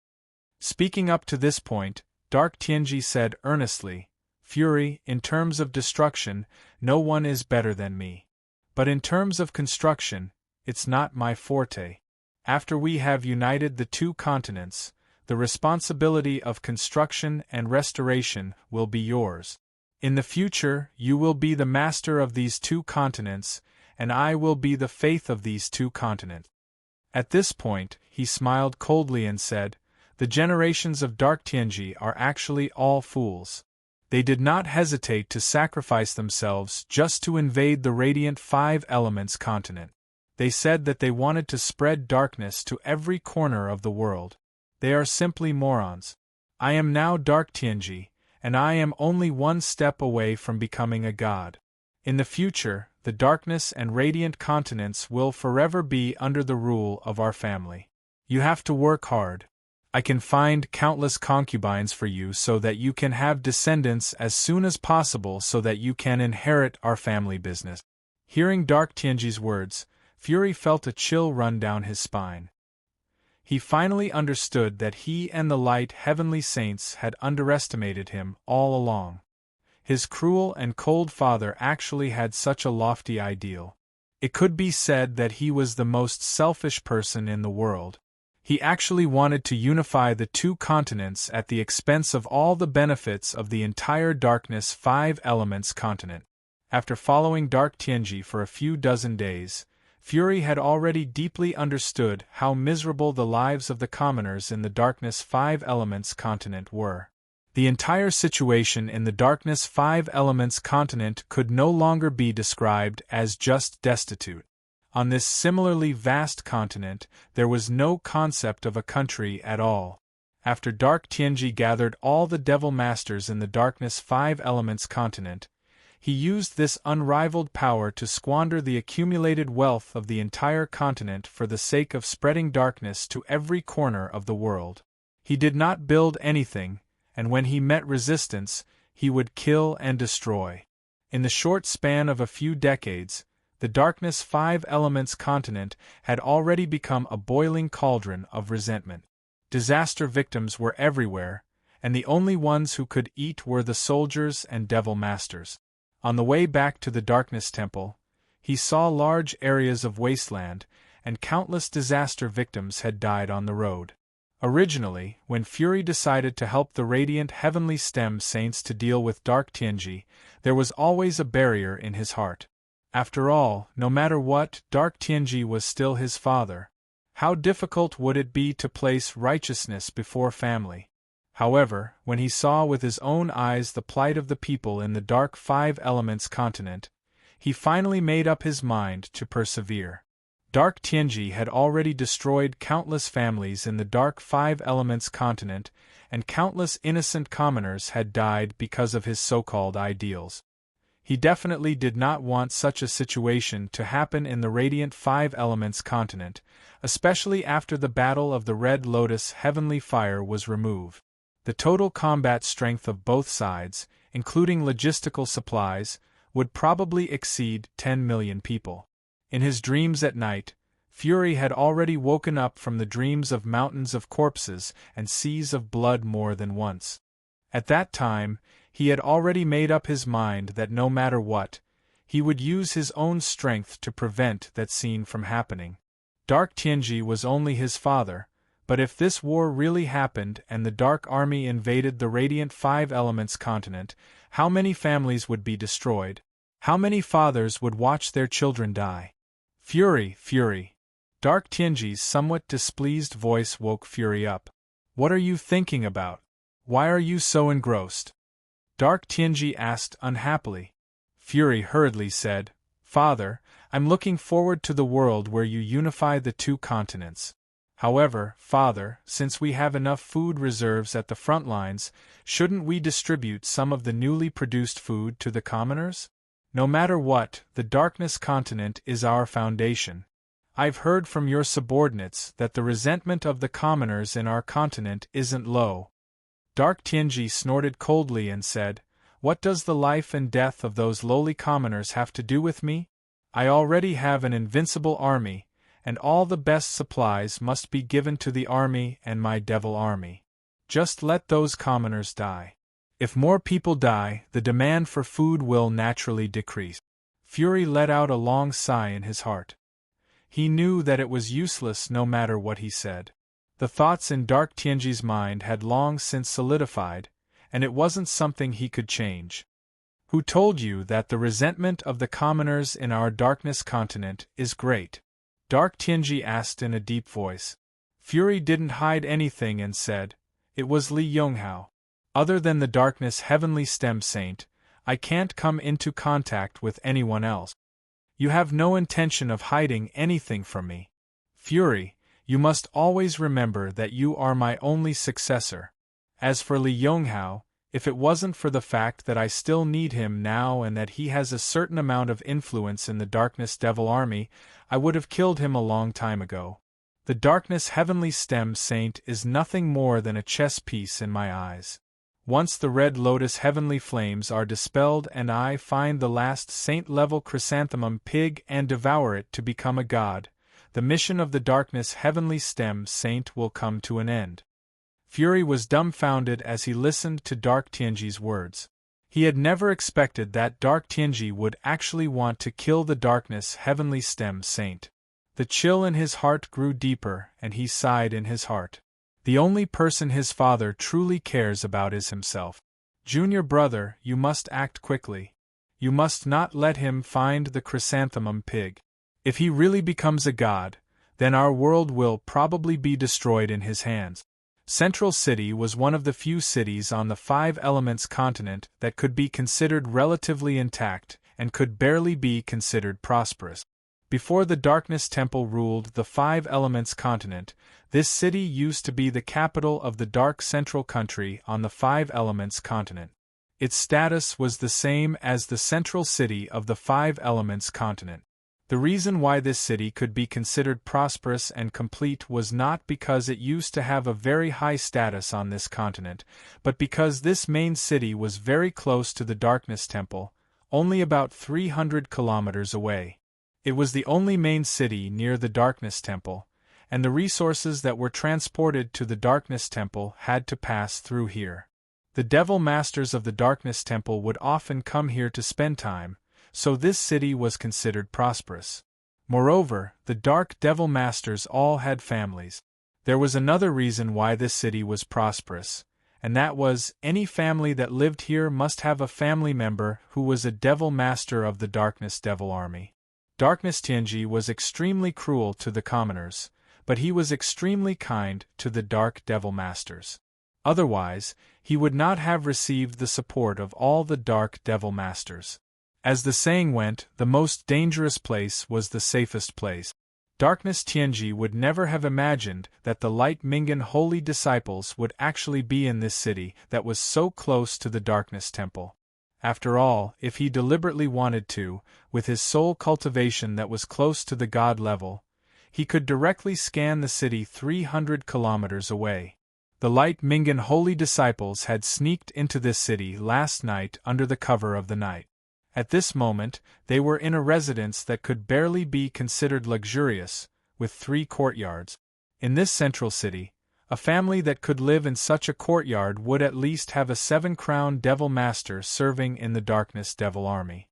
Speaking up to this point, Dark Tianji said earnestly, Fury, in terms of destruction, no one is better than me. But in terms of construction, it's not my forte. After we have united the 2 continents, the responsibility of construction and restoration will be yours. In the future, you will be the master of these 2 continents, and I will be the faith of these 2 continents. At this point, he smiled coldly and said, The generations of Dark Tianji are actually all fools. They did not hesitate to sacrifice themselves just to invade the radiant Five Elements continent. They said that they wanted to spread darkness to every corner of the world. They are simply morons. I am now Dark Tianji, and I am only one step away from becoming a god. In the future, the darkness and radiant continents will forever be under the rule of our family. You have to work hard. I can find countless concubines for you so that you can have descendants as soon as possible so that you can inherit our family business. Hearing Dark Tianji's words, Fury felt a chill run down his spine. He finally understood that he and the light heavenly saints had underestimated him all along. His cruel and cold father actually had such a lofty ideal. It could be said that he was the most selfish person in the world. He actually wanted to unify the 2 continents at the expense of all the benefits of the entire Darkness Five Elements continent. After following Dark Tianji for a few dozen days, Fury had already deeply understood how miserable the lives of the commoners in the Darkness Five Elements continent were. The entire situation in the Darkness Five Elements continent could no longer be described as just destitute. On this similarly vast continent, there was no concept of a country at all. After Dark Tianji gathered all the Devil Masters in the Darkness Five Elements continent, he used this unrivaled power to squander the accumulated wealth of the entire continent for the sake of spreading darkness to every corner of the world. He did not build anything, and when he met resistance, he would kill and destroy. In the short span of a few decades, the Darkness Five Elements continent had already become a boiling cauldron of resentment. Disaster victims were everywhere, and the only ones who could eat were the soldiers and Devil Masters. On the way back to the Darkness Temple, he saw large areas of wasteland, and countless disaster victims had died on the road. Originally, when Fury decided to help the radiant heavenly stem saints to deal with Dark Tianji, there was always a barrier in his heart. After all, no matter what, Dark Tianji was still his father. How difficult would it be to place righteousness before family? However, when he saw with his own eyes the plight of the people in the Dark Five Elements continent, he finally made up his mind to persevere. Dark Tianji had already destroyed countless families in the Dark Five Elements continent, and countless innocent commoners had died because of his so-called ideals. He definitely did not want such a situation to happen in the Radiant Five Elements continent, especially after the Battle of the Red Lotus heavenly fire was removed. The total combat strength of both sides, including logistical supplies, would probably exceed 10 million people. In his dreams at night, Fury had already woken up from the dreams of mountains of corpses and seas of blood more than once. At that time, he had already made up his mind that no matter what, he would use his own strength to prevent that scene from happening. Dark Tianji was only his father, but if this war really happened and the Dark Army invaded the Radiant Five Elements continent, how many families would be destroyed? How many fathers would watch their children die? Fury, Fury! Dark Tianji's somewhat displeased voice woke Fury up. What are you thinking about? Why are you so engrossed? Dark Tianji asked unhappily. Fury hurriedly said, Father, I'm looking forward to the world where you unify the two continents. However, Father, since we have enough food reserves at the front lines, shouldn't we distribute some of the newly produced food to the commoners? No matter what, the Darkness continent is our foundation. I've heard from your subordinates that the resentment of the commoners in our continent isn't low. Dark Tianji snorted coldly and said, What does the life and death of those lowly commoners have to do with me? I already have an invincible army, and all the best supplies must be given to the army and my devil army. Just let those commoners die. If more people die, the demand for food will naturally decrease. Fury let out a long sigh in his heart. He knew that it was useless no matter what he said. The thoughts in Dark Tianji's mind had long since solidified, and it wasn't something he could change. Who told you that the resentment of the commoners in our Darkness continent is great? Dark Tianji asked in a deep voice. Fury didn't hide anything and said, It was Li Yonghao. Other than the Darkness Heavenly Stem Saint, I can't come into contact with anyone else. You have no intention of hiding anything from me. Fury, you must always remember that you are my only successor. As for Li Yonghao, if it wasn't for the fact that I still need him now and that he has a certain amount of influence in the Darkness Devil Army, I would have killed him a long time ago. The Darkness Heavenly Stem Saint is nothing more than a chess piece in my eyes. Once the Red Lotus heavenly flames are dispelled and I find the last saint-level chrysanthemum pig and devour it to become a god, the mission of the Darkness Heavenly Stem Saint will come to an end. Fury was dumbfounded as he listened to Dark Tianji's words. He had never expected that Dark Tianji would actually want to kill the Darkness Heavenly Stem Saint. The chill in his heart grew deeper and he sighed in his heart. The only person his father truly cares about is himself. Junior brother, you must act quickly. You must not let him find the chrysanthemum pig. If he really becomes a god, then our world will probably be destroyed in his hands. Central City was one of the few cities on the Five Elements continent that could be considered relatively intact and could barely be considered prosperous. Before the Darkness Temple ruled the Five Elements continent, this city used to be the capital of the Dark Central Country on the Five Elements continent. Its status was the same as the central city of the Five Elements continent. The reason why this city could be considered prosperous and complete was not because it used to have a very high status on this continent, but because this main city was very close to the Darkness Temple, only about 300 kilometers away. It was the only main city near the Darkness Temple, and the resources that were transported to the Darkness Temple had to pass through here. The Devil Masters of the Darkness Temple would often come here to spend time, so this city was considered prosperous. Moreover, the Dark Devil Masters all had families. There was another reason why this city was prosperous, and that was, any family that lived here must have a family member who was a devil master of the Darkness Devil Army. Darkness Tianji was extremely cruel to the commoners, but he was extremely kind to the Dark Devil Masters. Otherwise, he would not have received the support of all the Dark Devil Masters. As the saying went, the most dangerous place was the safest place. Darkness Tianji would never have imagined that the Light Mingan holy disciples would actually be in this city that was so close to the Darkness Temple. After all, if he deliberately wanted to, with his soul cultivation that was close to the God level, he could directly scan the city 300 kilometers away. The Light Mingan holy disciples had sneaked into this city last night under the cover of the night. At this moment, they were in a residence that could barely be considered luxurious, with 3 courtyards. In this central city, a family that could live in such a courtyard would at least have a 7-crown devil master serving in the Darkness Devil Army.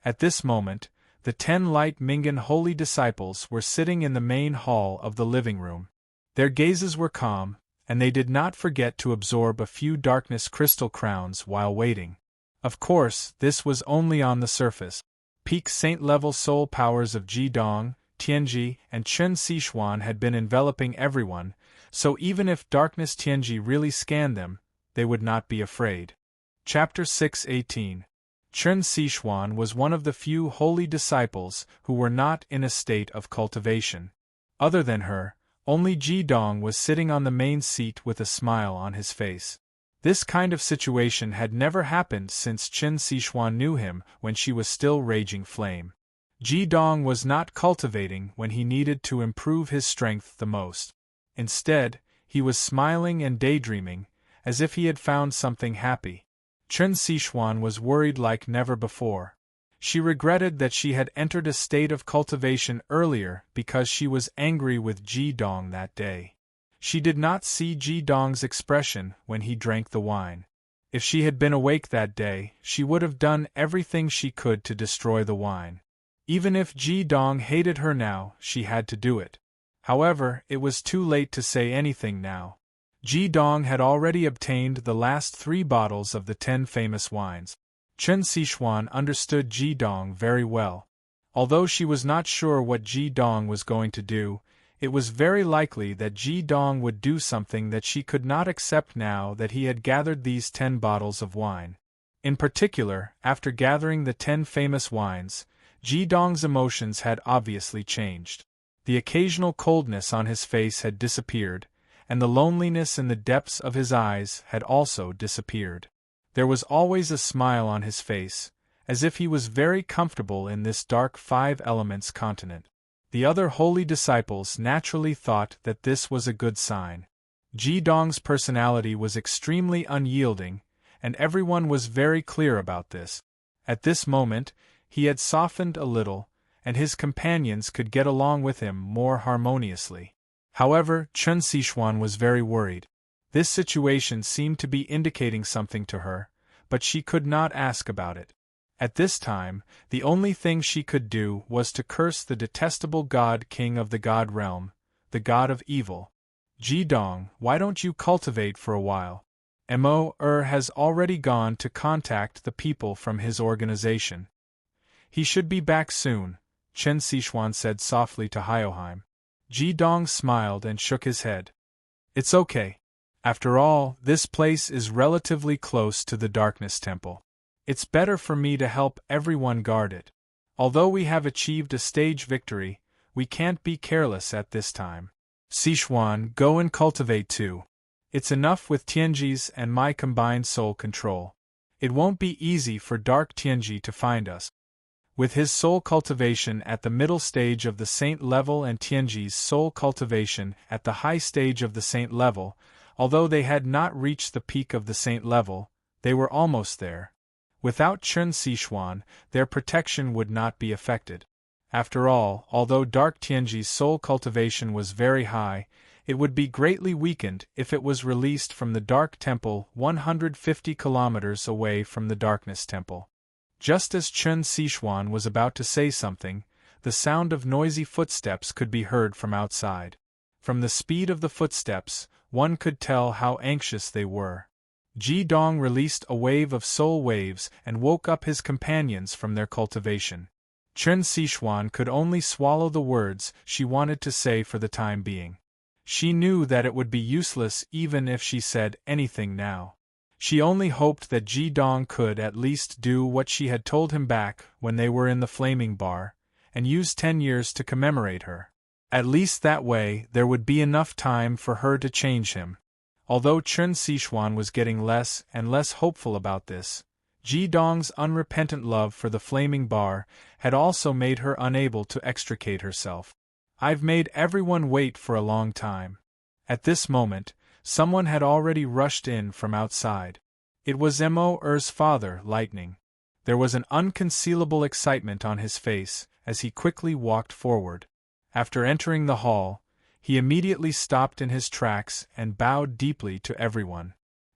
At this moment, the 10 Light Mingan holy disciples were sitting in the main hall of the living room. Their gazes were calm, and they did not forget to absorb a few darkness crystal crowns while waiting. Of course, this was only on the surface. Peak saint-level soul powers of Jidong, Tianji, and Chen Sichuan had been enveloping everyone, so even if Darkness Tianji really scanned them, they would not be afraid. Chapter 6:18. Chen Sichuan was one of the few holy disciples who were not in a state of cultivation. Other than her, only Jidong was sitting on the main seat with a smile on his face. This kind of situation had never happened since Chen Sichuan knew him when she was still raging flame. Jidong was not cultivating when he needed to improve his strength the most. Instead, he was smiling and daydreaming, as if he had found something happy. Chen Sichuan was worried like never before. She regretted that she had entered a state of cultivation earlier because she was angry with Jidong that day. She did not see Jidong's expression when he drank the wine. If she had been awake that day, she would have done everything she could to destroy the wine. Even if Jidong hated her now, she had to do it. However, it was too late to say anything now. Jidong had already obtained the last 3 bottles of the 10 famous wines. Chen Sichuan understood Jidong very well. Although she was not sure what Jidong was going to do, it was very likely that Jidong would do something that she could not accept now that he had gathered these 10 bottles of wine. In particular, after gathering the 10 famous wines, Jidong's emotions had obviously changed. The occasional coldness on his face had disappeared, and the loneliness in the depths of his eyes had also disappeared. There was always a smile on his face, as if he was very comfortable in this dark 5 elements continent. The other holy disciples naturally thought that this was a good sign. Jidong's personality was extremely unyielding, and everyone was very clear about this. At this moment, he had softened a little, and his companions could get along with him more harmoniously. However, Chen Sichuan was very worried. This situation seemed to be indicating something to her, but she could not ask about it. At this time, the only thing she could do was to curse the detestable god king of the god realm, the god of evil. Jidong, why don't you cultivate for a while? Mo has already gone to contact the people from his organization. He should be back soon, Chen Sichuan said softly to Hyoheim. Jidong smiled and shook his head. It's okay. After all, this place is relatively close to the Darkness Temple. It's better for me to help everyone guard it. Although we have achieved a stage victory, we can't be careless at this time. Sichuan, go and cultivate too. It's enough with Tianji's and my combined soul control. It won't be easy for Dark Tianji to find us. With his soul cultivation at the middle stage of the saint level and Tianji's soul cultivation at the high stage of the saint level, although they had not reached the peak of the saint level, they were almost there. Without Chen Sichuan, their protection would not be affected. After all, although Dark Tianji's soul cultivation was very high, it would be greatly weakened if it was released from the Dark Temple 150 kilometers away from the Darkness Temple. Just as Chen Sichuan was about to say something, the sound of noisy footsteps could be heard from outside. From the speed of the footsteps, one could tell how anxious they were. Ji Dong released a wave of soul waves and woke up his companions from their cultivation. Chen Sichuan could only swallow the words she wanted to say for the time being. She knew that it would be useless even if she said anything now. She only hoped that Ji Dong could at least do what she had told him back when they were in the flaming bar, and use 10 years to commemorate her. At least that way there would be enough time for her to change him. Although Chen Sichuan was getting less and less hopeful about this, Ji Dong's unrepentant love for the flaming bar had also made her unable to extricate herself. "I've made everyone wait for a long time." At this moment, someone had already rushed in from outside. It was Mo's father, Lightning. There was an unconcealable excitement on his face as he quickly walked forward. After entering the hall, he immediately stopped in his tracks and bowed deeply to everyone.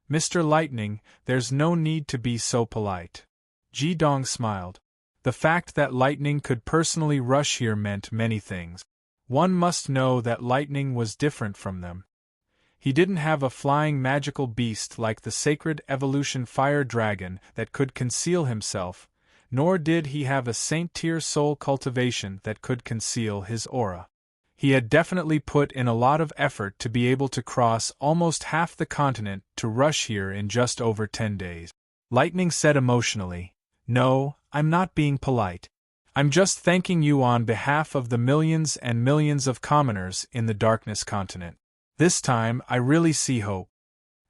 "Mr. Lightning, there's no need to be so polite." Ji Dong smiled. The fact that Lightning could personally rush here meant many things. One must know that Lightning was different from them. He didn't have a flying magical beast like the sacred evolution fire dragon that could conceal himself, nor did he have a saint-tier soul cultivation that could conceal his aura. He had definitely put in a lot of effort to be able to cross almost half the continent to rush here in just over 10 days. Lightning said emotionally, "No, I'm not being polite. I'm just thanking you on behalf of the millions and millions of commoners in the Darkness continent. This time I really see hope."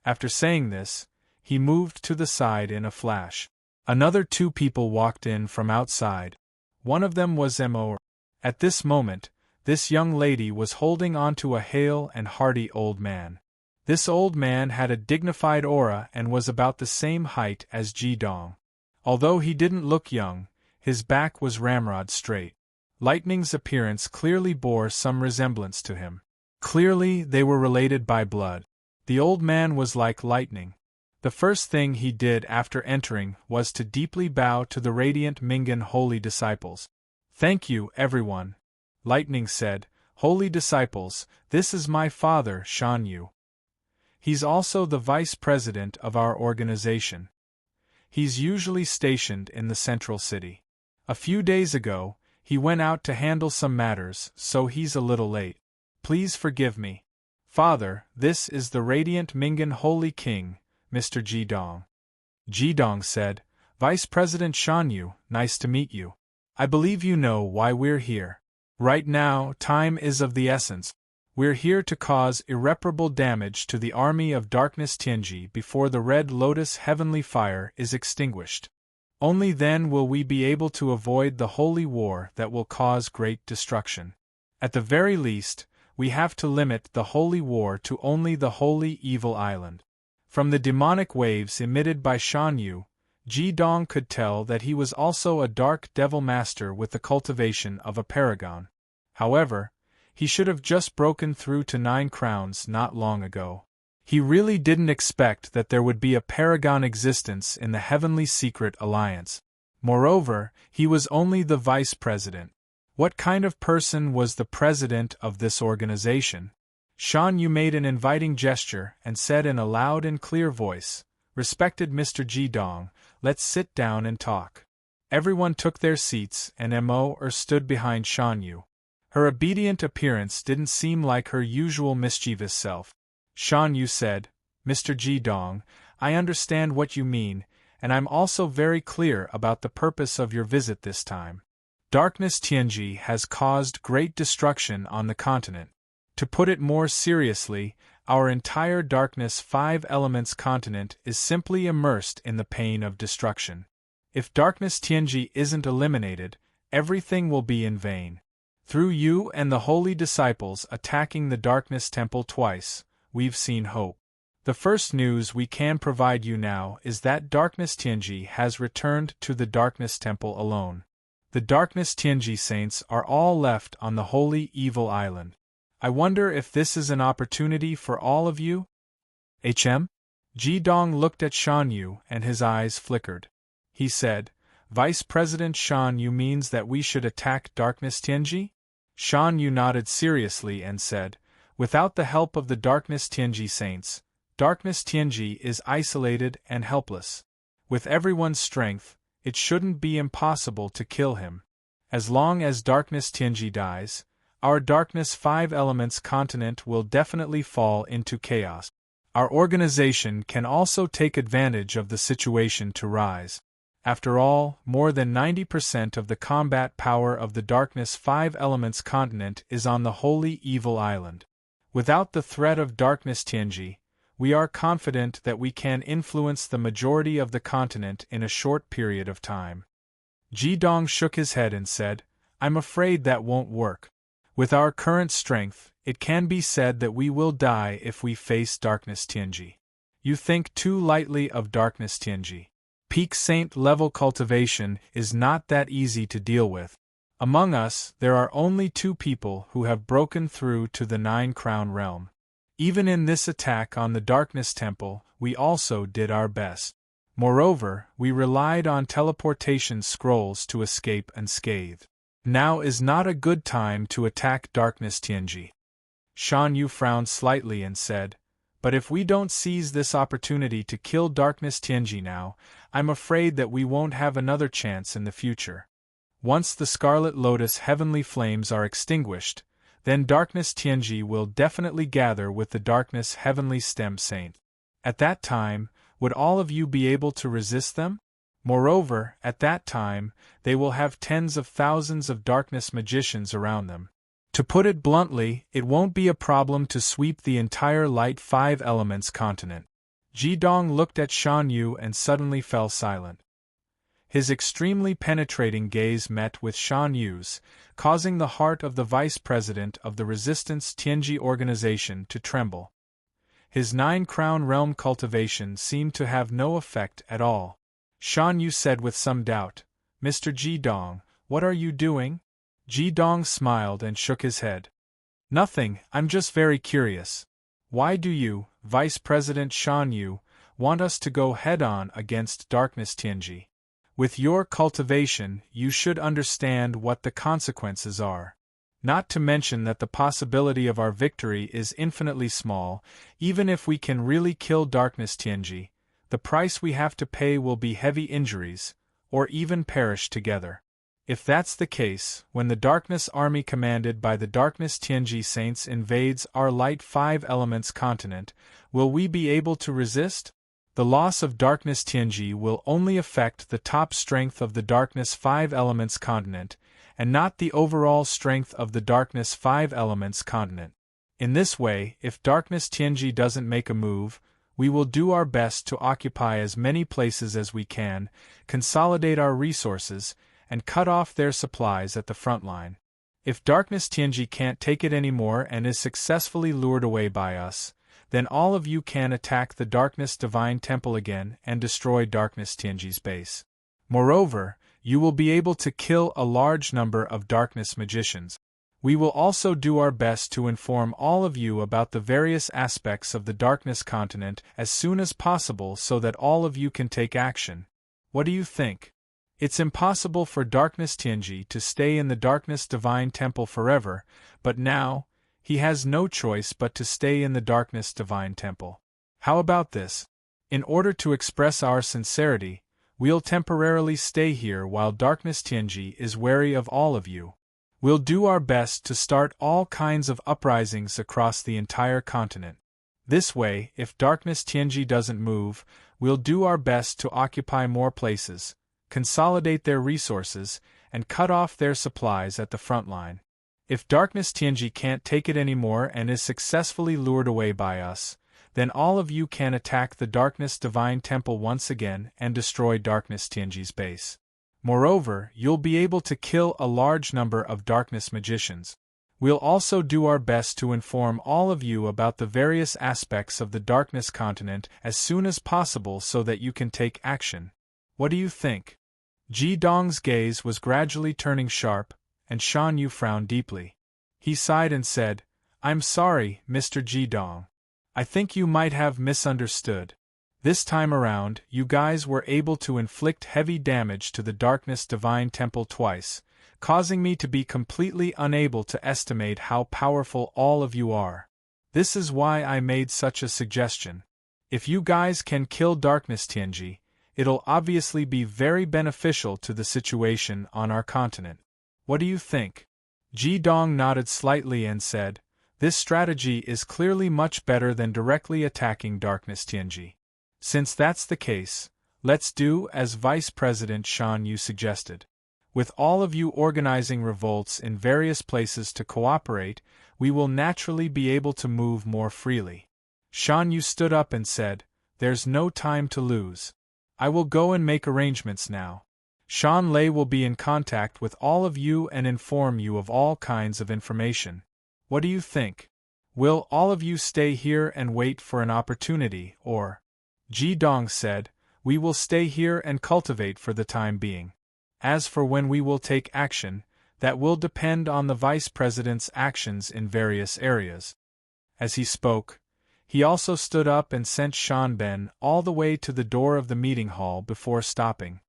After saying this, he moved to the side in a flash. Another 2 people walked in from outside. One of them was Mo. At this moment, this young lady was holding onto a hale and hearty old man. This old man had a dignified aura and was about the same height as Ji Dong. Although he didn't look young, his back was ramrod straight. Lightning's appearance clearly bore some resemblance to him. Clearly they were related by blood. The old man was like Lightning. The first thing he did after entering was to deeply bow to the radiant Mingan holy disciples. "Thank you, everyone," Lightning said. "Holy disciples, this is my father, Shan Yu. He's also the vice president of our organization. He's usually stationed in the central city. A few days ago, he went out to handle some matters, so he's a little late. Please forgive me. Father, this is the radiant Mingan Holy King, Mr. Ji Dong." Ji Dong said, "Vice President Shan Yu, nice to meet you. I believe you know why we're here. Right now, time is of the essence. We're here to cause irreparable damage to the army of Darkness Tianji before the Red Lotus heavenly fire is extinguished. Only then will we be able to avoid the holy war that will cause great destruction. At the very least, we have to limit the holy war to only the holy evil island." From the demonic waves emitted by Shan Yu, Ji Dong could tell that he was also a dark devil master with the cultivation of a paragon. However, he should have just broken through to 9 crowns not long ago. He really didn't expect that there would be a paragon existence in the Heavenly Secret Alliance. Moreover, he was only the vice president. What kind of person was the president of this organization? Shan Yu made an inviting gesture and said in a loud and clear voice, "Respected Mr. Ji Dong, let's sit down and talk." Everyone took their seats and Mo stood behind Shan Yu. Her obedient appearance didn't seem like her usual mischievous self. Shan Yu said, "Mr. Ji Dong, I understand what you mean, and I'm also very clear about the purpose of your visit this time. Darkness Tianji has caused great destruction on the continent. To put it more seriously, our entire Darkness 5 Elements continent is simply immersed in the pain of destruction. If Darkness Tianji isn't eliminated, everything will be in vain. Through you and the holy disciples attacking the Darkness Temple twice, we've seen hope. The first news we can provide you now is that Darkness Tianji has returned to the Darkness Temple alone. The Darkness Tianji saints are all left on the holy evil island. I wonder if this is an opportunity for all of you?" Ji Dong looked at Shan Yu and his eyes flickered. He said, "Vice President Shan Yu means that we should attack Darkness Tianji?" Shan Yu nodded seriously and said, Without the help of the Darkness Tianji saints, Darkness Tianji is isolated and helpless. With everyone's strength, it shouldn't be impossible to kill him. As long as Darkness Tianji dies, our Darkness 5 Elements continent will definitely fall into chaos. Our organization can also take advantage of the situation to rise. After all, more than 90% of the combat power of the Darkness 5 Elements continent is on the Holy Evil Island. Without the threat of Darkness Tianji, we are confident that we can influence the majority of the continent in a short period of time. Jidong shook his head and said, I'm afraid that won't work. With our current strength, it can be said that we will die if we face Darkness Tianji. You think too lightly of Darkness Tianji. Peak Saint level cultivation is not that easy to deal with. Among us, there are only 2 people who have broken through to the 9-crown realm. Even in this attack on the Darkness Temple, we also did our best. Moreover, we relied on teleportation scrolls to escape unscathed. Now is not a good time to attack Darkness Tianji. Shan Yu frowned slightly and said, but if we don't seize this opportunity to kill Darkness Tianji now, I'm afraid that we won't have another chance in the future. Once the Scarlet Lotus heavenly flames are extinguished, then Darkness Tianji will definitely gather with the Darkness Heavenly Stem Saint. At that time, would all of you be able to resist them? Moreover, at that time, they will have tens of thousands of Darkness magicians around them. To put it bluntly, it won't be a problem to sweep the entire Light 5 Elements continent. Jidong looked at Shan Yu and suddenly fell silent. His extremely penetrating gaze met with Shan Yu's, causing the heart of the vice president of the Resistance Tianji organization to tremble. His 9-crown realm cultivation seemed to have no effect at all. Shan Yu said with some doubt, Mr. Jidong, what are you doing? Jidong smiled and shook his head. Nothing, I'm just very curious. Why do you, Vice President Shan Yu, want us to go head-on against Darkness Tianji? With your cultivation, you should understand what the consequences are. Not to mention that the possibility of our victory is infinitely small. Even if we can really kill Darkness Tianji, the price we have to pay will be heavy injuries, or even perish together. If that's the case, when the Darkness Army commanded by the Darkness Tianji Saints invades our Light 5 Elements continent, will we be able to resist? The loss of Darkness Tianji will only affect the top strength of the Darkness 5 Elements continent, and not the overall strength of the Darkness 5 Elements continent. In this way, if Darkness Tianji doesn't make a move, we will do our best to occupy as many places as we can, consolidate our resources, and cut off their supplies at the front line. If Darkness Tianji can't take it anymore and is successfully lured away by us, then all of you can attack the Darkness Divine Temple again and destroy Darkness Tianji's base. Moreover, you will be able to kill a large number of Darkness magicians. We will also do our best to inform all of you about the various aspects of the Darkness continent as soon as possible so that all of you can take action. What do you think? It's impossible for Darkness Tianji to stay in the Darkness Divine Temple forever, but now, he has no choice but to stay in the Darkness Divine Temple. How about this? In order to express our sincerity, we'll temporarily stay here while Darkness Tianji is wary of all of you. We'll do our best to start all kinds of uprisings across the entire continent. This way, if Darkness Tianji doesn't move, we'll do our best to occupy more places, consolidate their resources, and cut off their supplies at the front line. If Darkness Tianji can't take it anymore and is successfully lured away by us, then all of you can attack the Darkness Divine Temple once again and destroy Darkness Tianji's base. Moreover, you'll be able to kill a large number of Darkness magicians. We'll also do our best to inform all of you about the various aspects of the Darkness continent as soon as possible so that you can take action. What do you think? Jidong's gaze was gradually turning sharp, and Shan Yu frowned deeply. He sighed and said, I'm sorry, Mr. Jidong. I think you might have misunderstood. This time around, you guys were able to inflict heavy damage to the Darkness Divine Temple twice, causing me to be completely unable to estimate how powerful all of you are. This is why I made such a suggestion. If you guys can kill darkness Tianji, it'll obviously be very beneficial to the situation on our continent. What do you think? Ji Dong nodded slightly and said, this strategy is clearly much better than directly attacking darkness Tianji. Since that's the case, let's do as Vice President Shan Yu suggested. With all of you organizing revolts in various places to cooperate, we will naturally be able to move more freely. Shan Yu stood up and said, there's no time to lose. I will go and make arrangements now. Shan Lei will be in contact with all of you and inform you of all kinds of information. What do you think? Will all of you stay here and wait for an opportunity, or? Ji Dong said, we will stay here and cultivate for the time being. As for when we will take action, that will depend on the Vice President's actions in various areas. As he spoke, he also stood up and sent Shan Ben all the way to the door of the meeting hall before stopping.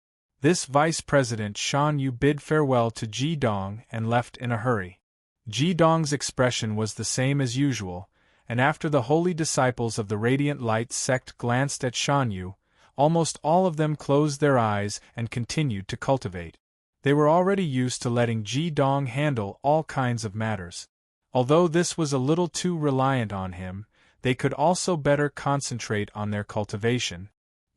This Vice President Shan Yu bid farewell to Ji Dong and left in a hurry. Ji Dong's expression was the same as usual, and after the holy disciples of the Radiant Light sect glanced at Shan Yu, almost all of them closed their eyes and continued to cultivate. They were already used to letting Ji Dong handle all kinds of matters. Although this was a little too reliant on him, they could also better concentrate on their cultivation.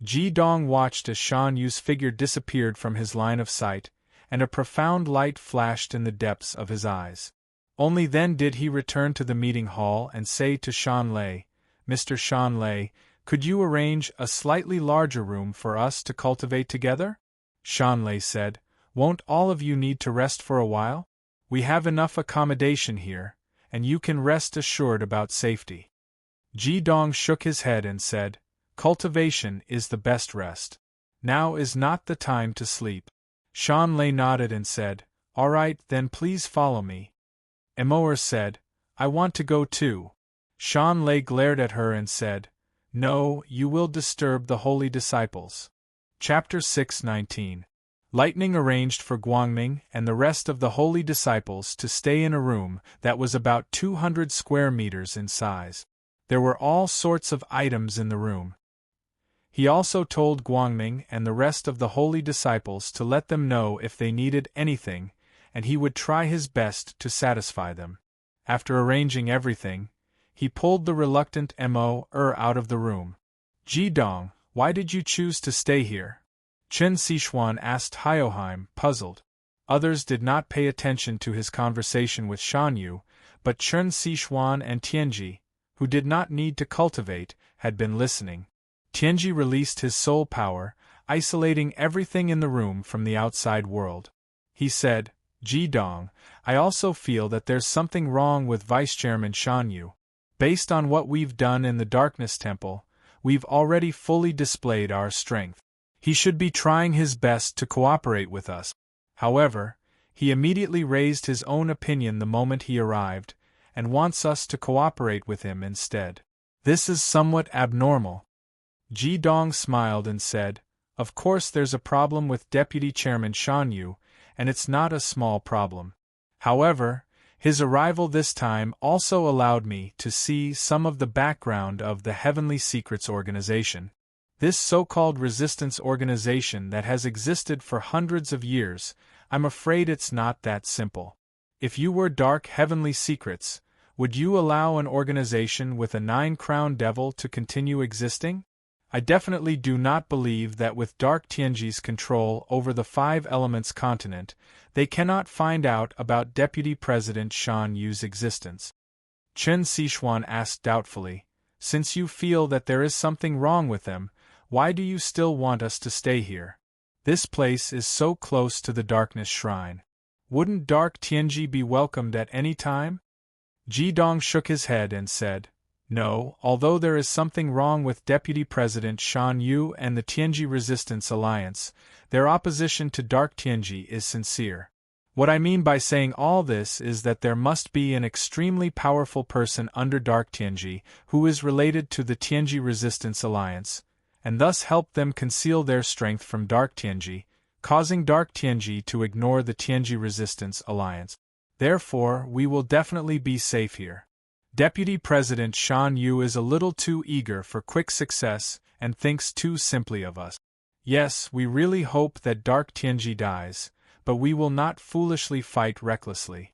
Ji Dong watched as Shan Yu's figure disappeared from his line of sight, and a profound light flashed in the depths of his eyes. Only then did he return to the meeting hall and say to Shan Lei, Mr. Shan Lei, could you arrange a slightly larger room for us to cultivate together? Shan Lei said, won't all of you need to rest for a while? We have enough accommodation here, and you can rest assured about safety. Ji Dong shook his head and said, cultivation is the best rest. Now is not the time to sleep. Shan Lei nodded and said, all right, then please follow me. Emoer said, I want to go too. Shan Lei glared at her and said, no, you will disturb the holy disciples. Chapter 6:19. Lightning arranged for Guangming and the rest of the holy disciples to stay in a room that was about 200 square meters in size. There were all sorts of items in the room. He also told Guangming and the rest of the holy disciples to let them know if they needed anything, and he would try his best to satisfy them. After arranging everything, he pulled the reluctant Mo out of the room. Ji Dong, why did you choose to stay here? Chen Sichuan asked Hyoheim, puzzled. Others did not pay attention to his conversation with Shan Yu, but Chen Sichuan and Tianji, who did not need to cultivate, had been listening. Tianji released his soul power, isolating everything in the room from the outside world. He said, Ji Dong, I also feel that there's something wrong with Vice Chairman Shan Yu. Based on what we've done in the Darkness Temple, we've already fully displayed our strength. He should be trying his best to cooperate with us. However, he immediately raised his own opinion the moment he arrived, and wants us to cooperate with him instead. This is somewhat abnormal. Ji Dong smiled and said, of course there's a problem with Deputy Chairman Shan Yu, and it's not a small problem. However, his arrival this time also allowed me to see some of the background of the Heavenly Secrets Organization. This so-called resistance organization that has existed for hundreds of years, I'm afraid it's not that simple. If you were Dark Heavenly Secrets, would you allow an organization with a 9-crown devil to continue existing? I definitely do not believe that with Dark Tianji's control over the 5 Elements continent, they cannot find out about Deputy President Shan Yu's existence. Chen Sichuan asked doubtfully, since you feel that there is something wrong with them, why do you still want us to stay here? This place is so close to the Darkness Shrine. Wouldn't Dark Tianji be welcomed at any time? Ji Dong shook his head and said, no, although there is something wrong with Deputy President Shan Yu and the Tianji Resistance Alliance, their opposition to Dark Tianji is sincere. What I mean by saying all this is that there must be an extremely powerful person under Dark Tianji who is related to the Tianji Resistance Alliance, and thus help them conceal their strength from Dark Tianji, causing Dark Tianji to ignore the Tianji Resistance Alliance. Therefore, we will definitely be safe here. Deputy President Shan Yu is a little too eager for quick success and thinks too simply of us. Yes, we really hope that Dark Tianji dies, but we will not foolishly fight recklessly.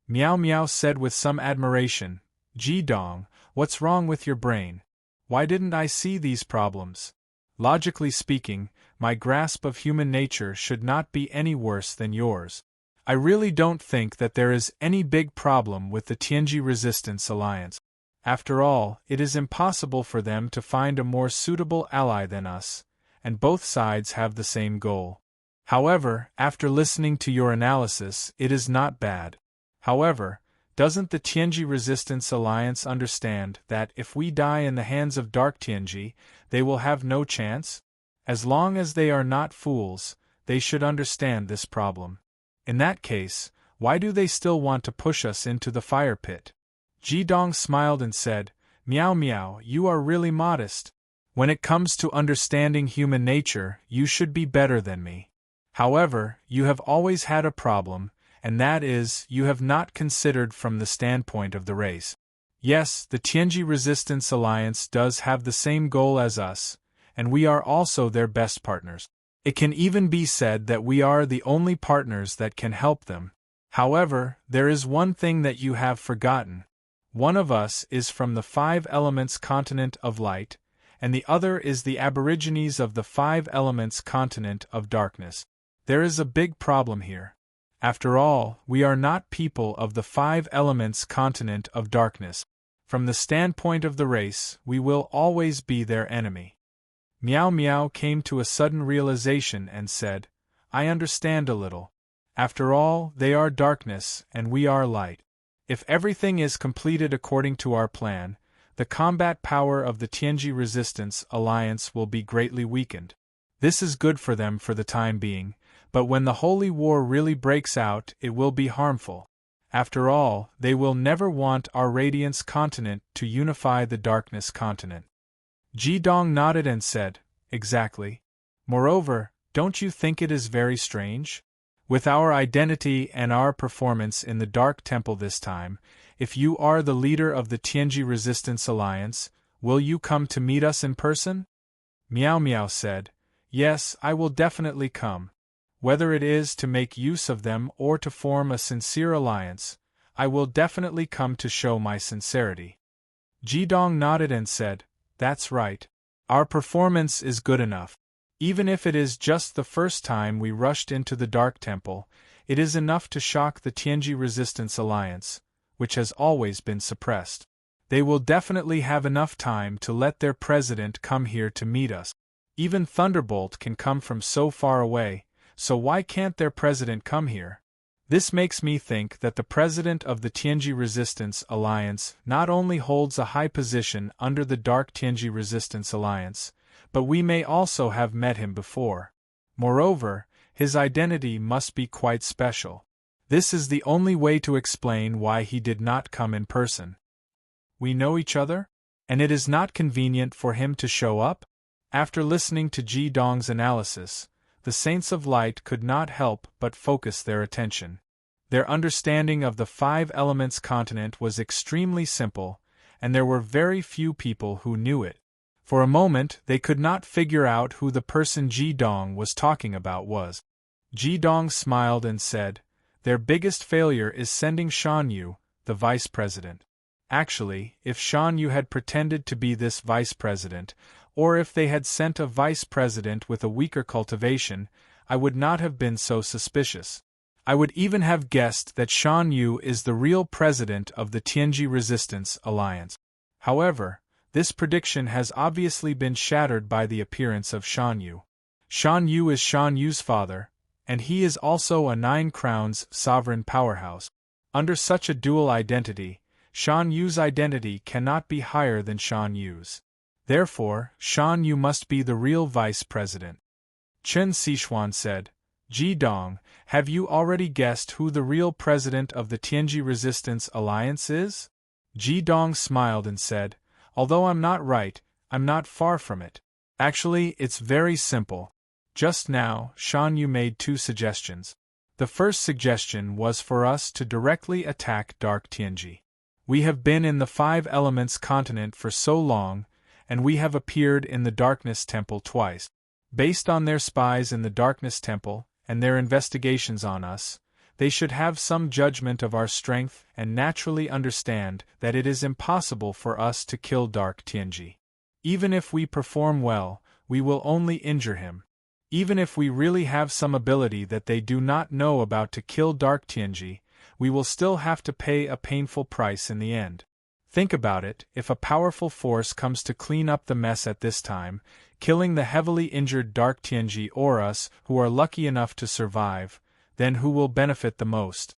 Miao Miao said with some admiration, Ji Dong, what's wrong with your brain? Why didn't I see these problems? Logically speaking, my grasp of human nature should not be any worse than yours. I really don't think that there is any big problem with the Tianji Resistance Alliance. After all, it is impossible for them to find a more suitable ally than us, and both sides have the same goal. However, after listening to your analysis, it is not bad. However, doesn't the Tianji Resistance Alliance understand that if we die in the hands of Dark Tianji, they will have no chance? As long as they are not fools, they should understand this problem. In that case, why do they still want to push us into the fire pit? Ji Dong smiled and said, Miao Miao, you are really modest. When it comes to understanding human nature, you should be better than me. However, you have always had a problem, and that is, you have not considered from the standpoint of the race. Yes, the Tianji Resistance Alliance does have the same goal as us, and we are also their best partners. It can even be said that we are the only partners that can help them. However, there is one thing that you have forgotten. One of us is from the Five Elements continent of light, and the other is the aborigines of the Five Elements continent of darkness. There is a big problem here. After all, we are not people of the Five Elements continent of darkness. From the standpoint of the race, we will always be their enemy. Miao Miao came to a sudden realization and said, I understand a little. After all, they are darkness, and we are light. If everything is completed according to our plan, the combat power of the Tianji Resistance Alliance will be greatly weakened. This is good for them for the time being, but when the Holy War really breaks out, it will be harmful. After all, they will never want our Radiance continent to unify the Darkness continent. Ji Dong nodded and said, Exactly. Moreover, don't you think it is very strange? With our identity and our performance in the Dark Temple this time, if you are the leader of the Tianji Resistance Alliance, will you come to meet us in person? Miao Miao said, Yes, I will definitely come. Whether it is to make use of them or to form a sincere alliance, I will definitely come to show my sincerity. Ji Dong nodded and said, That's right. Our performance is good enough. Even if it is just the first time we rushed into the Dark Temple, it is enough to shock the Tianji Resistance Alliance, which has always been suppressed. They will definitely have enough time to let their president come here to meet us. Even Thunderbolt can come from so far away, so why can't their president come here? This makes me think that the president of the Tianji Resistance Alliance not only holds a high position under the Dark Tianji Resistance Alliance, but we may also have met him before. Moreover, his identity must be quite special. This is the only way to explain why he did not come in person. We know each other? And it is not convenient for him to show up? After listening to Ji Dong's analysis, the Saints of Light could not help but focus their attention. Their understanding of the Five Elements continent was extremely simple, and there were very few people who knew it. For a moment, they could not figure out who the person Ji Dong was talking about was. Ji Dong smiled and said, Their biggest failure is sending Shan Yu, the vice president. Actually, if Shan Yu had pretended to be this vice president, or if they had sent a vice president with a weaker cultivation, I would not have been so suspicious. I would even have guessed that Shan Yu is the real president of the Tianji Resistance Alliance. However, this prediction has obviously been shattered by the appearance of Shan Yu. Shan Yu is Shan Yu's father, and he is also a Nine Crowns sovereign powerhouse. Under such a dual identity, Shan Yu's identity cannot be higher than Shan Yu's. Therefore, Shan Yu must be the real vice president. Chen Sichuan said, Ji Dong, have you already guessed who the real president of the Tianji Resistance Alliance is? Ji Dong smiled and said, Although I'm not right, I'm not far from it. Actually, it's very simple. Just now, Shan Yu made two suggestions. The first suggestion was for us to directly attack Dark Tianji. We have been in the Five Elements continent for so long, and we have appeared in the Darkness Temple twice. Based on their spies in the Darkness Temple, and their investigations on us, they should have some judgment of our strength and naturally understand that it is impossible for us to kill Dark Tianji. Even if we perform well, we will only injure him. Even if we really have some ability that they do not know about to kill Dark Tianji, we will still have to pay a painful price in the end. Think about it, if a powerful force comes to clean up the mess at this time, killing the heavily injured Dark Tianji or us who are lucky enough to survive, then who will benefit the most?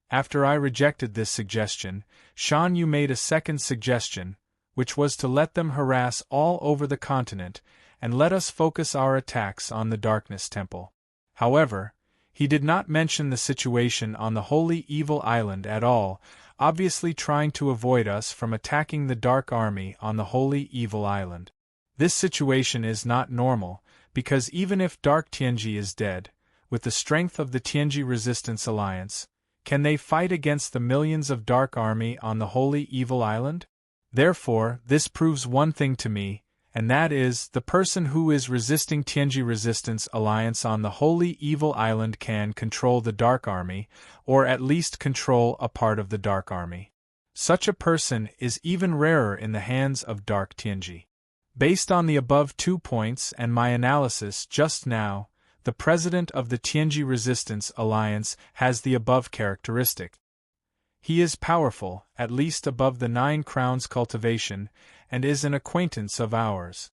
After I rejected this suggestion, Shan Yu made a second suggestion, which was to let them harass all over the continent, and let us focus our attacks on the Darkness Temple. However, he did not mention the situation on the Holy Evil Island at all, obviously trying to avoid us from attacking the Dark Army on the Holy Evil Island. This situation is not normal, because even if Dark Tianji is dead, with the strength of the Tianji Resistance Alliance, can they fight against the millions of Dark Army on the Holy Evil Island? Therefore, this proves one thing to me, and that is, the person who is resisting Tianji Resistance Alliance on the Holy Evil Island can control the Dark Army, or at least control a part of the Dark Army. Such a person is even rarer in the hands of Dark Tianji. Based on the above 2 points and my analysis just now, the president of the Tianji Resistance Alliance has the above characteristic. He is powerful, at least above the 9 crowns cultivation, and is an acquaintance of ours.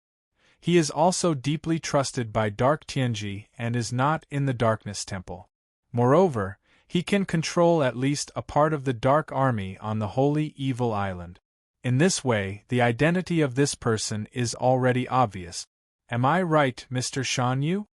He is also deeply trusted by Dark Tianji and is not in the Darkness Temple. Moreover, he can control at least a part of the Dark Army on the Holy Evil Island. In this way, the identity of this person is already obvious. Am I right, Mr. Shan Yu?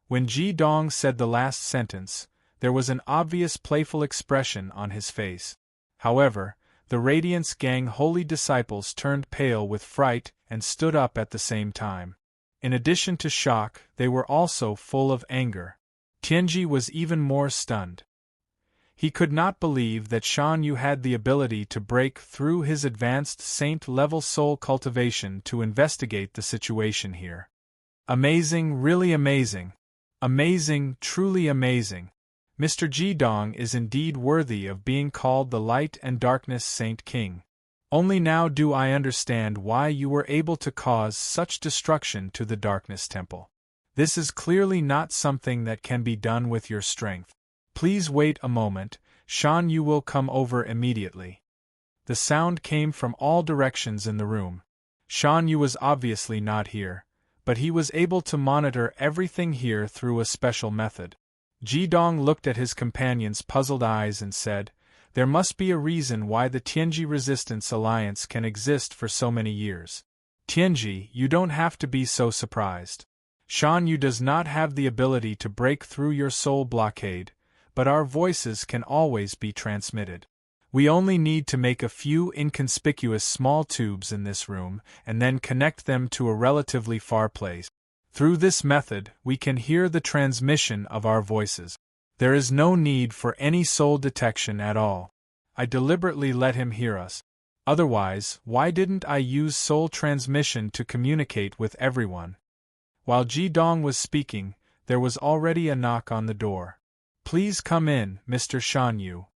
When Ji Dong said the last sentence, there was an obvious playful expression on his face. However, the Radiance Gang holy disciples turned pale with fright and stood up at the same time. In addition to shock, they were also full of anger. Tianji was even more stunned. He could not believe that Shan Yu had the ability to break through his advanced saint-level soul cultivation to investigate the situation here. Amazing, really amazing. Amazing, truly amazing. Mr. Ji Dong is indeed worthy of being called the Light and Darkness Saint King. Only now do I understand why you were able to cause such destruction to the Darkness Temple. This is clearly not something that can be done with your strength. Please wait a moment, Shan Yu will come over immediately. The sound came from all directions in the room. Shan Yu was obviously not here, but he was able to monitor everything here through a special method. Ji Dong looked at his companion's puzzled eyes and said, "There must be a reason why the Tianji Resistance Alliance can exist for so many years. Tianji, you don't have to be so surprised. Shan Yu does not have the ability to break through your soul blockade, but our voices can always be transmitted. We only need to make a few inconspicuous small tubes in this room and then connect them to a relatively far place. Through this method, we can hear the transmission of our voices. There is no need for any soul detection at all. I deliberately let him hear us. Otherwise, why didn't I use soul transmission to communicate with everyone?" While Ji Dong was speaking, there was already a knock on the door. "Please come in, Mr. Shan Yu."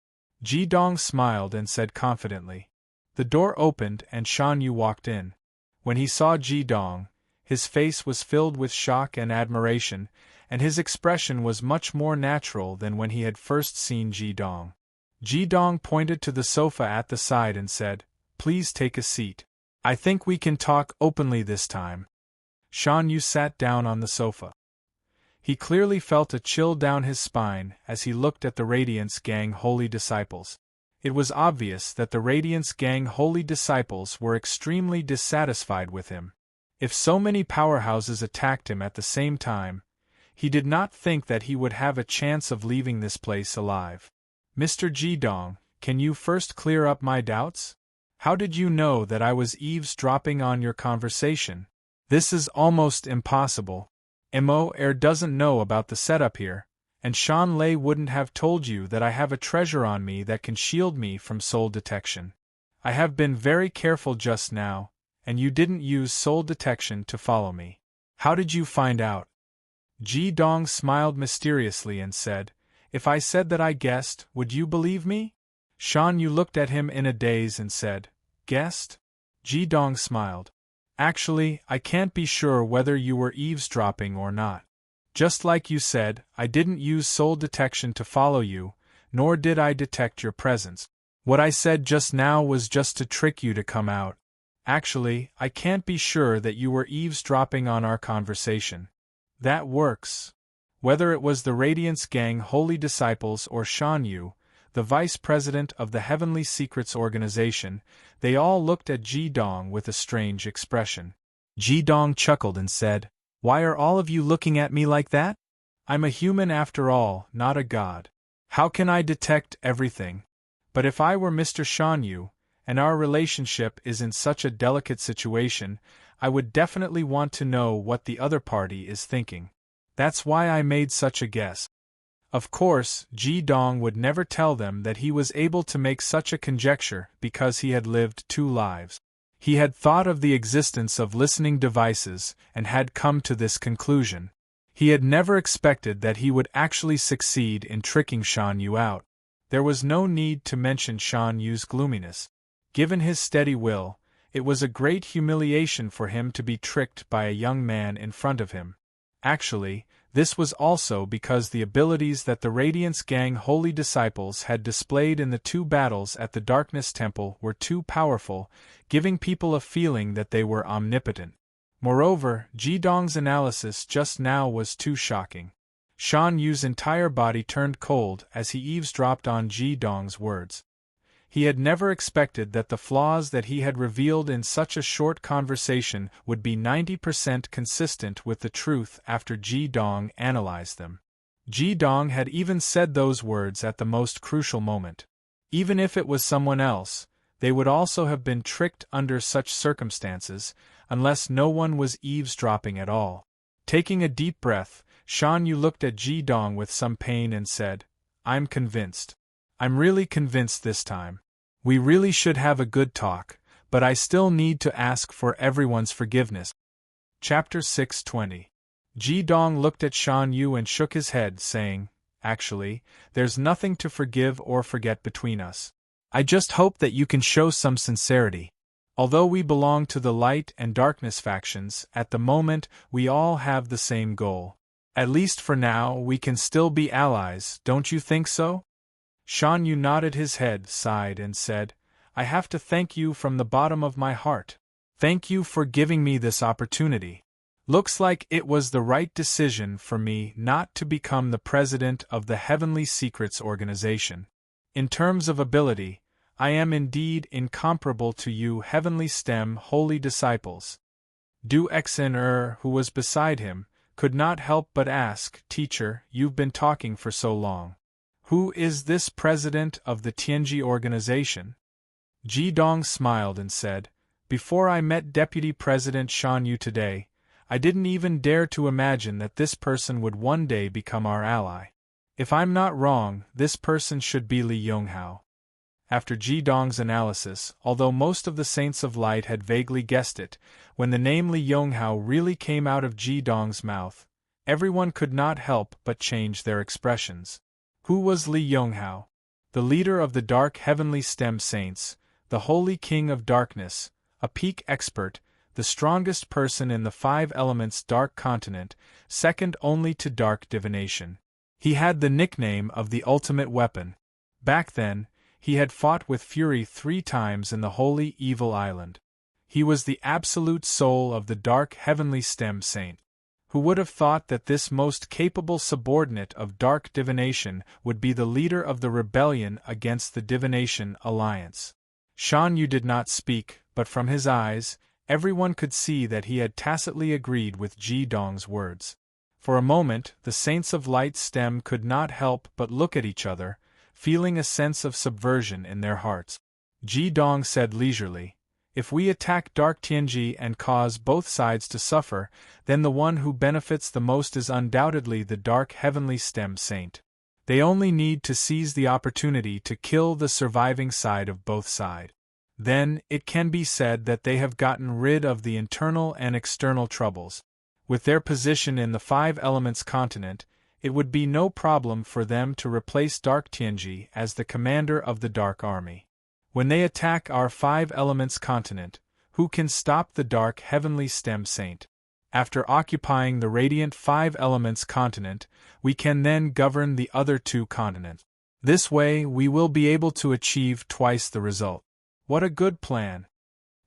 Ji Dong smiled and said confidently. The door opened and Shan Yu walked in. When he saw Ji Dong, his face was filled with shock and admiration, and his expression was much more natural than when he had first seen Ji Dong. Ji Dong pointed to the sofa at the side and said, "Please take a seat. I think we can talk openly this time." Shan Yu sat down on the sofa. He clearly felt a chill down his spine as he looked at the Radiance Gang holy disciples. It was obvious that the Radiance Gang holy disciples were extremely dissatisfied with him. If so many powerhouses attacked him at the same time, he did not think that he would have a chance of leaving this place alive. "Mr. Ji Dong, can you first clear up my doubts? How did you know that I was eavesdropping on your conversation? This is almost impossible. Mo doesn't know about the setup here, and Shan Lei wouldn't have told you that I have a treasure on me that can shield me from soul detection. I have been very careful just now, and you didn't use soul detection to follow me. How did you find out? Ji Dong smiled mysteriously and said, If I said that I guessed, would you believe me? Shan Yu looked at him in a daze and said, Guessed? Ji Dong smiled. Actually, I can't be sure whether you were eavesdropping or not. Just like you said, I didn't use soul detection to follow you, nor did I detect your presence. What I said just now was just to trick you to come out. Actually, I can't be sure that you were eavesdropping on our conversation. That works. Whether it was the Radiance Gang Holy Disciples or Shan Yu, the vice president of the Heavenly Secrets Organization, they all looked at Ji Dong with a strange expression. Ji Dong chuckled and said, Why are all of you looking at me like that? I'm a human after all, not a god. How can I detect everything? But if I were Mr. Shan Yu, and our relationship is in such a delicate situation, I would definitely want to know what the other party is thinking. That's why I made such a guess. Of course, Ji Dong would never tell them that he was able to make such a conjecture because he had lived 2 lives. He had thought of the existence of listening devices and had come to this conclusion. He had never expected that he would actually succeed in tricking Shan Yu out. There was no need to mention Shan Yu's gloominess. Given his steady will, it was a great humiliation for him to be tricked by a young man in front of him. Actually, this was also because the abilities that the Radiance Gang Holy Disciples had displayed in the 2 battles at the Darkness Temple were too powerful, giving people a feeling that they were omnipotent. Moreover, Ji Dong's analysis just now was too shocking. Shan Yu's entire body turned cold as he eavesdropped on Ji Dong's words. He had never expected that the flaws that he had revealed in such a short conversation would be 90% consistent with the truth after Ji Dong analyzed them. Ji Dong had even said those words at the most crucial moment. Even if it was someone else, they would also have been tricked under such circumstances, unless no one was eavesdropping at all. Taking a deep breath, Shan Yu looked at Ji Dong with some pain and said, I'm convinced. I'm really convinced this time. We really should have a good talk, but I still need to ask for everyone's forgiveness. Chapter 620. Ji Dong looked at Shan Yu and shook his head, saying, Actually, there's nothing to forgive or forget between us. I just hope that you can show some sincerity. Although we belong to the light and darkness factions, at the moment we all have the same goal. At least for now we can still be allies, don't you think so? Shan Yu nodded his head, sighed and said, I have to thank you from the bottom of my heart. Thank you for giving me this opportunity. Looks like it was the right decision for me not to become the president of the Heavenly Secrets Organization. In terms of ability, I am indeed incomparable to you Heavenly STEM Holy Disciples. Du Xen who was beside him, could not help but ask, Teacher, you've been talking for so long. Who is this president of the Tianji organization? Ji Dong smiled and said, Before I met Deputy President Shan Yu today, I didn't even dare to imagine that this person would one day become our ally. If I'm not wrong, this person should be Li Yonghao. After Ji Dong's analysis, although most of the Saints of Light had vaguely guessed it, when the name Li Yonghao really came out of Ji Dong's mouth, everyone could not help but change their expressions. Who was Li Yonghao? The leader of the Dark Heavenly STEM Saints, the Holy King of Darkness, a peak expert, the strongest person in the 5 elements Dark Continent, second only to Dark Divination. He had the nickname of the Ultimate Weapon. Back then, he had fought with fury 3 times in the Holy Evil Island. He was the absolute soul of the Dark Heavenly STEM Saint. Who would have thought that this most capable subordinate of Dark Divination would be the leader of the rebellion against the Divination Alliance? Shan Yu did not speak, but from his eyes, everyone could see that he had tacitly agreed with Ji Dong's words. For a moment, the Saints of Light STEM could not help but look at each other, feeling a sense of subversion in their hearts. Ji Dong said leisurely, If we attack Dark Tianji and cause both sides to suffer, then the one who benefits the most is undoubtedly the Dark Heavenly STEM Saint. They only need to seize the opportunity to kill the surviving side of both sides. then it can be said that they have gotten rid of the internal and external troubles. With their position in the Five Elements continent, it would be no problem for them to replace Dark Tianji as the commander of the Dark Army. When they attack our Five Elements continent, who can stop the Dark Heavenly Stem Saint? After occupying the Radiant Five Elements continent, we can then govern the other two continents. This way we will be able to achieve twice the result. What a good plan!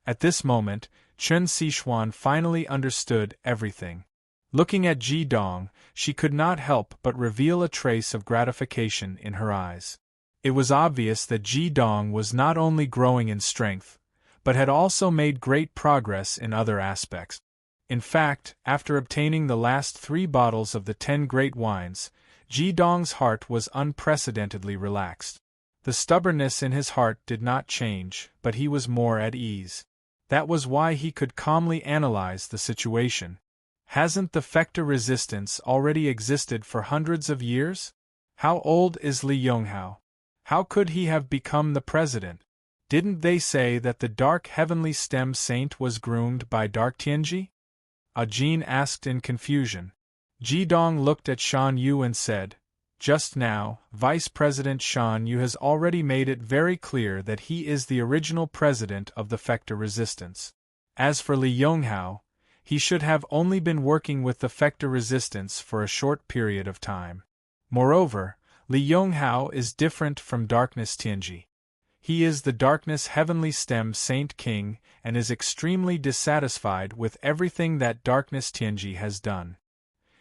At this moment, Chen Xishuan finally understood everything. Looking at Ji Dong, she could not help but reveal a trace of gratification in her eyes. It was obvious that Ji Dong was not only growing in strength, but had also made great progress in other aspects. In fact, after obtaining the last 3 bottles of the 10 great wines, Ji Dong's heart was unprecedentedly relaxed. The stubbornness in his heart did not change, but he was more at ease. That was why he could calmly analyze the situation. Hasn't the Fecta resistance already existed for hundreds of years? How old is Li Yonghao? How could he have become the president? Didn't they say that the Dark Heavenly Stem Saint was groomed by Dark Tianji? Ajin asked in confusion. Ji Dong looked at Shan Yu and said, "Just now, Vice President Shan Yu has already made it very clear that he is the original president of the Fecta resistance. As for Li Yonghao, he should have only been working with the Fecta resistance for a short period of time. Moreover, Li Yonghao is different from Darkness Tianji. He is the Darkness Heavenly Stem Saint King and is extremely dissatisfied with everything that Darkness Tianji has done.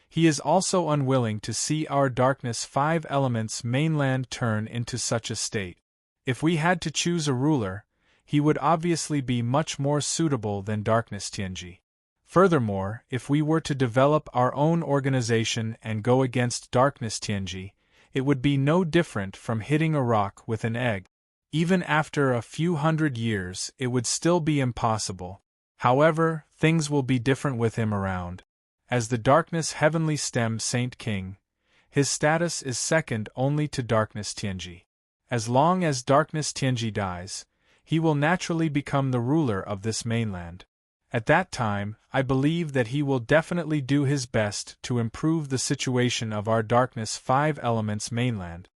He is also unwilling to see our Darkness Five Elements mainland turn into such a state. If we had to choose a ruler, he would obviously be much more suitable than Darkness Tianji. Furthermore, if we were to develop our own organization and go against Darkness Tianji, it would be no different from hitting a rock with an egg. Even after a few hundred years, it would still be impossible. However, things will be different with him around. As the Darkness Heavenly Stem Saint King, his status is second only to Darkness Tianji. As long as Darkness Tianji dies, he will naturally become the ruler of this mainland. At that time, I believe that he will definitely do his best to improve the situation of our Darkness Five Elements mainland."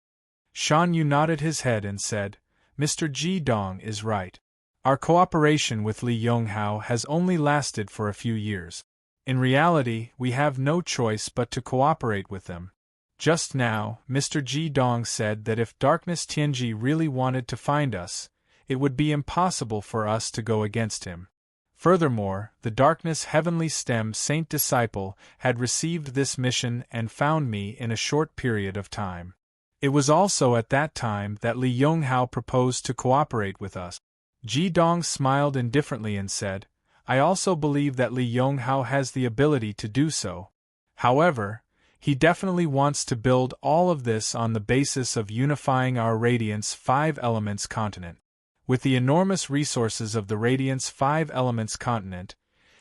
Shan Yu nodded his head and said, "Mr. Ji Dong is right. Our cooperation with Li Yonghao has only lasted for a few years. In reality, we have no choice but to cooperate with them. Just now, Mr. Ji Dong said that if Darkness Tianji really wanted to find us, it would be impossible for us to go against him. Furthermore, the Darkness Heavenly Stem Saint Disciple had received this mission and found me in a short period of time. It was also at that time that Li Yonghao proposed to cooperate with us." Ji Dong smiled indifferently and said, "I also believe that Li Yonghao has the ability to do so. However, he definitely wants to build all of this on the basis of unifying our Radiance Five Elements continent. With the enormous resources of the Radiance Five Elements continent,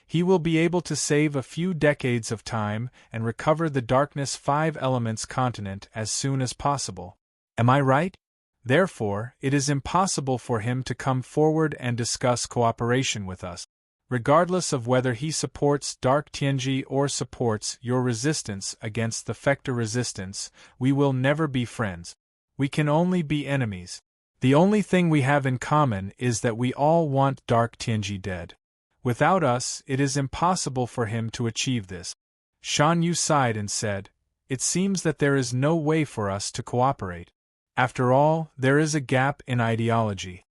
he will be able to save a few decades of time and recover the Darkness Five Elements continent as soon as possible. Am I right? Therefore, it is impossible for him to come forward and discuss cooperation with us. Regardless of whether he supports Dark Tianji or supports your resistance against the Fecta resistance, we will never be friends. We can only be enemies. The only thing we have in common is that we all want Dark Tianji dead. Without us, it is impossible for him to achieve this." Shan Yu sighed and said, "It seems that there is no way for us to cooperate. After all, there is a gap in ideology."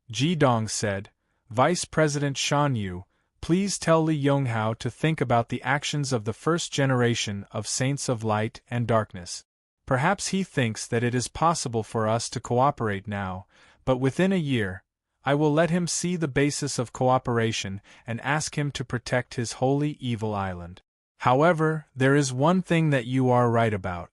Ji Dong said, "Vice President Shan Yu, please tell Li Yonghao to think about the actions of the first generation of Saints of Light and Darkness. Perhaps he thinks that it is possible for us to cooperate now, but within a year, I will let him see the basis of cooperation and ask him to protect his holy evil island. However, there is one thing that you are right about.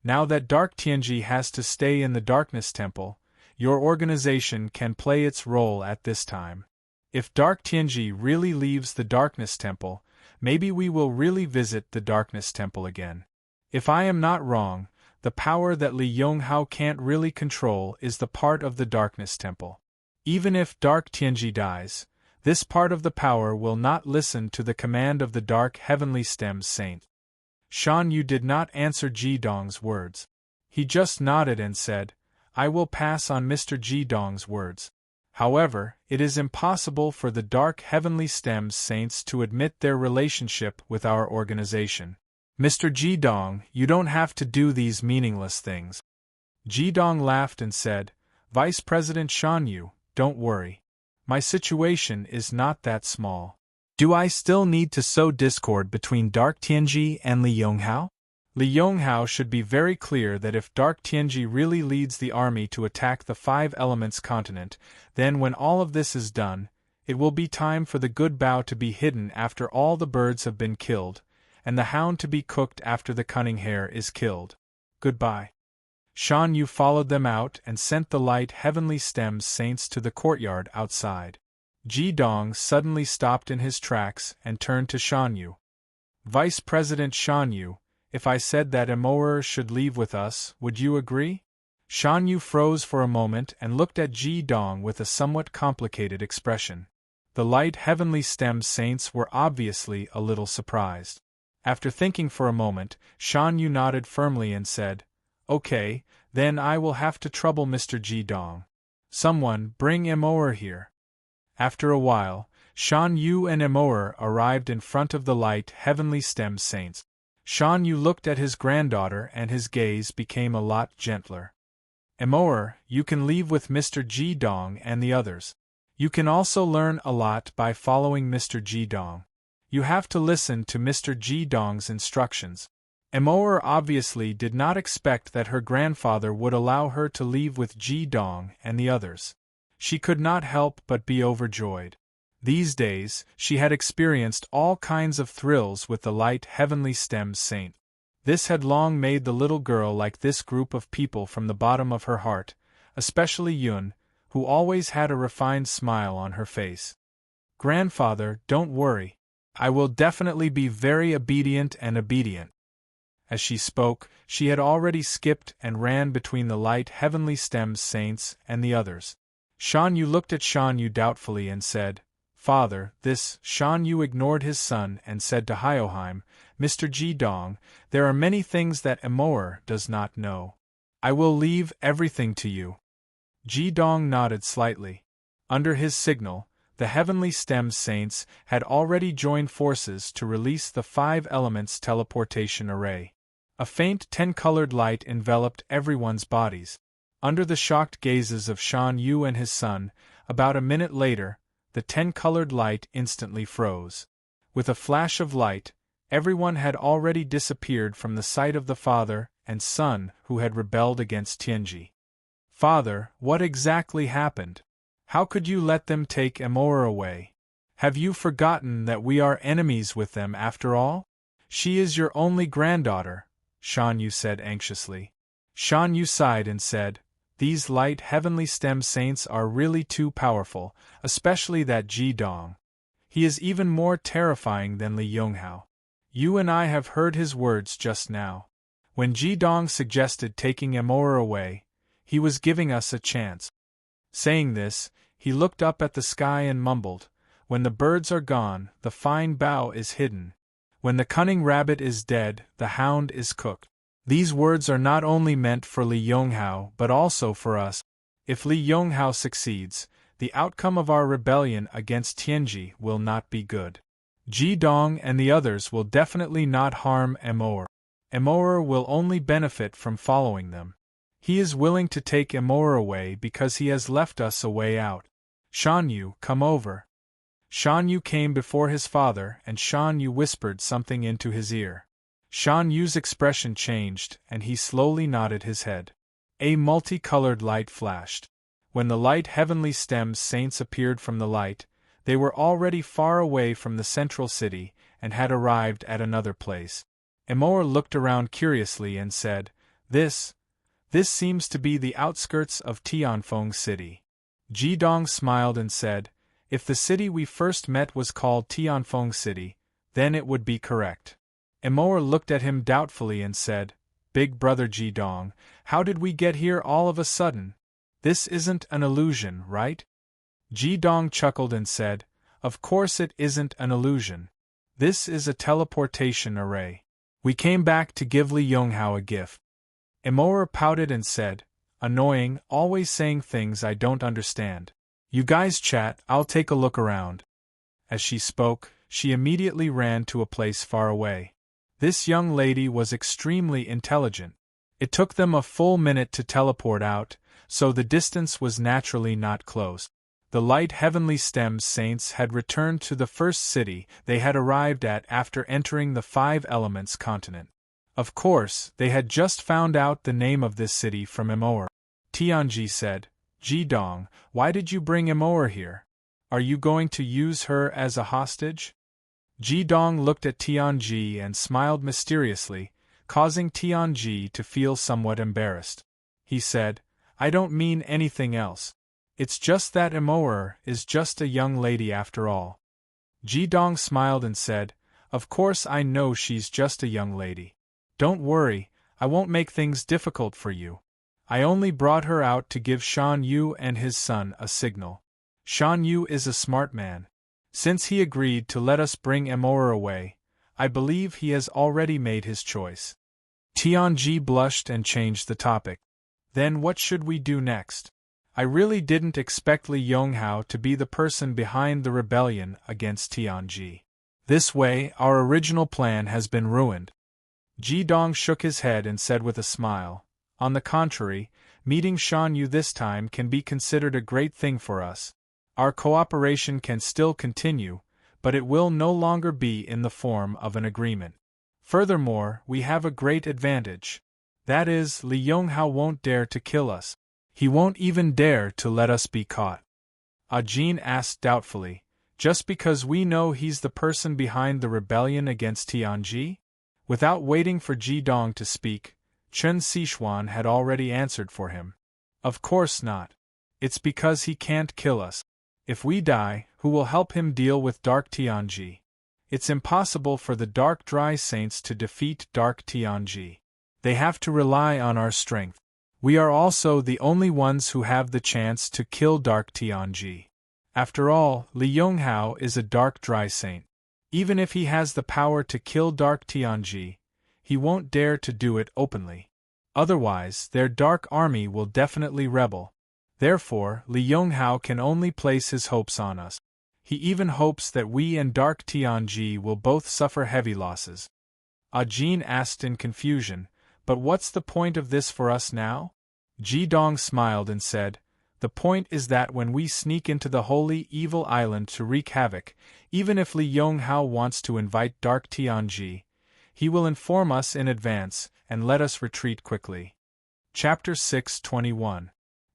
Now that Dark Tianji has to stay in the Darkness Temple, your organization can play its role at this time. If Dark Tianji really leaves the Darkness Temple, maybe we will really visit the Darkness Temple again. If I am not wrong, the power that Li Yonghao can't really control is the part of the Darkness Temple. Even if Dark Tianji dies, this part of the power will not listen to the command of the Dark Heavenly Stem's saint. Shan Yu did not answer Ji Dong's words. He just nodded and said, I will pass on Mr. Ji Dong's words. However, it is impossible for the Dark Heavenly Stem's saints to admit their relationship with our organization. Mr. Ji Dong, you don't have to do these meaningless things. Ji Dong laughed and said, Vice President Shan Yu, don't worry. My situation is not that small. Do I still need to sow discord between Dark Tianji and Li Yonghao? Li Yonghao should be very clear that if Dark Tianji really leads the army to attack the Five Elements continent, then when all of this is done, it will be time for the good bao to be hidden after all the birds have been killed, and the hound to be cooked after the cunning hare is killed. Goodbye. Shan Yu followed them out and sent the light Heavenly Stem's saints to the courtyard outside. Ji Dong suddenly stopped in his tracks and turned to Shan Yu. Vice President Shan Yu, if I said that Emoer should leave with us, would you agree? Shan Yu froze for a moment and looked at Ji Dong with a somewhat complicated expression. The light Heavenly Stem's saints were obviously a little surprised. After thinking for a moment, Shan Yu nodded firmly and said, Okay, then I will have to trouble Mr. Ji Dong. Someone bring Emoer here. After a while, Shan Yu and Emoer arrived in front of the light Heavenly Stem's saints. Shan Yu looked at his granddaughter and his gaze became a lot gentler. Emoer, you can leave with Mr. Ji Dong and the others. You can also learn a lot by following Mr. Ji Dong. You have to listen to Mr. Ji Dong's instructions. Emoer obviously did not expect that her grandfather would allow her to leave with Ji Dong and the others. She could not help but be overjoyed. These days, she had experienced all kinds of thrills with the light Heavenly Stem's saint. This had long made the little girl like this group of people from the bottom of her heart, especially Yun, who always had a refined smile on her face. Grandfather, don't worry. I will definitely be very obedient. As she spoke, she had already skipped and ran between the light Heavenly Stem's saints and the others. Shan Yu looked at Shan Yu doubtfully and said, Father, this. Shan Yu ignored his son and said to Hyoheim, Mr. Ji Dong, there are many things that Emoer does not know. I will leave everything to you. Ji Dong nodded slightly. Under his signal, the Heavenly Stem's saints had already joined forces to release the Five Elements teleportation array. A faint 10-colored light enveloped everyone's bodies. Under the shocked gazes of Shan Yu and his son, about a minute later, the 10-colored light instantly froze. With a flash of light, everyone had already disappeared from the sight of the father and son who had rebelled against Tianji. Father, what exactly happened? How could you let them take Emoer away? Have you forgotten that we are enemies with them after all? She is your only granddaughter, Shan Yu said anxiously. Shan Yu sighed and said, These light Heavenly Stem saints are really too powerful, especially that Ji Dong. He is even more terrifying than Li Yonghao. You and I have heard his words just now. When Ji Dong suggested taking Emoer away, he was giving us a chance. Saying this, he looked up at the sky and mumbled, When the birds are gone, the fine bao is hidden. When the cunning rabbit is dead, the hound is cooked. These words are not only meant for Li Yonghao but also for us. If Li Yonghao succeeds, the outcome of our rebellion against Tianji will not be good. Ji Dong and the others will definitely not harm Emoer. Emoer will only benefit from following them. He is willing to take Emoer away because he has left us a way out. Shan Yu, come over. Shan Yu came before his father and Shan Yu whispered something into his ear. Shan Yu's expression changed and he slowly nodded his head. A multicolored light flashed. When the light Heavenly Stem's saints appeared from the light, they were already far away from the central city and had arrived at another place. Emoer looked around curiously and said, This seems to be the outskirts of Tianfeng City. Ji Dong smiled and said, If the city we first met was called Tianfeng City, then it would be correct. Emoer looked at him doubtfully and said, Big brother Ji Dong, how did we get here all of a sudden? This isn't an illusion, right? Ji Dong chuckled and said, "Of course it isn't an illusion. This is a teleportation array. We came back to give Li Yonghao a gift." Emoer pouted and said, "Annoying, always saying things I don't understand. You guys chat, I'll take a look around." As she spoke, she immediately ran to a place far away. This young lady was extremely intelligent. It took them a full minute to teleport out, so the distance was naturally not close. The light heavenly stem saints had returned to the first city they had arrived at after entering the Five Elements continent. Of course, they had just found out the name of this city from Emoer. Tianji said, "Ji Dong, why did you bring Emoer here? Are you going to use her as a hostage?" Ji Dong looked at Tianji and smiled mysteriously, causing Tianji to feel somewhat embarrassed. He said, "I don't mean anything else. It's just that Emoer is just a young lady after all." Ji Dong smiled and said, "Of course I know she's just a young lady. Don't worry, I won't make things difficult for you. I only brought her out to give Shan Yu and his son a signal. Shan Yu is a smart man. Since he agreed to let us bring Emoer away, I believe he has already made his choice." Tianji blushed and changed the topic. "Then what should we do next? I really didn't expect Li Yonghao to be the person behind the rebellion against Tianji. This way, our original plan has been ruined." Ji Dong shook his head and said with a smile, "On the contrary, meeting Shan Yu this time can be considered a great thing for us. Our cooperation can still continue, but it will no longer be in the form of an agreement. Furthermore, we have a great advantage. That is, Li Yonghao won't dare to kill us. He won't even dare to let us be caught." Ajin asked doubtfully, "Just because we know he's the person behind the rebellion against Tianji?" Without waiting for Ji Dong to speak, Chen Xishuan had already answered for him. "Of course not. It's because he can't kill us. If we die, who will help him deal with Dark Tianji? It's impossible for the Dark Dry Saints to defeat Dark Tianji. They have to rely on our strength. We are also the only ones who have the chance to kill Dark Tianji. After all, Li Yonghao is a Dark Dry Saint. Even if he has the power to kill Dark Tianji, he won't dare to do it openly. Otherwise, their dark army will definitely rebel. Therefore, Li Yonghao can only place his hopes on us. He even hopes that we and Dark Tianji will both suffer heavy losses." Ajin asked in confusion, "But what's the point of this for us now?" Ji Dong smiled and said, "The point is that when we sneak into the holy evil island to wreak havoc, even if Li Yonghao wants to invite Dark Tianji, he will inform us in advance and let us retreat quickly." Chapter 6:21.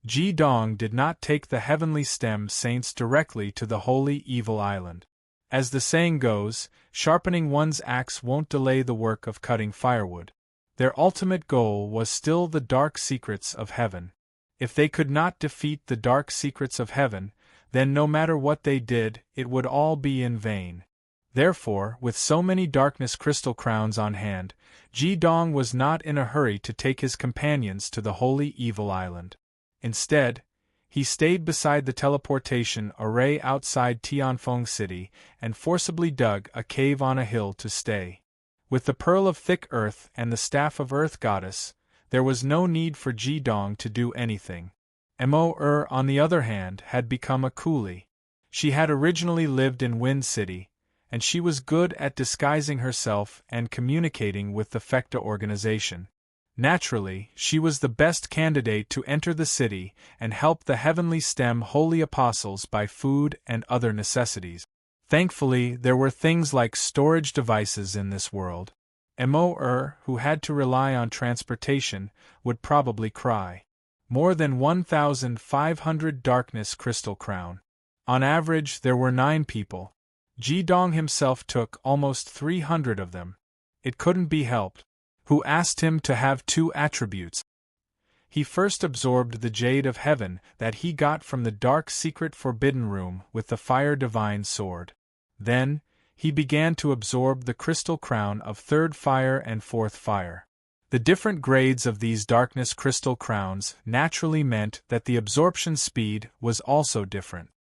Ji Dong did not take the heavenly stem saints directly to the holy evil island. As the saying goes, sharpening one's axe won't delay the work of cutting firewood. Their ultimate goal was still the dark secrets of heaven. If they could not defeat the dark secrets of heaven, then no matter what they did, it would all be in vain. Therefore, with so many darkness crystal crowns on hand, Ji Dong was not in a hurry to take his companions to the holy evil island. Instead, he stayed beside the teleportation array outside Tianfeng City and forcibly dug a cave on a hill to stay. With the pearl of thick earth and the staff of Earth Goddess, there was no need for Ji Dong to do anything. Emoer, on the other hand, had become a coolie. She had originally lived in Wind City, and she was good at disguising herself and communicating with the Fecta organization. Naturally, she was the best candidate to enter the city and help the Heavenly Stem Holy Apostles buy food and other necessities. Thankfully, there were things like storage devices in this world. Emoer, who had to rely on transportation, would probably cry. More than 1,500 darkness crystal crown. On average, there were 9 people. Ji Dong himself took almost 300 of them. It couldn't be helped. Who asked him to have 2 attributes. He first absorbed the Jade of Heaven that he got from the dark secret forbidden room with the Fire Divine Sword. Then, he began to absorb the crystal crown of 3rd fire and 4th fire. The different grades of these darkness crystal crowns naturally meant that the absorption speed was also different.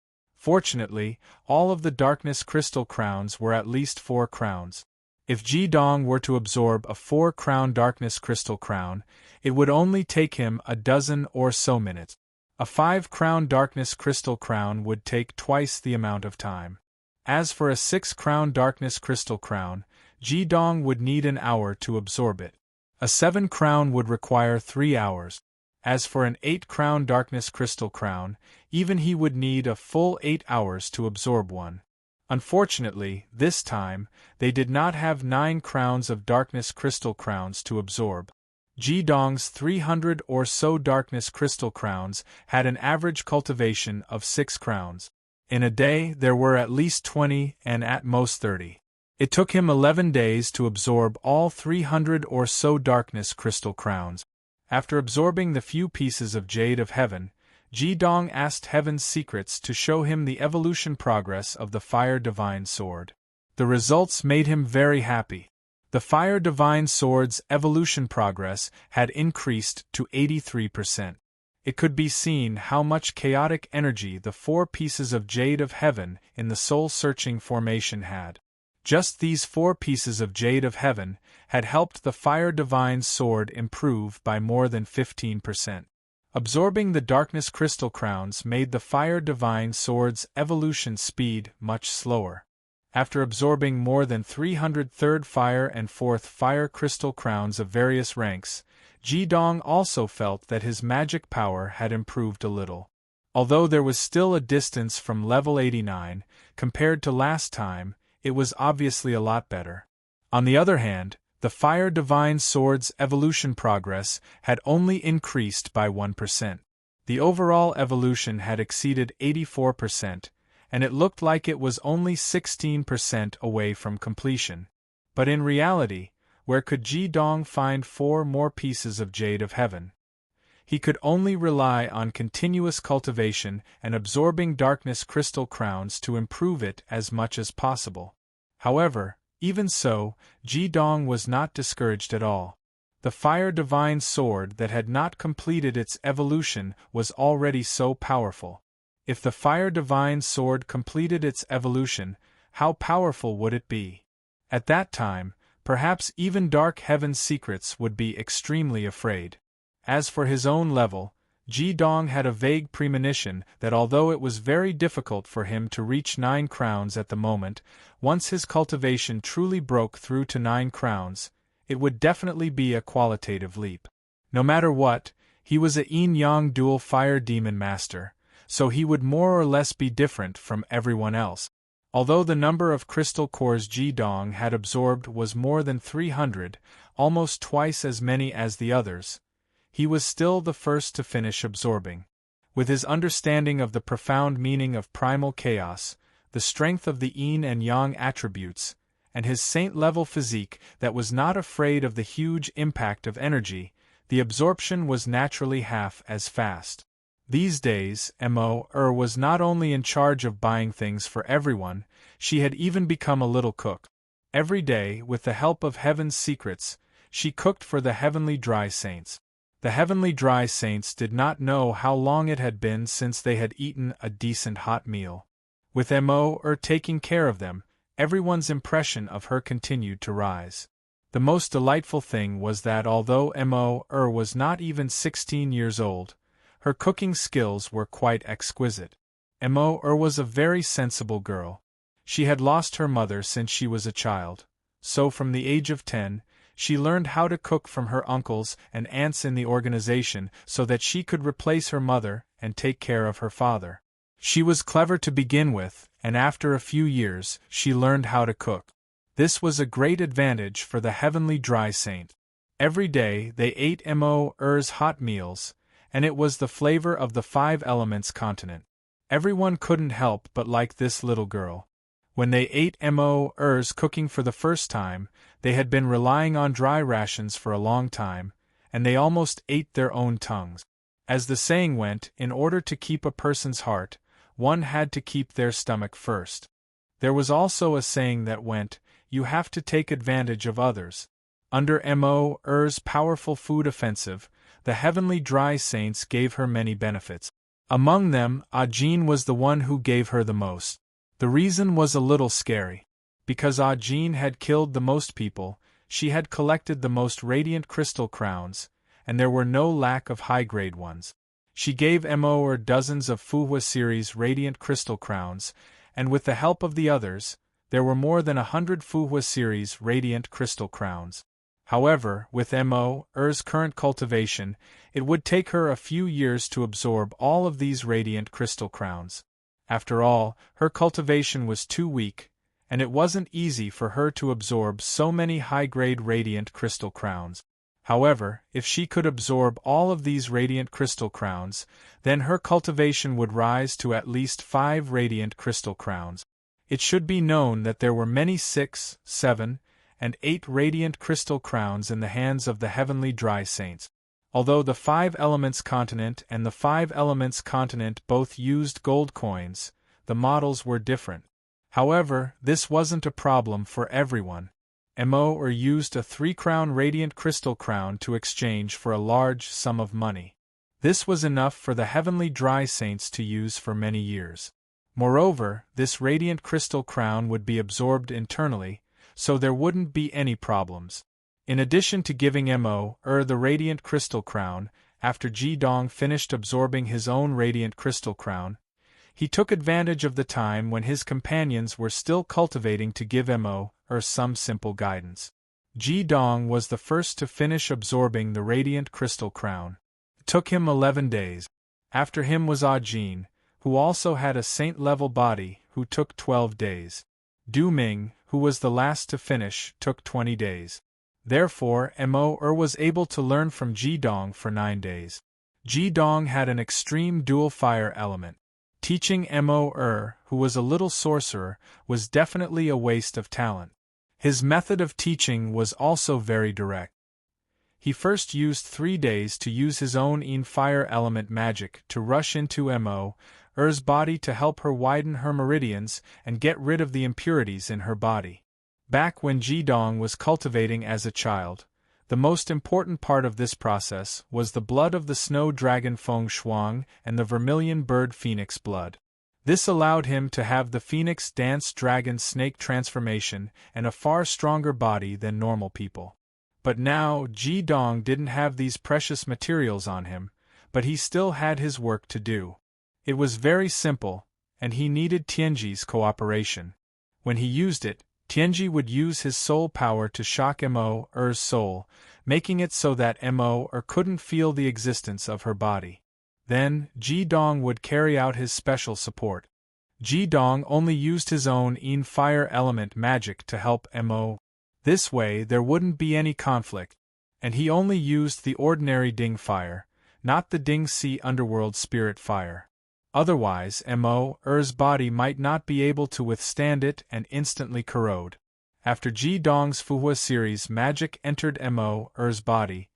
Fortunately, all of the darkness crystal crowns were at least 4 crowns. If Ji-dong were to absorb a 4-crown darkness crystal crown, it would only take him a dozen or so minutes. A 5-crown darkness crystal crown would take twice the amount of time. As for a 6-crown darkness crystal crown, Ji-dong would need an hour to absorb it. A 7-crown would require 3 hours. As for an 8-crown darkness crystal crown, even he would need a full 8 hours to absorb one. Unfortunately, this time, they did not have 9 crowns of darkness crystal crowns to absorb. Ji-dong's 300 or so darkness crystal crowns had an average cultivation of 6 crowns. In a day, there were at least 20 and at most 30. It took him 11 days to absorb all 300 or so darkness crystal crowns. After absorbing the few pieces of jade of heaven, Ji-dong asked Heaven's Secrets to show him the evolution progress of the Fire Divine Sword. The results made him very happy. The Fire Divine Sword's evolution progress had increased to 83%. It could be seen how much chaotic energy the 4 pieces of jade of heaven in the soul-searching formation had. Just these 4 pieces of jade of heaven had helped the Fire Divine Sword improve by more than 15%. Absorbing the darkness crystal crowns made the Fire Divine Sword's evolution speed much slower. After absorbing more than 300 third fire and fourth fire crystal crowns of various ranks, Ji-dong also felt that his magic power had improved a little. Although there was still a distance from level 89, compared to last time, it was obviously a lot better. On the other hand, the Fire Divine Sword's evolution progress had only increased by 1%. The overall evolution had exceeded 84%, and it looked like it was only 16% away from completion. But in reality, where could Ji-dong find 4 more pieces of jade of heaven? He could only rely on continuous cultivation and absorbing darkness crystal crowns to improve it as much as possible. However, even so, Ji-dong was not discouraged at all. The Fire Divine Sword that had not completed its evolution was already so powerful. If the Fire Divine Sword completed its evolution, how powerful would it be? At that time, perhaps even Dark Heaven's Secrets would be extremely afraid. As for his own level, Ji-dong had a vague premonition that although it was very difficult for him to reach 9 crowns at the moment, once his cultivation truly broke through to 9 crowns, it would definitely be a qualitative leap. No matter what, he was a yin-yang dual fire demon master, so he would more or less be different from everyone else. Although the number of crystal cores Ji-dong had absorbed was more than 300, almost twice as many as the others, he was still the first to finish absorbing. With his understanding of the profound meaning of primal chaos, the strength of the yin and yang attributes, and his saint-level physique that was not afraid of the huge impact of energy, the absorption was naturally half as fast. These days, Mo was not only in charge of buying things for everyone, she had even become a little cook. Every day, with the help of Heaven's Secrets, she cooked for the Heavenly Dry Saints. The Heavenly Dry Saints did not know how long it had been since they had eaten a decent hot meal. With Mo taking care of them, everyone's impression of her continued to rise. The most delightful thing was that although Mo was not even 16 years old, her cooking skills were quite exquisite. Mo was a very sensible girl. She had lost her mother since she was a child, so from the age of 10, she learned how to cook from her uncles and aunts in the organization so that she could replace her mother and take care of her father. She was clever to begin with, and after a few years, she learned how to cook. This was a great advantage for the Heavenly Dry Saint. Every day they ate Mo's hot meals, and it was the flavor of the 5 elements continent. Everyone couldn't help but like this little girl. When they ate Mo's cooking for the first time, they had been relying on dry rations for a long time, and they almost ate their own tongues. As the saying went, in order to keep a person's heart, one had to keep their stomach first. There was also a saying that went, you have to take advantage of others. Under Mo's powerful food offensive, the Heavenly Dry Saints gave her many benefits. Among them, Ajin was the one who gave her the most. The reason was a little scary. Because Ajin had killed the most people, she had collected the most radiant crystal crowns, and there were no lack of high-grade ones. She gave Mo dozens of Fuhua series radiant crystal crowns, and with the help of the others, there were more than 100 Fuhua series radiant crystal crowns. However, with Mo's current cultivation, it would take her a few years to absorb all of these radiant crystal crowns. After all, her cultivation was too weak, and it wasn't easy for her to absorb so many high-grade radiant crystal crowns. However, if she could absorb all of these radiant crystal crowns, then her cultivation would rise to at least 5 radiant crystal crowns. It should be known that there were many 6, 7, and 8 radiant crystal crowns in the hands of the heavenly dry saints. Although the 5 elements continent and the 5 elements continent both used gold coins, the models were different. However, this wasn't a problem for everyone. Mo used a 3-crown radiant crystal crown to exchange for a large sum of money. This was enough for the heavenly dry saints to use for many years. Moreover, this radiant crystal crown would be absorbed internally, so there wouldn't be any problems. In addition to giving Mo the radiant crystal crown, after Ji-dong finished absorbing his own radiant crystal crown, he took advantage of the time when his companions were still cultivating to give Mo some simple guidance. Ji-dong was the first to finish absorbing the radiant crystal crown. It took him 11 days. After him was Ajin, who also had a saint-level body, who took 12 days. Du Ming, who was the last to finish, took 20 days. Therefore, Mo was able to learn from Ji-dong for 9 days. Ji-dong had an extreme dual fire element. Teaching Mo who was a little sorcerer, was definitely a waste of talent. His method of teaching was also very direct. He first used 3 days to use his own fire element magic to rush into Mo's body to help her widen her meridians and get rid of the impurities in her body. Back when Ji-dong was cultivating as a child, the most important part of this process was the blood of the snow dragon Feng Shuang and the vermilion bird phoenix blood. This allowed him to have the phoenix dance dragon snake transformation and a far stronger body than normal people. But now, Ji-dong didn't have these precious materials on him, but he still had his work to do. It was very simple, and he needed Tianji's cooperation. When he used it, Tianji would use his soul power to shock Mo's soul, making it so that Mo couldn't feel the existence of her body. Then, Ji-dong would carry out his special support. Ji-dong only used his own fire element magic to help Mo. This way there wouldn't be any conflict, and he only used the ordinary Ding fire, not the Ding Si underworld spirit fire. Otherwise, Mo's body might not be able to withstand it and instantly corrode. After Ji-dong's Fuhua series magic entered Mo's body,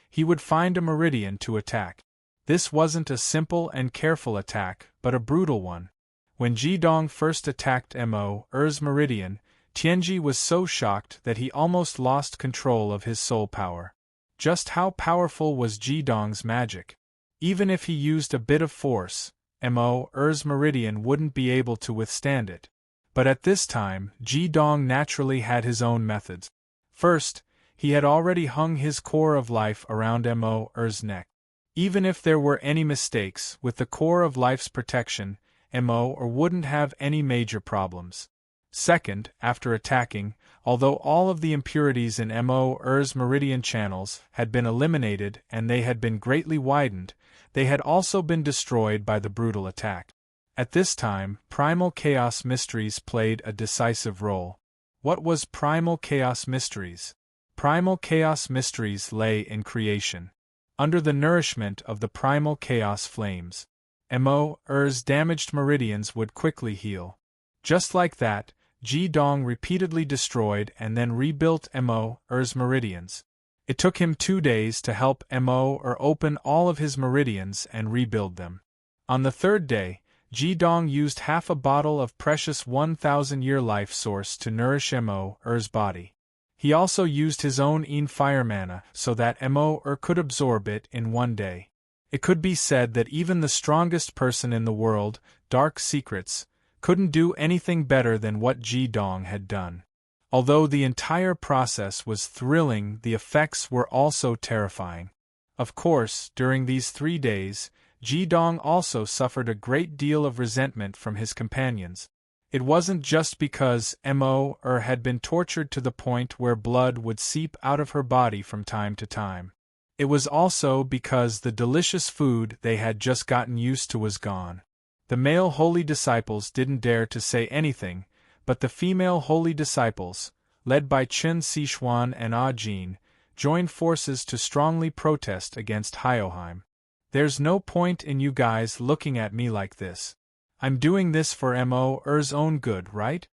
he would find a meridian to attack. This wasn't a simple and careful attack, but a brutal one. When Ji-dong first attacked Mo's meridian, Tianji was so shocked that he almost lost control of his soul power. Just how powerful was Ji-dong's magic? Even if he used a bit of force, Mo's meridian wouldn't be able to withstand it. But at this time, Ji-dong naturally had his own methods. First, he had already hung his core of life around Mo's neck. Even if there were any mistakes with the core of life's protection, Mo wouldn't have any major problems. Second, after attacking, although all of the impurities in Mo's meridian channels had been eliminated and they had been greatly widened, they had also been destroyed by the brutal attack. At this time, primal chaos mysteries played a decisive role. What was primal chaos mysteries? Primal chaos mysteries lay in creation. Under the nourishment of the primal chaos flames, Mo's damaged meridians would quickly heal. Just like that, Ji-dong repeatedly destroyed and then rebuilt Mo's meridians. It took him 2 days to help Mo open all of his meridians and rebuild them. On the 3rd day, Ji-dong used half a bottle of precious 1,000-year life source to nourish Mo's body. He also used his own fire mana so that Mo could absorb it in 1 day. It could be said that even the strongest person in the world, Dark Secrets, couldn't do anything better than what Ji Dong had done. Although the entire process was thrilling, the effects were also terrifying. Of course, during these 3 days, Ji Dong also suffered a great deal of resentment from his companions. It wasn't just because Mo had been tortured to the point where blood would seep out of her body from time to time. It was also because the delicious food they had just gotten used to was gone. The male holy disciples didn't dare to say anything, but the female holy disciples, led by Chen Sichuan and Ah Jin, joined forces to strongly protest against Hyoheim. "There's no point in you guys looking at me like this. I'm doing this for Mo's own good, right?"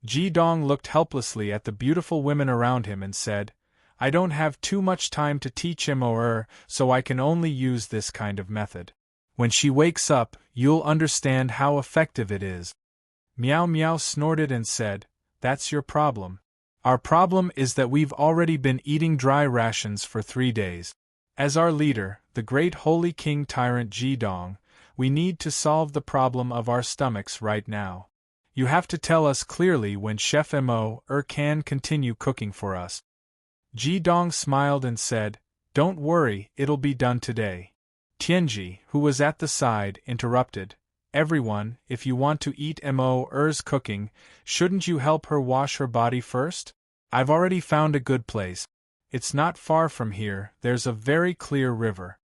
Ji Dong looked helplessly at the beautiful women around him and said, "I don't have too much time to teach Mo, so I can only use this kind of method. When she wakes up, you'll understand how effective it is." Meow Meow snorted and said, "That's your problem. Our problem is that we've already been eating dry rations for 3 days. As our leader, the great holy king tyrant Ji Dong, we need to solve the problem of our stomachs right now. You have to tell us clearly when Chef Mo can continue cooking for us." Ji Dong smiled and said, "Don't worry, it'll be done today." Tianji, who was at the side, interrupted, "Everyone, if you want to eat Mo's cooking, shouldn't you help her wash her body first? I've already found a good place. It's not far from here, there's a very clear river."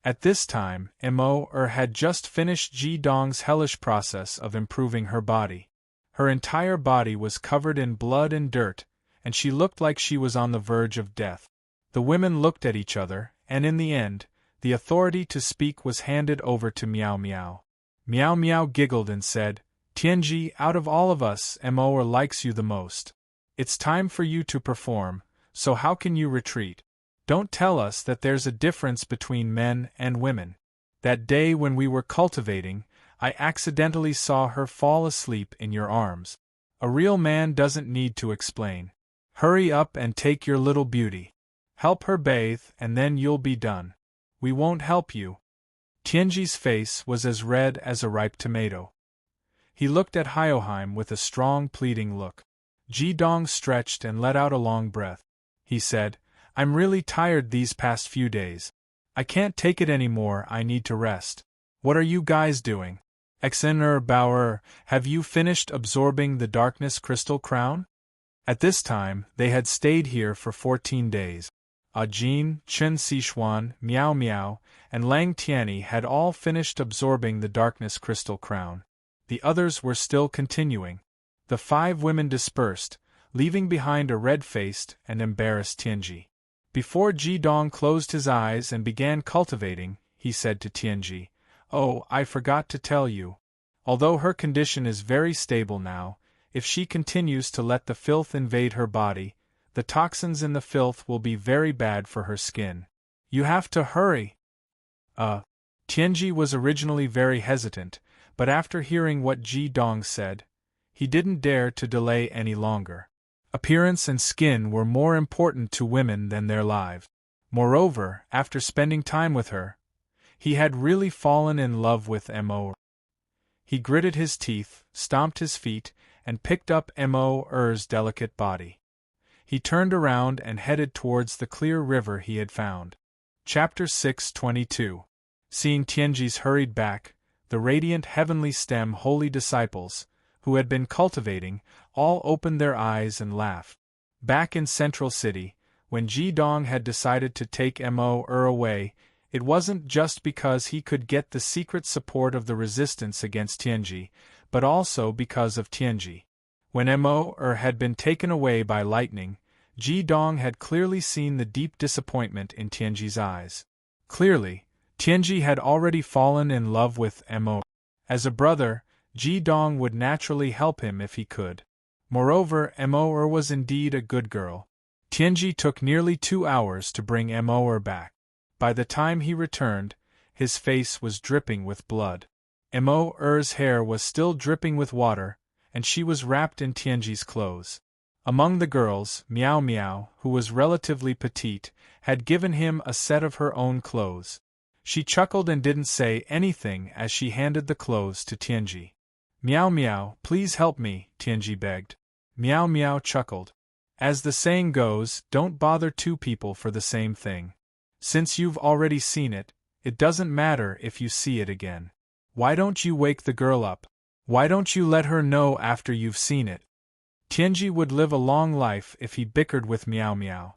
At this time, Mo had just finished Ji Dong's hellish process of improving her body. Her entire body was covered in blood and dirt, and she looked like she was on the verge of death. The women looked at each other, and in the end, the authority to speak was handed over to Meow Meow. Meow Meow giggled and said, "Tianji, out of all of us, Mo likes you the most. It's time for you to perform, so how can you retreat? Don't tell us that there's a difference between men and women. That day when we were cultivating, I accidentally saw her fall asleep in your arms. A real man doesn't need to explain. Hurry up and take your little beauty. Help her bathe, and then you'll be done. We won't help you." Tianji's face was as red as a ripe tomato. He looked at Hyoheim with a strong, pleading look. Ji Dong stretched and let out a long breath. He said, "I'm really tired these past few days. I can't take it anymore, I need to rest. What are you guys doing? Bauer, have you finished absorbing the darkness crystal crown?" At this time, they had stayed here for 14 days. Ah Jin, Chen Sichuan, Meow Meow, and Lang Tianyi had all finished absorbing the darkness crystal crown. The others were still continuing. The 5 women dispersed, leaving behind a red-faced and embarrassed Tianji. Before Ji Dong closed his eyes and began cultivating, he said to Tianji, "Oh, I forgot to tell you. Although her condition is very stable now, if she continues to let the filth invade her body, the toxins in the filth will be very bad for her skin. You have to hurry." Tianji was originally very hesitant, but after hearing what Ji Dong said, he didn't dare to delay any longer. Appearance and skin were more important to women than their lives. Moreover, after spending time with her, he had really fallen in love with Mo. He gritted his teeth, stomped his feet, and picked up Mo's delicate body. He turned around and headed towards the clear river he had found. Chapter 6:22. Seeing Tianji's hurried back, the radiant heavenly stem holy disciples, who had been cultivating, all opened their eyes and laughed. Back in Central City, when Ji Dong had decided to take Mo away, it wasn't just because he could get the secret support of the resistance against Tianji, but also because of Tianji. When Mo had been taken away by lightning, Ji Dong had clearly seen the deep disappointment in Tianji's eyes. Clearly, Tianji had already fallen in love with Mo. As a brother, Ji Dong would naturally help him if he could. Moreover, Mo was indeed a good girl. Tianji took nearly 2 hours to bring Mo back. By the time he returned, his face was dripping with blood. Mo's hair was still dripping with water, and she was wrapped in Tianji's clothes. Among the girls, Meow Meow, who was relatively petite, had given him a set of her own clothes. She chuckled and didn't say anything as she handed the clothes to Tianji. Meow meow, please help me, Tianji begged. Meow meow chuckled. As the saying goes, don't bother two people for the same thing. Since you've already seen it, it doesn't matter if you see it again. Why don't you wake the girl up? Why don't you let her know after you've seen it? Tianji would live a long life if he bickered with Meow Meow.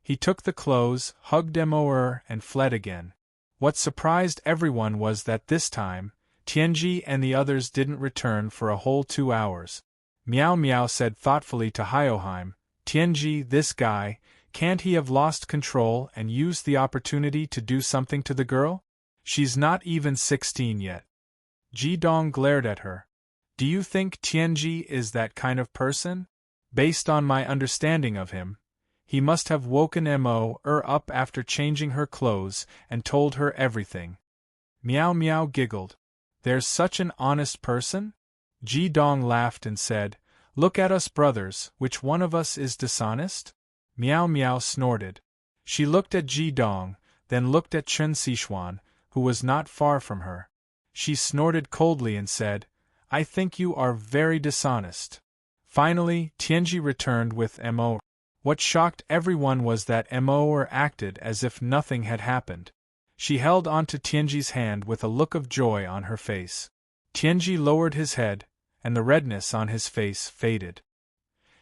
He took the clothes, hugged Mo and fled again. What surprised everyone was that this time, Tianji and the others didn't return for a whole 2 hours. Meow Meow said thoughtfully to Hyoheim, Tianji, this guy, can't he have lost control and used the opportunity to do something to the girl? She's not even 16 yet. Ji Dong glared at her. Do you think Tianji is that kind of person? Based on my understanding of him, he must have woken Mo up after changing her clothes and told her everything. Meow Meow giggled. There's such an honest person? Ji Dong laughed and said, Look at us brothers, which one of us is dishonest? Meow Meow snorted. She looked at Ji Dong, then looked at Chen Sichuan, who was not far from her. She snorted coldly and said, I think you are very dishonest. Finally, Tianji returned with Mo. What shocked everyone was that Mo acted as if nothing had happened. She held onto Tianji's hand with a look of joy on her face. Tianji lowered his head, and the redness on his face faded.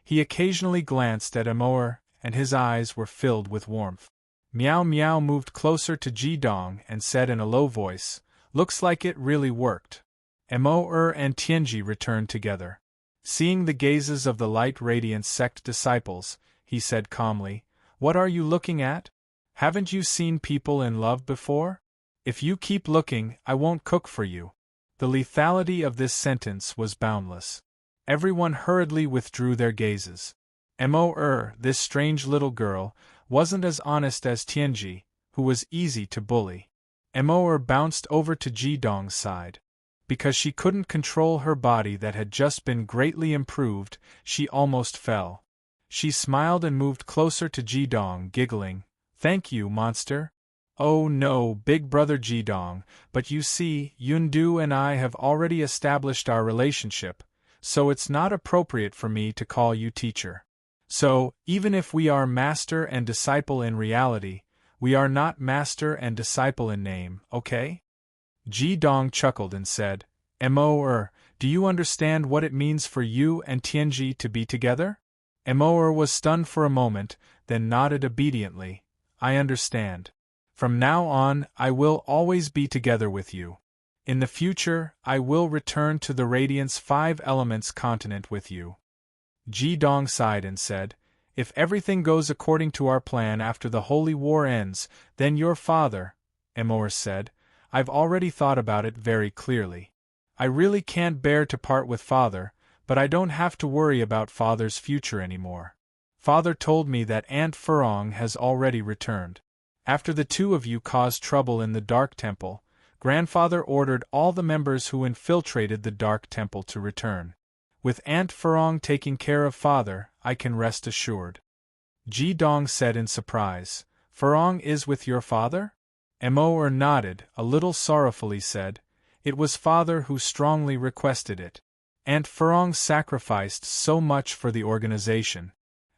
He occasionally glanced at Mo, and his eyes were filled with warmth. Meow Meow moved closer to Ji Dong and said in a low voice, Looks like it really worked. Mo and Tianji returned together. Seeing the gazes of the Light Radiance sect disciples, he said calmly, What are you looking at? Haven't you seen people in love before? If you keep looking, I won't cook for you. The lethality of this sentence was boundless. Everyone hurriedly withdrew their gazes. Mo this strange little girl, wasn't as honest as Tianji, who was easy to bully. Mo bounced over to Ji Dong's side. Because she couldn't control her body that had just been greatly improved, she almost fell. She smiled and moved closer to Ji Dong, giggling, Thank you, monster. Oh no, big brother Ji Dong, but you see, Yundu and I have already established our relationship, so it's not appropriate for me to call you teacher. So, even if we are master and disciple in reality, we are not master and disciple in name, okay? Ji Dong chuckled and said, Mo do you understand what it means for you and Tianji to be together? Mo was stunned for a moment, then nodded obediently, I understand. From now on, I will always be together with you. In the future, I will return to the Radiance 5 Elements continent with you. Ji Dong sighed and said, If everything goes according to our plan after the Holy War ends, then your father, Mo said, I've already thought about it very clearly. I really can't bear to part with Father, but I don't have to worry about Father's future anymore. Father told me that Aunt Furong has already returned. After the two of you caused trouble in the Dark Temple, Grandfather ordered all the members who infiltrated the Dark Temple to return. With Aunt Furong taking care of Father, I can rest assured. Ji Dong said in surprise, Furong is with your father? Mo nodded, a little sorrowfully said, It was Father who strongly requested it. Aunt Furong sacrificed so much for the organization.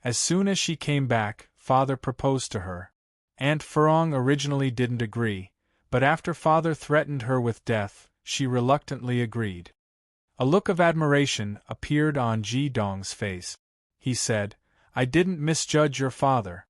As soon as she came back, Father proposed to her. Aunt Furong originally didn't agree, but after Father threatened her with death, she reluctantly agreed. A look of admiration appeared on Ji Dong's face. He said, I didn't misjudge your father.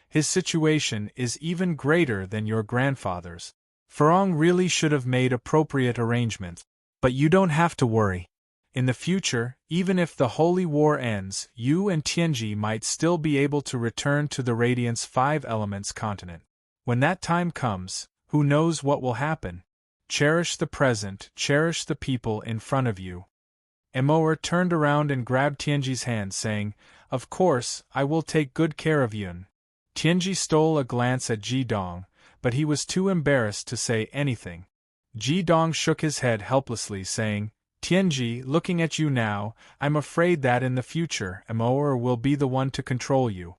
His situation is even greater than your grandfather's. Furong really should have made appropriate arrangements. But you don't have to worry. In the future, even if the Holy War ends, you and Tianji might still be able to return to the Radiance 5 Elements continent. When that time comes, who knows what will happen? Cherish the present, cherish the people in front of you. Mo turned around and grabbed Tianji's hand, saying, Of course, I will take good care of Yun. Tianji stole a glance at Ji Dong, but he was too embarrassed to say anything. Ji Dong shook his head helplessly, saying, Tianji, looking at you now, I'm afraid that in the future, Mo will be the one to control you.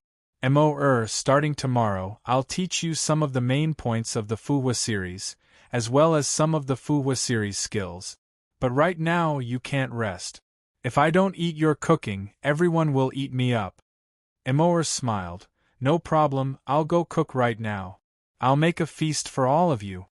Starting tomorrow, I'll teach you some of the main points of the Fuhua series, as well as some of the Fuhua series skills. But right now you can't rest. If I don't eat your cooking, everyone will eat me up. Emor smiled. No problem, I'll go cook right now. I'll make a feast for all of you.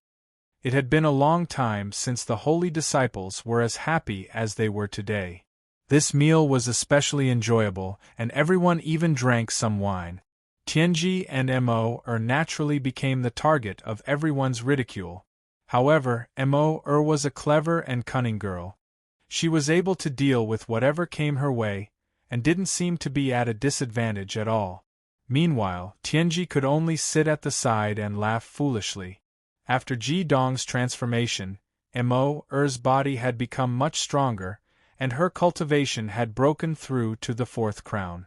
It had been a long time since the holy disciples were as happy as they were today. This meal was especially enjoyable, and everyone even drank some wine. Tianji and Mo naturally became the target of everyone's ridicule. However, Mo was a clever and cunning girl. She was able to deal with whatever came her way, and didn't seem to be at a disadvantage at all. Meanwhile, Tianji could only sit at the side and laugh foolishly. After Ji Dong's transformation, Mo's body had become much stronger, and her cultivation had broken through to the 4th crown.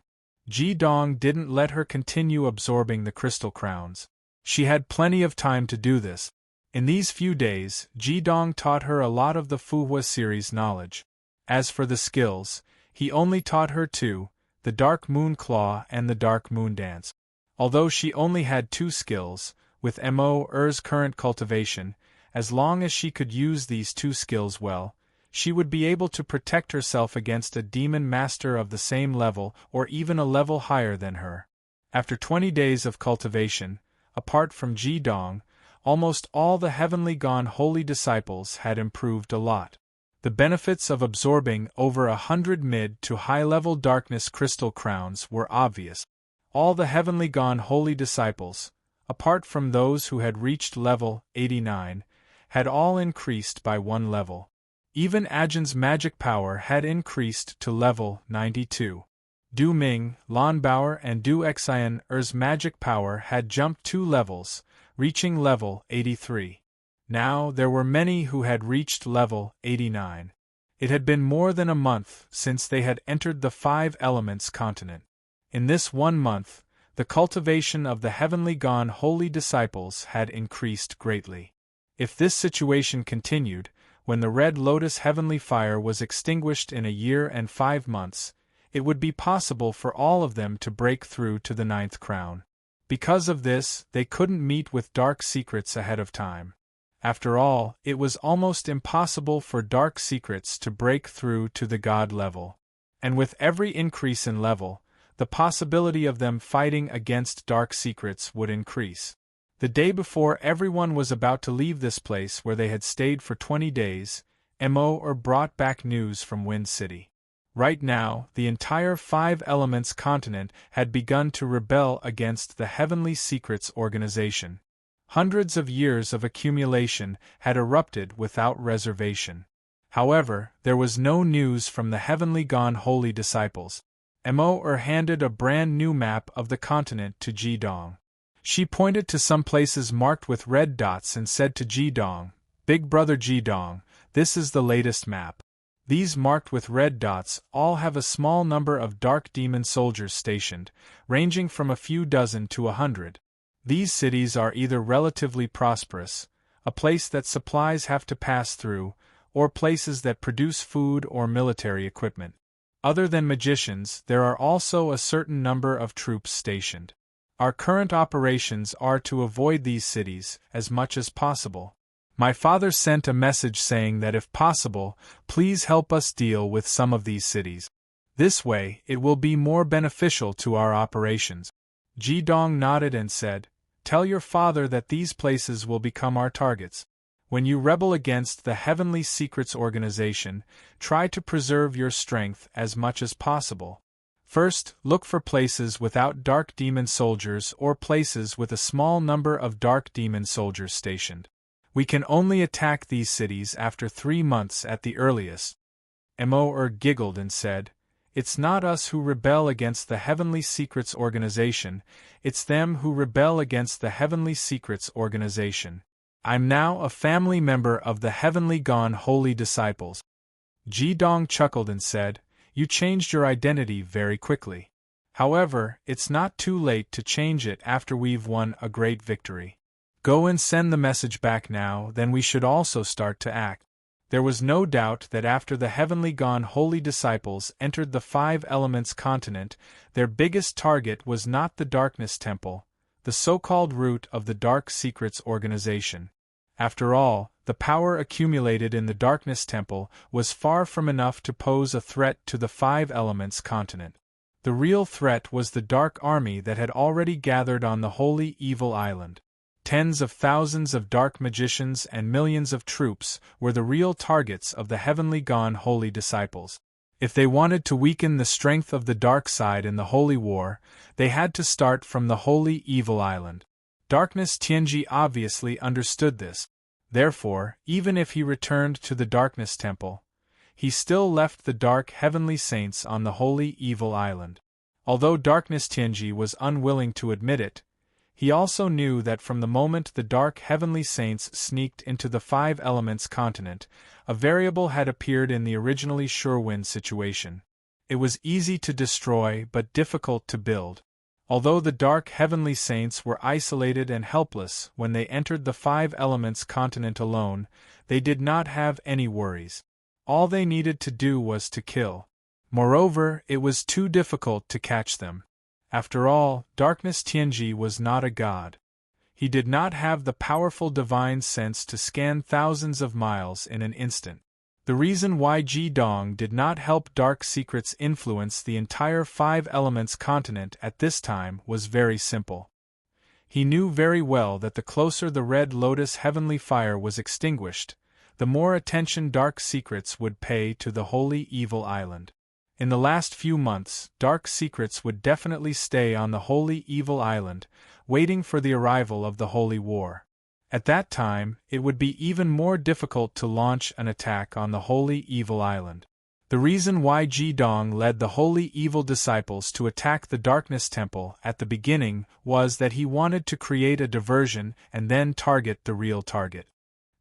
Ji Dong didn't let her continue absorbing the crystal crowns. She had plenty of time to do this. In these few days, Ji Dong taught her a lot of the Fuhua series knowledge. As for the skills, he only taught her two, the Dark Moon Claw and the Dark Moon Dance. Although she only had 2 skills, with Mo's current cultivation, as long as she could use these 2 skills well, she would be able to protect herself against a demon master of the same level or even a level higher than her. After 20 days of cultivation, apart from Ji Dong, almost all the heavenly gone holy disciples had improved a lot. The benefits of absorbing over 100 mid to high-level darkness crystal crowns were obvious. All the heavenly gone holy disciples, apart from those who had reached level 89, had all increased by 1 level. Even Ajin's magic power had increased to level 92. Du Ming, Lan Bauer and Du Xian's magic power had jumped 2 levels, reaching level 83. Now there were many who had reached level 89. It had been more than a month since they had entered the 5 elements continent. In this 1 month, the cultivation of the heavenly gone holy disciples had increased greatly. If this situation continued, when the Red Lotus heavenly fire was extinguished in a year and 5 months, it would be possible for all of them to break through to the 9th crown. Because of this, they couldn't meet with dark secrets ahead of time. After all, it was almost impossible for dark secrets to break through to the god level. And with every increase in level, the possibility of them fighting against dark secrets would increase. The day before everyone was about to leave this place where they had stayed for 20 days, Mo brought back news from Wind City. Right now, the entire 5 Elements continent had begun to rebel against the Heavenly Secrets Organization. Hundreds of years of accumulation had erupted without reservation. However, there was no news from the heavenly gone holy disciples. Mo handed a brand new map of the continent to Ji Dong. She pointed to some places marked with red dots and said to Ji Dong, "Big brother Ji Dong, this is the latest map. These marked with red dots all have a small number of dark demon soldiers stationed, ranging from a few dozen to 100. These cities are either relatively prosperous, a place that supplies have to pass through, or places that produce food or military equipment. Other than magicians, there are also a certain number of troops stationed. Our current operations are to avoid these cities as much as possible. My father sent a message saying that if possible, please help us deal with some of these cities. This way, it will be more beneficial to our operations." Ji Dong nodded and said, "Tell your father that these places will become our targets. When you rebel against the Heavenly Secrets Organization, try to preserve your strength as much as possible. First, look for places without dark demon soldiers or places with a small number of dark demon soldiers stationed. We can only attack these cities after 3 months at the earliest." Mo giggled and said, "It's not us who rebel against the Heavenly Secrets Organization, it's them who rebel against the Heavenly Secrets Organization. I'm now a family member of the Heavenly Gone Holy Disciples." Ji Dong chuckled and said, "You changed your identity very quickly. However, it's not too late to change it after we've won a great victory. Go and send the message back now, then we should also start to act." There was no doubt that after the heavenly gone holy disciples entered the Five Elements continent, their biggest target was not the Darkness Temple, the so-called root of the Dark Secrets organization. After all, the power accumulated in the Darkness Temple was far from enough to pose a threat to the Five Elements continent. The real threat was the Dark Army that had already gathered on the Holy Evil Island. Tens of thousands of dark magicians and millions of troops were the real targets of the heavenly gone holy disciples. If they wanted to weaken the strength of the dark side in the holy war, they had to start from the Holy Evil Island. Darkness Tianji obviously understood this. Therefore, even if he returned to the Darkness Temple, he still left the dark heavenly saints on the Holy Evil Island. Although Darkness Tianji was unwilling to admit it, he also knew that from the moment the dark heavenly saints sneaked into the Five Elements continent, a variable had appeared in the originally Sure-Wind situation. It was easy to destroy but difficult to build. Although the dark heavenly saints were isolated and helpless when they entered the Five Elements continent alone, they did not have any worries. All they needed to do was to kill. Moreover, it was too difficult to catch them. After all, Darkness Tianji was not a god. He did not have the powerful divine sense to scan thousands of miles in an instant. The reason why Ji Dong did not help Dark Secrets influence the entire Five Elements continent at this time was very simple. He knew very well that the closer the Red Lotus heavenly fire was extinguished, the more attention Dark Secrets would pay to the Holy Evil Island. In the last few months, Dark Secrets would definitely stay on the Holy Evil Island, waiting for the arrival of the Holy War. At that time, it would be even more difficult to launch an attack on the Holy Evil Island. The reason why Ji Dong led the Holy Evil disciples to attack the Darkness Temple at the beginning was that he wanted to create a diversion and then target the real target.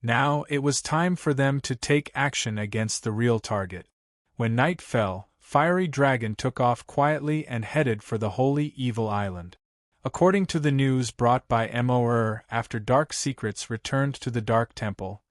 Now it was time for them to take action against the real target. When night fell, Fiery Dragon took off quietly and headed for the Holy Evil Island. According to the news brought by Mo after Dark Secrets returned to the Dark Temple,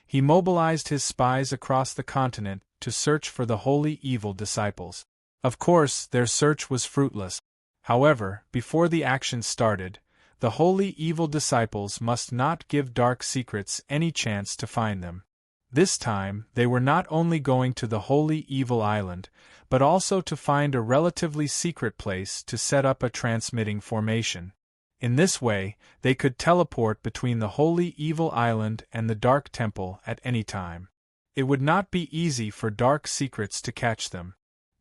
he mobilized his spies across the continent to search for the Holy Evil disciples. Of course, their search was fruitless. However, before the action started, the Holy Evil disciples must not give Dark Secrets any chance to find them. This time, they were not only going to the Holy Evil Island, but also to find a relatively secret place to set up a transmitting formation. In this way, they could teleport between the Holy Evil Island and the Dark Temple at any time. It would not be easy for Dark Secrets to catch them.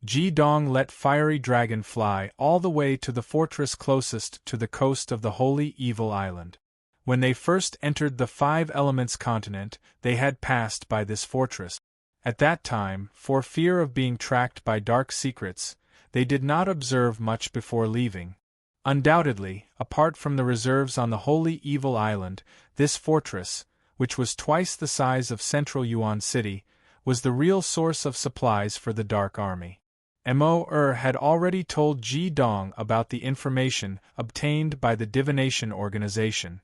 Ji Dong let Fiery Dragon fly all the way to the fortress closest to the coast of the Holy Evil Island. When they first entered the Five Elements continent, they had passed by this fortress. At that time, for fear of being tracked by Dark Secrets, they did not observe much before leaving. Undoubtedly, apart from the reserves on the Holy Evil Island, this fortress, which was twice the size of central Yuan City, was the real source of supplies for the Dark Army. Mo had already told Ji Dong about the information obtained by the divination organization.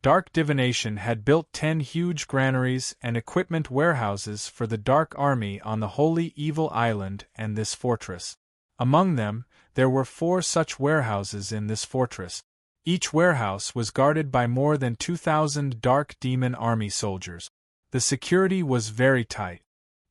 Dark Divination had built 10 huge granaries and equipment warehouses for the Dark Army on the Holy Evil Island and this fortress. Among them, there were 4 such warehouses in this fortress. Each warehouse was guarded by more than 2,000 Dark Demon Army soldiers. The security was very tight.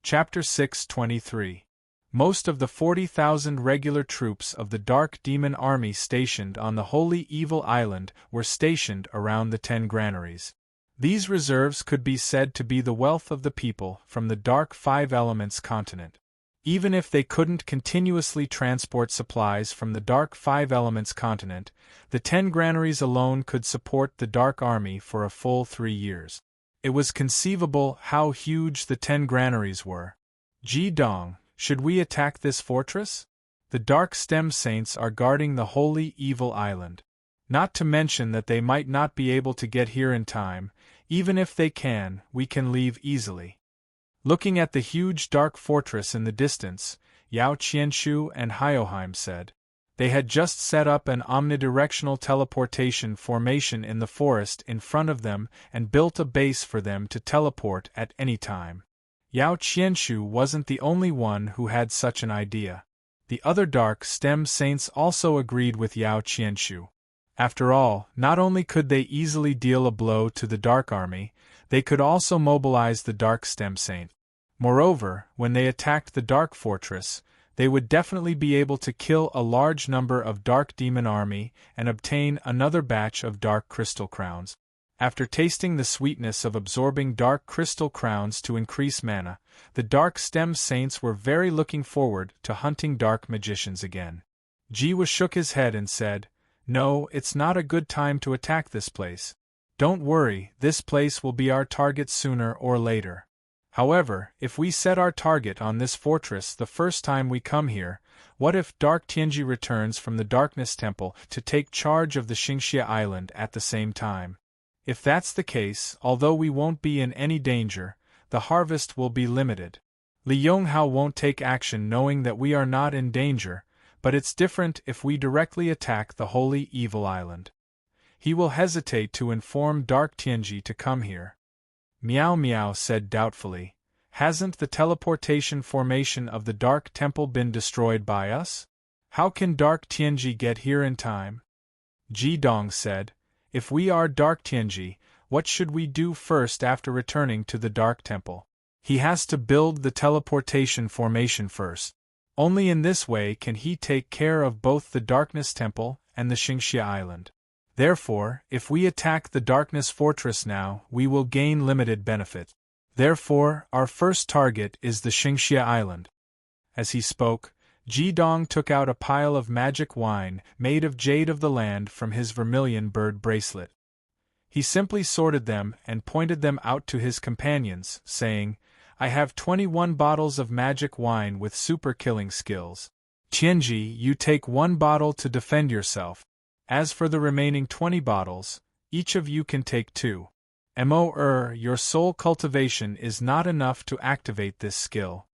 Chapter 623. Most of the 40,000 regular troops of the Dark Demon Army stationed on the Holy Evil Island were stationed around the 10 granaries. These reserves could be said to be the wealth of the people from the Dark Five Elements continent. Even if they couldn't continuously transport supplies from the Dark Five Elements continent, the 10 granaries alone could support the Dark Army for a full 3 years. It was conceivable how huge the 10 granaries were. Ji Dong, should we attack this fortress? The Dark Stem Saints are guarding the Holy Evil Island. Not to mention that they might not be able to get here in time. Even if they can, we can leave easily. Looking at the huge dark fortress in the distance, Yao Qianshu and Hyoheim said. They had just set up an omnidirectional teleportation formation in the forest in front of them and built a base for them to teleport at any time. Yao Qianshu wasn't the only one who had such an idea. The other dark stem saints also agreed with Yao Qianshu. After all, not only could they easily deal a blow to the Dark Army, they could also mobilize the Dark Stem Saint. Moreover, when they attacked the Dark Fortress, they would definitely be able to kill a large number of Dark Demon Army and obtain another batch of Dark Crystal Crowns. After tasting the sweetness of absorbing Dark Crystal Crowns to increase mana, the Dark Stem Saints were very looking forward to hunting Dark Magicians again. Jiwa shook his head and said, "No, it's not a good time to attack this place. Don't worry, this place will be our target sooner or later. However, if we set our target on this fortress the first time we come here, what if Dark Tianji returns from the Darkness Temple to take charge of the Xingxia Island at the same time? If that's the case, although we won't be in any danger, the harvest will be limited. Li Yonghao won't take action knowing that we are not in danger, but it's different if we directly attack the Holy Evil Island. He will hesitate to inform Dark Tianji to come here." Miao Miao said doubtfully, "Hasn't the teleportation formation of the Dark Temple been destroyed by us? How can Dark Tianji get here in time?" Ji Dong said, "If we are Dark Tianji, what should we do first after returning to the Dark Temple? He has to build the teleportation formation first. Only in this way can he take care of both the Darkness Temple and the Xingxia Island. Therefore, if we attack the Darkness Fortress now, we will gain limited benefit. Therefore, our first target is the Xingxia Island." As he spoke, Ji Dong took out a pile of magic wine made of jade of the land from his vermilion bird bracelet. He simply sorted them and pointed them out to his companions, saying, "I have 21 bottles of magic wine with super killing skills. Tianji, you take 1 bottle to defend yourself. As for the remaining 20 bottles, each of you can take 2. Your soul cultivation is not enough to activate this skill.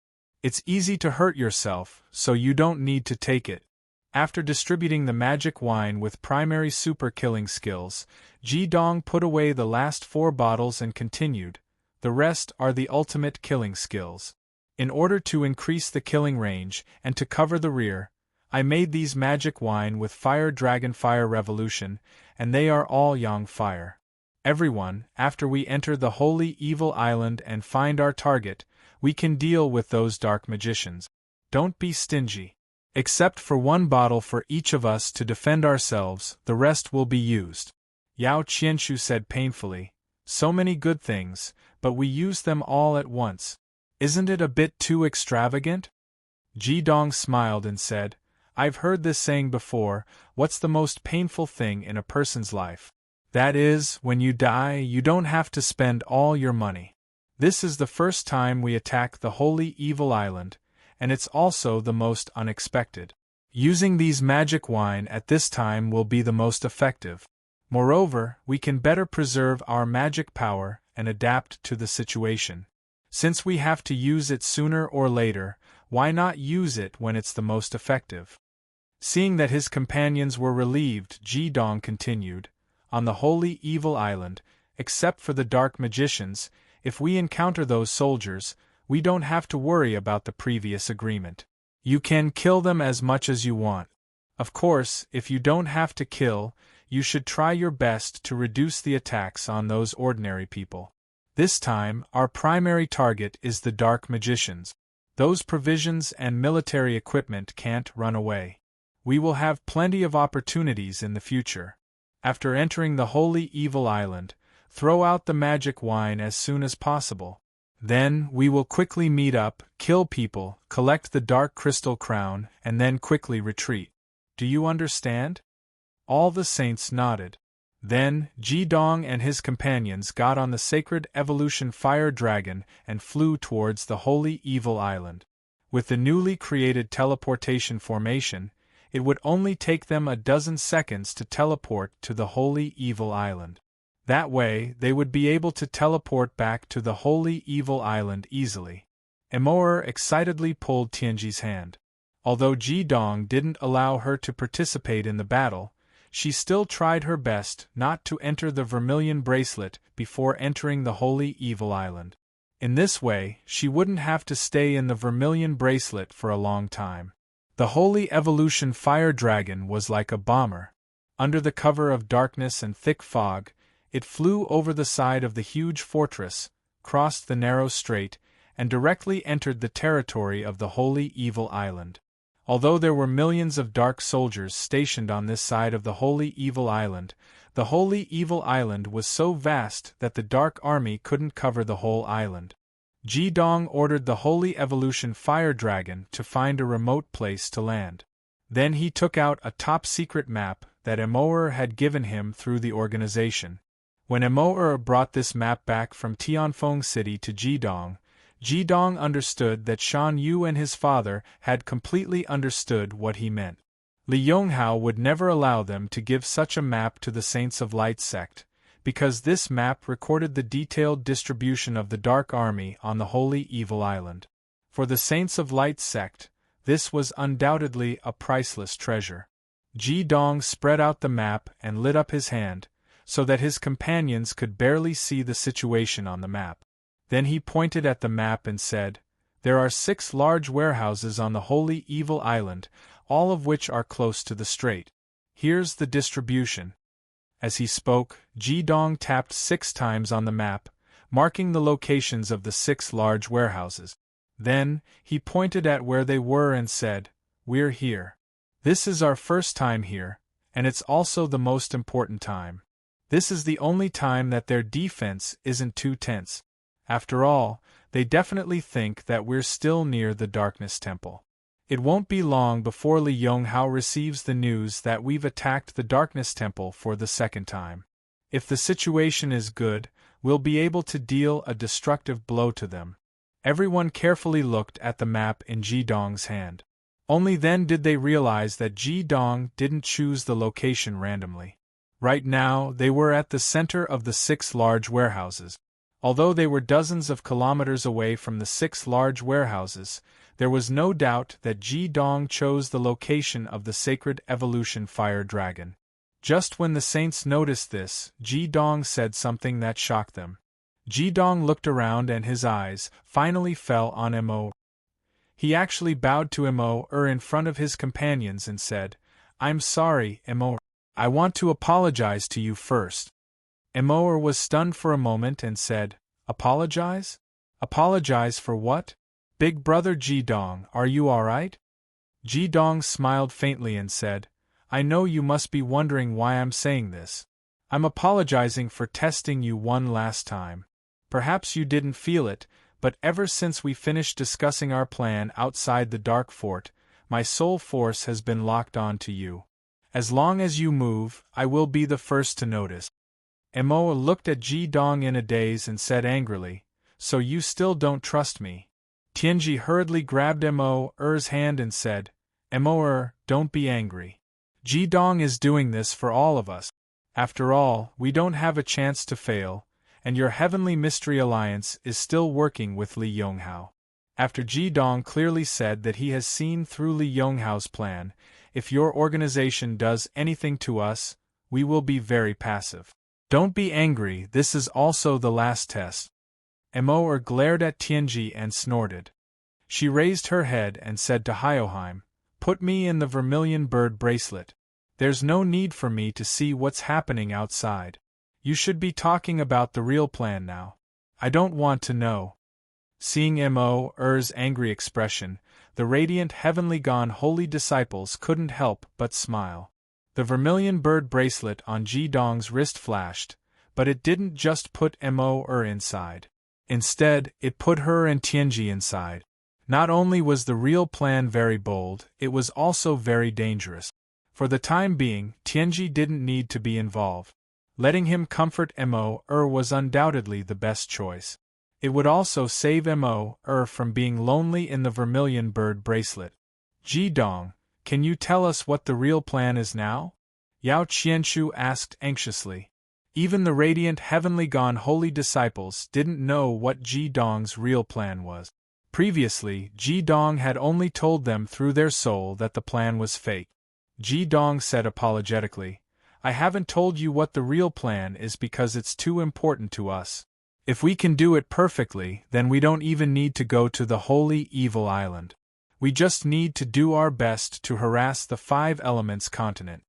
It's easy to hurt yourself, so you don't need to take it." After distributing the magic wine with primary super killing skills, Ji Dong put away the last 4 bottles and continued, "The rest are the ultimate killing skills. In order to increase the killing range and to cover the rear, I made these magic wine with Fire Dragon Fire Revolution, and they are all Yang Fire. Everyone, after we enter the Holy Evil Island and find our target, we can deal with those dark magicians. Don't be stingy. Except for 1 bottle for each of us to defend ourselves, the rest will be used." Yao Qianshu said painfully, "So many good things, but we use them all at once. Isn't it a bit too extravagant?" Ji Dong smiled and said, "I've heard this saying before, what's the most painful thing in a person's life? That is, when you die, you don't have to spend all your money. This is the first time we attack the Holy Evil Island, and it's also the most unexpected. Using these magic wine at this time will be the most effective. Moreover, we can better preserve our magic power and adapt to the situation. Since we have to use it sooner or later, why not use it when it's the most effective?" Seeing that his companions were relieved, Ji Dong continued, "On the Holy Evil Island, except for the dark magicians, if we encounter those soldiers, we don't have to worry about the previous agreement. You can kill them as much as you want. Of course, if you don't have to kill, you should try your best to reduce the attacks on those ordinary people. This time, our primary target is the dark magicians. Those provisions and military equipment can't run away. We will have plenty of opportunities in the future. After entering the Holy Evil Island, throw out the magic wine as soon as possible. Then, we will quickly meet up, kill people, collect the Dark Crystal Crown, and then quickly retreat. Do you understand?" All the saints nodded. Then, Ji Dong and his companions got on the Sacred Evolution Fire Dragon and flew towards the Holy Evil Island. With the newly created teleportation formation, it would only take them a dozen seconds to teleport to the Holy Evil Island. That way, they would be able to teleport back to the Holy Evil Island easily. Emoer excitedly pulled Tianji's hand. Although Ji Dong didn't allow her to participate in the battle, she still tried her best not to enter the vermilion bracelet before entering the Holy Evil Island. In this way, she wouldn't have to stay in the vermilion bracelet for a long time. The Holy Evolution Fire Dragon was like a bomber. Under the cover of darkness and thick fog, it flew over the side of the huge fortress, crossed the narrow strait, and directly entered the territory of the Holy Evil Island. Although there were millions of dark soldiers stationed on this side of the Holy Evil Island, the Holy Evil Island was so vast that the Dark Army couldn't cover the whole island. Ji-dong ordered the Holy Evolution Fire Dragon to find a remote place to land. Then he took out a top-secret map that Emoer had given him through the organization. When Emoer brought this map back from Tianfeng City to Ji-dong, Ji-dong understood that Shan Yu and his father had completely understood what he meant. Li Yonghao would never allow them to give such a map to the Saints of Light sect, because this map recorded the detailed distribution of the Dark Army on the Holy Evil Island. For the Saints of Light sect, this was undoubtedly a priceless treasure. Ji-dong spread out the map and lit up his hand, so that his companions could barely see the situation on the map. Then he pointed at the map and said, "There are 6 large warehouses on the Holy Evil Island, all of which are close to the strait. Here's the distribution." As he spoke, Ji-dong tapped 6 times on the map, marking the locations of the 6 large warehouses. Then, he pointed at where they were and said, "We're here. This is our first time here, and it's also the most important time. This is the only time that their defense isn't too tense. After all, they definitely think that we're still near the Darkness Temple. It won't be long before Li Yonghao receives the news that we've attacked the Darkness Temple for the second time. If the situation is good, we'll be able to deal a destructive blow to them." Everyone carefully looked at the map in Ji-dong's hand. Only then did they realize that Ji-dong didn't choose the location randomly. Right now, they were at the center of the 6 large warehouses. Although they were dozens of kilometers away from the 6 large warehouses, there was no doubt that Ji-dong chose the location of the Sacred Evolution Fire Dragon. Just when the saints noticed this, Ji-dong said something that shocked them. Ji-dong looked around and his eyes finally fell on Emoer. He actually bowed to Emoer in front of his companions and said, "I'm sorry, Emoer. I want to apologize to you first." Emoer was stunned for a moment and said, "Apologize? Apologize for what? Big brother Ji-dong, are you alright?" Ji-dong smiled faintly and said, "I know you must be wondering why I'm saying this. I'm apologizing for testing you one last time. Perhaps you didn't feel it, but ever since we finished discussing our plan outside the Dark Fort, my soul force has been locked on to you. As long as you move, I will be the first to notice." Emoer looked at Ji-dong in a daze and said angrily, "So you still don't trust me?" Tianji hurriedly grabbed Emoer's hand and said, "Emoer, don't be angry. Ji-dong is doing this for all of us. After all, we don't have a chance to fail, and your Heavenly Mystery Alliance is still working with Li Yonghao." After Ji-dong clearly said that he has seen through Li Yonghao's plan, "If your organization does anything to us, we will be very passive. Don't be angry, this is also the last test." Emoer glared at Tianji and snorted. She raised her head and said to Hyoheim, "Put me in the vermilion bird bracelet. There's no need for me to see what's happening outside. You should be talking about the real plan now. I don't want to know." Seeing Emoer's angry expression, the radiant heavenly gone holy disciples couldn't help but smile. The vermilion bird bracelet on Ji-dong's wrist flashed, but it didn't just put Emoer inside. Instead, it put her and Tianji inside. Not only was the real plan very bold, it was also very dangerous. For the time being, Tianji didn't need to be involved. Letting him comfort Emoer was undoubtedly the best choice. It would also save Emoer from being lonely in the vermilion bird bracelet. "Ji-dong, can you tell us what the real plan is now?" Yao Qianshu asked anxiously. Even the radiant heavenly gone holy disciples didn't know what Ji-dong's real plan was. Previously, Ji-dong had only told them through their soul that the plan was fake. Ji-dong said apologetically, "I haven't told you what the real plan is because it's too important to us. If we can do it perfectly, then we don't even need to go to the holy evil island. We just need to do our best to harass the 5 elements continent.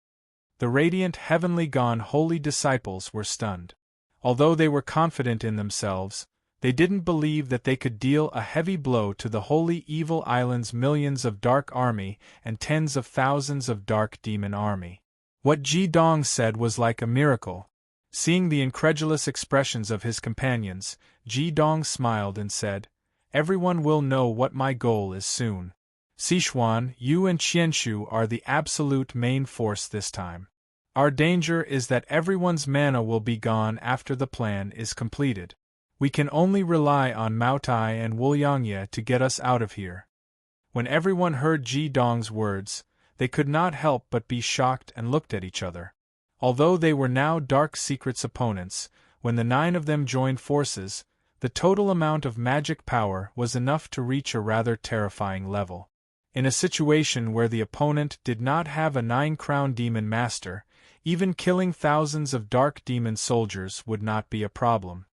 The radiant heavenly gone holy disciples were stunned. Although they were confident in themselves, they didn't believe that they could deal a heavy blow to the holy evil island's millions of dark army and tens of thousands of dark demon army. What Ji Dong said was like a miracle. Seeing the incredulous expressions of his companions, Ji Dong smiled and said, "Everyone will know what my goal is soon. Sichuan, you and Qianshu are the absolute main force this time. Our danger is that everyone's mana will be gone after the plan is completed. We can only rely on Mao Tai and Wu Yangye to get us out of here." When everyone heard Ji Dong's words, they could not help but be shocked and looked at each other. Although they were now Dark Secret's opponents, when the 9 of them joined forces, the total amount of magic power was enough to reach a rather terrifying level. In a situation where the opponent did not have a 9-crown demon master, even killing thousands of dark demon soldiers would not be a problem.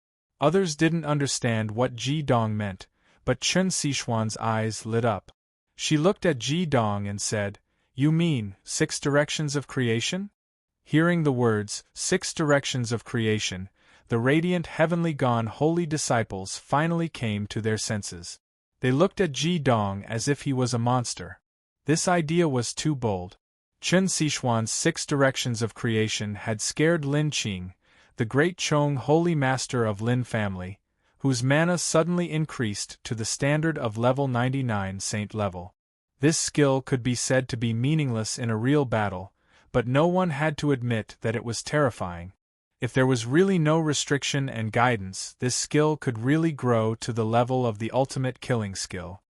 Others didn't understand what Ji Dong meant, but Chen Sichuan's eyes lit up. She looked at Ji Dong and said, "You mean 6 directions of creation?" Hearing the words, 6 directions of creation, the radiant heavenly gone holy disciples finally came to their senses. They looked at Ji Dong as if he was a monster. This idea was too bold. Chen Sichuan's 6 directions of creation had scared Lin Qing, the great Chong holy master of Lin family, whose mana suddenly increased to the standard of level 99 saint level. This skill could be said to be meaningless in a real battle, but no one had to admit that it was terrifying. If there was really no restriction and guidance, this skill could really grow to the level of the ultimate killing skill.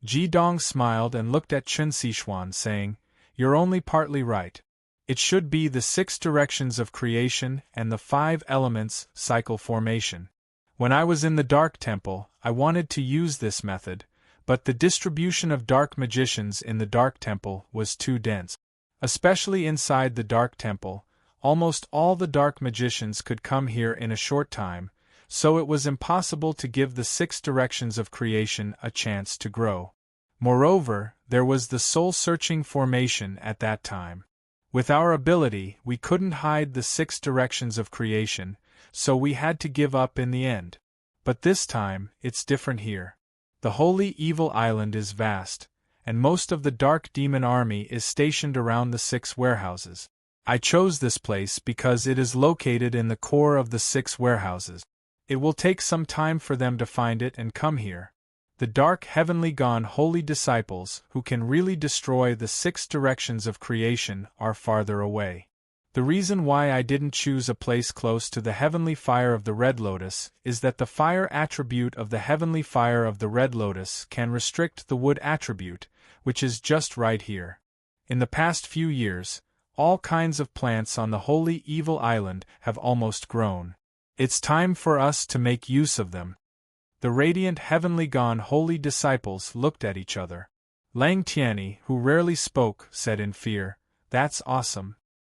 Ji Dong smiled and looked at Chen Sichuan, saying, "You're only partly right. It should be the 6 directions of creation and the 5 elements cycle formation. When I was in the Dark Temple, I wanted to use this method, but the distribution of dark magicians in the Dark Temple was too dense. Especially inside the Dark Temple, almost all the dark magicians could come here in a short time, so it was impossible to give the 6 directions of creation a chance to grow. Moreover, there was the soul-searching formation at that time. With our ability, we couldn't hide the 6 directions of creation, so we had to give up in the end. But this time, it's different here. The Holy Evil Island is vast, and most of the Dark Demon Army is stationed around the 6 warehouses. I chose this place because it is located in the core of the 6 warehouses. It will take some time for them to find it and come here. The dark heavenly gone holy disciples who can really destroy the 6 directions of creation are farther away. The reason why I didn't choose a place close to the heavenly fire of the Red Lotus is that the fire attribute of the heavenly fire of the Red Lotus can restrict the wood attribute, which is just right here. In the past few years, all kinds of plants on the Holy Evil Island have almost grown. It's time for us to make use of them. The radiant heavenly gone holy disciples looked at each other. Lang Tianyi, who rarely spoke, said in fear, "That's awesome.